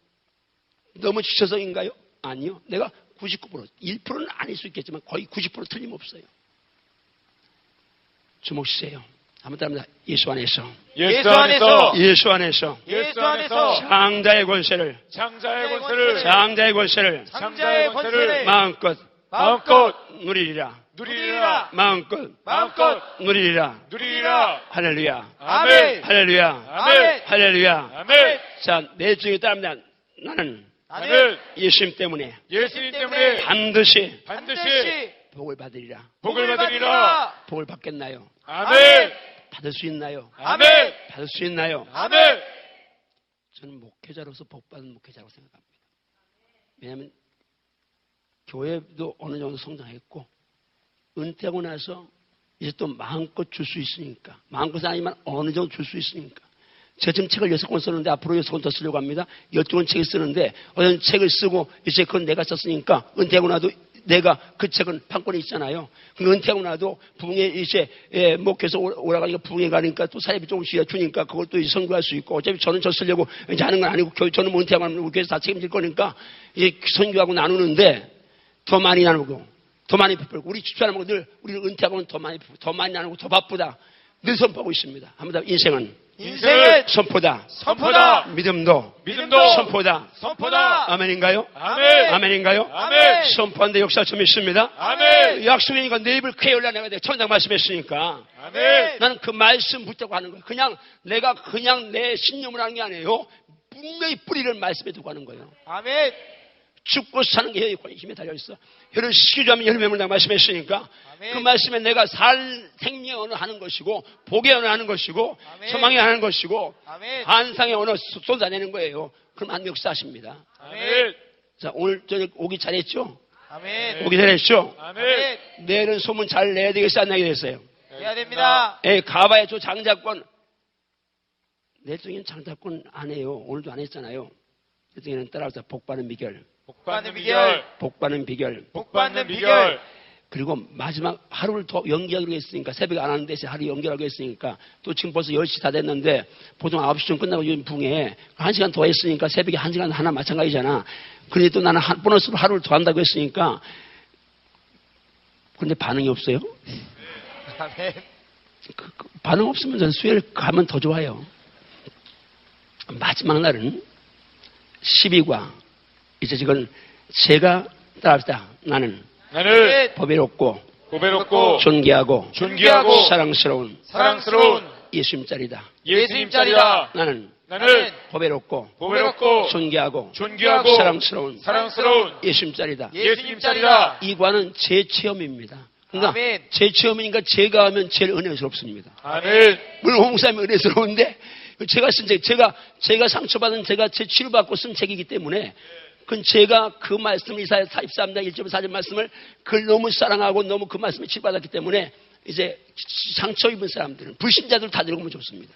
너무 지쳐서인가요? 아니요. 내가 99%, 1%는 아닐 수 있겠지만 거의 90% 틀림없어요. 주목 주세요. 한번 따라합니다. 예수 안에서. 예수 안에서. 예수 안에서. 예수 안에서. 장자의 권세를. 장자의 권세를 장자의 권세를. 장자의 권세를 마음껏. 마음껏 누리리라. 누리리라. 마음껏. 마음껏 누리리라. 누리리라. 할렐루야. 아멘. 할렐루야. 아멘. 할렐루야. 아멘. 자, 내 중에 따릅니다. 나는 나는 예수님 때문에 예수님 때문에 반드시 반드시 복을 받으리라. 복을 받으리라. 복을 받겠나요? 아멘. 받을 수 있나요? 아멘. 받을 수 있나요? 아멘. 저는 목회자로서 복받은 목회자라고 생각합니다. 왜냐하면 교회도 어느 정도 성장했고 은퇴하고 나서 이제 또 마음껏 줄 수 있으니까 마음껏 아니면 어느 정도 줄 수 있으니까 제가 지금 책을 6권 쓰는데 앞으로 6권 더 쓰려고 합니다. 12권 책을 쓰는데 어떤 책을 쓰고 이제 그건 내가 썼으니까 은퇴하고 나도 내가 그 책은 판권에 있잖아요. 그 은퇴하고 나도 부흥에 이제 목회에서 오라가니까 부흥에 가니까 또 사례비 조금씩 주니까 그걸 또 선교할 수 있고 어차피 저는 저 쓰려고 이제 하는 건 아니고 저는 뭐 은퇴하고 나면 우리 교회에서 다 책임질 거니까 이제 선교하고 나누는데 더 많이 나누고 더 많이 베풀고 우리 집사람하고 늘 우리는 은퇴하고는 더 많이 나누고 더 바쁘다 늘 선포하고 있습니다. 한번 더 인생은 선포다. 선포다. 믿음도 선포다. 선포다. 아멘인가요? 아멘. 아멘인가요? 아멘. 선포하는데 역사 좀 있습니다. 아멘. 약속이니까 내 입을 크게 열라 내가 천장 말씀했으니까 아멘. 나는 그 말씀 붙잡고 하는 거예요. 그냥 내가 그냥 내 신념을 하는 게 아니에요. 분명히 뿌리를 말씀에 두고 하는 거예요. 아멘. 죽고 사는 게 힘에 달려있어. 혀를 시기자면 혈맹을 내가 말씀했으니까 아멘. 그 말씀에 내가 생명의 언어 하는 것이고 복의 언어 하는 것이고 아멘. 소망의 하는 것이고 아멘. 환상의 언어 쏟아내는 거예요. 그럼 하나님 역사하십니다. 아멘. 자, 오늘 저녁 오기 잘했죠? 아멘. 오기 잘했죠? 아멘. 내일은 소문 잘 내야 되겠어 안 내게 됐어요? 해야 됩니다. 가봐야 저 장자권 내 중에는 장자권 안 해요. 오늘도 안 했잖아요. 내 중에는 따라서 복받는 비결 복받는 비결. 복받는 비결 복받는 비결. 그리고 마지막 하루를 더 연기하기로 했으니까 새벽에 안 하는 대신 하루 연기하기로 했으니까 또 지금 벌써 10시 다 됐는데 보통 9시쯤 끝나고 요즘 붕에 1시간 더 했으니까 새벽에 1시간 하나 마찬가지잖아. 그런데 또 나는 보너스로 하루를 더 한다고 했으니까 근데 반응이 없어요? 아멘. 반응 없으면 저는 수요일 가면 더 좋아요. 마지막 날은 12과 이제 지금 제가 따라합시다. 나는 보배롭고 보배롭고 존귀하고 존귀하고 사랑스러운 예수님 짤이다. 예수님 짤이다. 나는 보배롭고 보배롭고 존귀하고 존귀하고 사랑스러운 예수님 짤이다. 예수님 짤이다. 이 과는 제 체험입니다. 그러니까 아멘. 제 체험이니까 제가 하면 제일 은혜스럽습니다. 아멘. 물론 홍삼이 은혜스러운데 제가 쓴 책, 제가 상처받은 제가 제 치료받고 쓴 책이기 때문에 그건 제가 그 말씀 이사야 43장 1절 4절 말씀을 그걸 너무 사랑하고 너무 그 말씀에 치료받았기 때문에 이제 상처 입은 사람들은 불신자들 다 읽으면 좋습니다.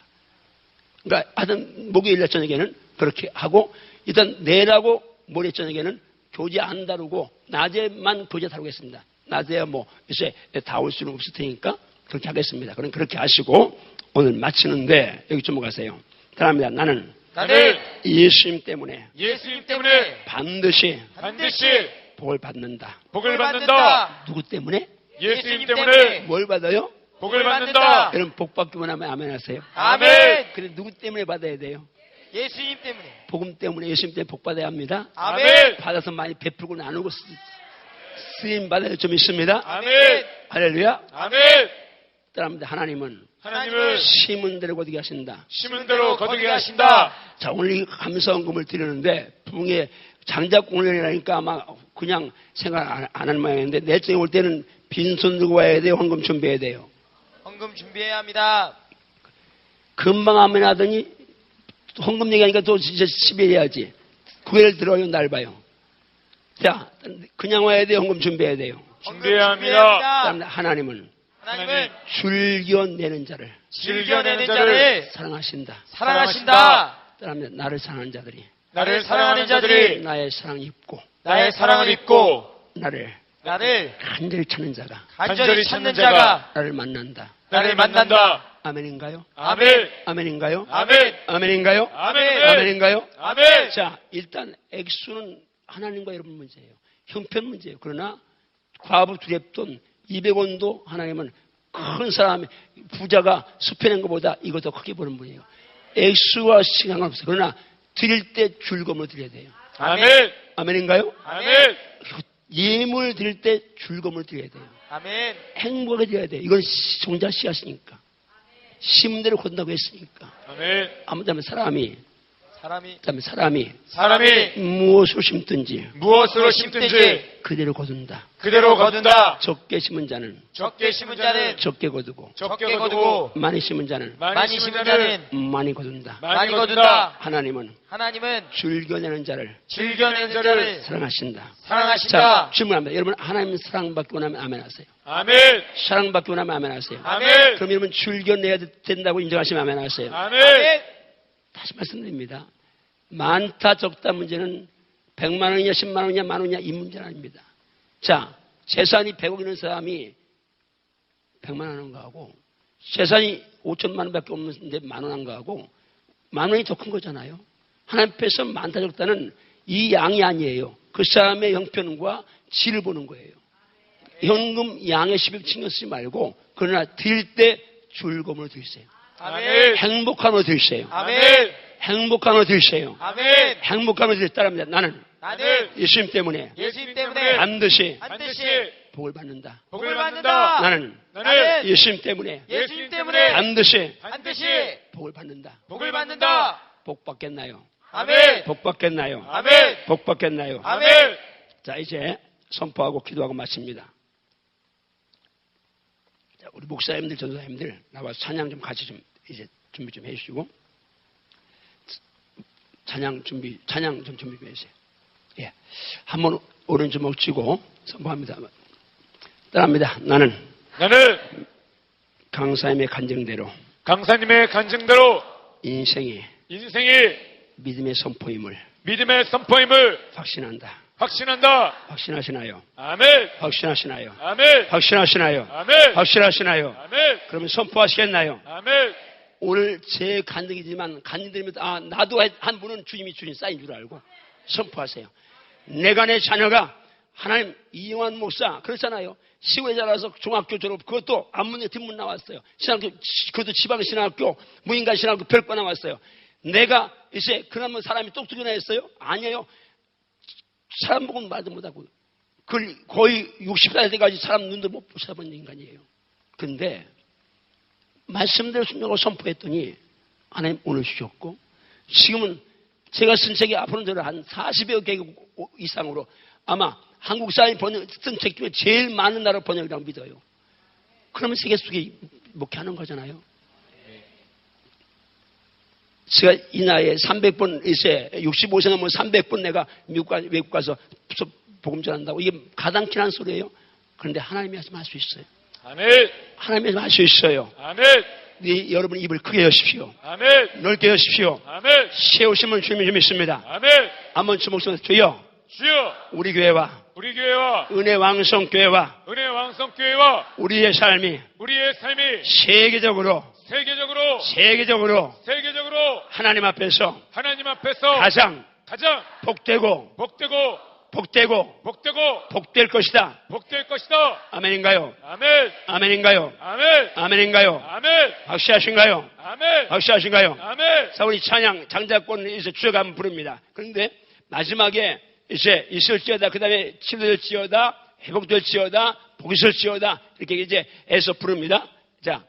그러니까 하여튼 목요일날 저녁에는 그렇게 하고 일단 내일하고 모레 저녁에는 교재 안 다루고 낮에만 교재 다루겠습니다. 낮에야 뭐 이제 다 올 수는 없을 테니까 그렇게 하겠습니다. 그럼 그렇게 하시고 오늘 마치는데 여기 좀 가세요. 다음입니다. 나는 예수님 때문에 반드시 복을 받는다. 누구 때문에? 예수님 때문에 뭘 받아요? 복을 받는다. 여러분 복 받기 원하면 아멘 하세요. 아멘. 근데 누구 때문에 받아야 돼요? 예수님 때문에. 복음 때문에, 예수님 때문에 복 받아야 합니다. 아멘. 받아서 많이 베풀고 나누고 쓰임 받아야 좀 있습니다. 아멘. 할렐루야. 아멘. 따라합니다. 하나님은 하나님은 심은 대로 거두게 하신다. 심은 대로 거두게 하신다. 자, 오늘 이 감사원금을 드리는데 부흥의 장작공연이라니까 아마 그냥 생각 안 할 모양인데 내적에 올 때는 빈손 들고 와야 돼요. 헌금 준비해야 돼요. 헌금 준비해야 합니다. 금방 아멘 하더니 헌금 얘기하니까 또 진짜 10일 해야지. 9일 들어요. 날 봐요. 자, 그냥 와야 돼요. 헌금 준비해야 돼요. 준비해야 합니다. 그다음에 하나님은 하나님은 즐겨내는 자를 즐겨내는 자를 사랑하신다. 사랑하신다. 그다음에 나를 사랑하는 자들이 나를 사랑하는 자들이 나의 사랑을 입고 나의 사랑을 입고 나를 나를 간절히 찾는 자가 간절히 찾는 자가 나를 만난다. 나를 만난다. 아멘인가요? 아멘. 아멘인가요? 아멘. 아멘인가요? 아멘. 아멘인가요? 아멘. 자, 일단 액수는 하나님과 여러분 문제예요. 형편 문제예요. 그러나 과부 두렵돈 200원도 하나님은 큰 사람, 부자가 수표낸 것보다 이거 더 크게 보는 분이에요. 액수와 시간은 없어요. 그러나 드릴 때 즐거움을 드려야 돼요. 아멘. 아멘인가요? 아멘. 예물 드릴 때 즐거움을 드려야 돼요. 아멘. 행복하게 드려야 돼요. 이건 종자 씨앗이니까. 심은 대로 건다고 했으니까. 아멘. 아무튼 사람이 사람이 무엇으로 심든지 무엇으로 심든지 그대로 거둔다. 그대로 거둔다. 적게 심은 자는 적게 심은 자는 적게 거두고 적게 거두고 많이 심은 자는 많이 심은 자는 많이 거둔다. 많이 거둔다. 하나님은 하나님은 즐겨내는 자를 즐겨내는 자를 사랑하신다. 사랑하신다. 자, 질문합니다. 여러분 하나님 사랑받기 원하면 아멘 하세요. 아멘. 사랑받기 원하면 아멘 하세요. 아멘. 그럼 여러분 즐겨내야 된다고 인정하시면 아멘 하세요. 아멘. 다시 말씀드립니다. 많다 적다 문제는 100만 원이냐 10만 원이냐 만 원이냐 이 문제는 아닙니다. 자, 재산이 100억 있는 사람이 100만 원 하는 거하고 재산이 5천만 원밖에 없는데 만 원 한 거하고 만 원이 더 큰 거잖아요. 하나님 앞에서 많다 적다는 이 양이 아니에요. 그 사람의 형편과 질을 보는 거예요. 현금 양의 시비 신경 쓰지 말고 그러나 드릴 때 즐거움을 드리세요. 아멘. 행복함을 드리세요. 아멘. 행복함을 드리세요. 아멘. 행복함을 드릴 따릅니다. 나는 나는 예수님 때문에 예수님 때문에 반드시 반드시 복을 받는다. 복을 받는다. 나는 나는 예수님 때문에 예수님 때문에 반드시 반드시 복을 받는다. 복을 받는다. 복 받겠나요? 아멘. 복 받겠나요? 아멘. 복 받겠나요? 아멘. 자, 이제 선포하고 기도하고 마칩니다. 자, 우리 목사님들, 전도사님들 나와서 찬양 좀 같이 좀 이제 준비 좀 해주시고 찬양 좀 준비 좀 해주세요. 예, 한번 오른주먹 쥐고 선포합니다. 따라합니다. 나는 강사님의 간증대로 강사님의 간증대로 인생이 믿음의 선포임을 확신한다. 확신하시나요? 아멘. 확신하시나요? 아멘. 확신하시나요? 아멘. 확신하시나요? 아멘. 그러면 선포하시겠나요? 아멘. 오늘 제 간증이지만 간증드리면서 나도 한 분은 주님이 주신 사인 줄 알고 선포하세요. 내가 내 자녀가 하나님 이영환 목사 그렇잖아요. 시골에 자라서 중학교 졸업 그것도 안문에 뒷문 나왔어요. 신학교 그것도 지방 신학교 무인간 신학교 별과 나왔어요. 내가 이제 그러면 사람이 똑똑이나 했어요? 아니에요. 사람 보고는 말도 못하고 거의 60살 때까지 사람 눈도 못 쳐다본 인간이에요. 근데 말씀대로 순종하고 선포했더니 하나님 오늘 주셨고 지금은 제가 쓴 책이 앞으로는 저는 한 40여 개 이상으로 아마 한국 사람이 쓴 책 중에 제일 많은 나라 번역이라고 믿어요. 그러면 세계 속에 목회하는 거잖아요. 제가 이 나이에 300번, 이제 65세 넘으면 300번 내가 외국 가서 복음 전한다고 이게 가당키는 소리예요. 그런데 하나님이 말씀할 수 있어요. 아멘. 하나님이 말씀할 수 있어요. 아멘. 여러분 입을 크게 여십시오. 아멘. 넓게 여십시오. 아멘. 세우심은 주님이 좀 있습니다. 아멘. 한번 주목해서 주여 우리 교회와 은혜 왕성 교회와 우리의 삶이 세계적으로 하나님 앞에서 가장 복되고 복되고 복되고 복될 것이다. 복될 것이다. 아멘인가요? 아멘. 아멘인가요? 아멘. 아멘인가요? 아멘. 확실하신가요? 아멘. 확실하신가요? 아멘. 자, 우리 찬양 장자권에서 주역 한번 부릅니다. 그런데 마지막에 이제 있을지어다, 그 다음에 치료될지어다, 회복될지어다, 복이 있을지어다, 이렇게 이제 애써 부릅니다. 자,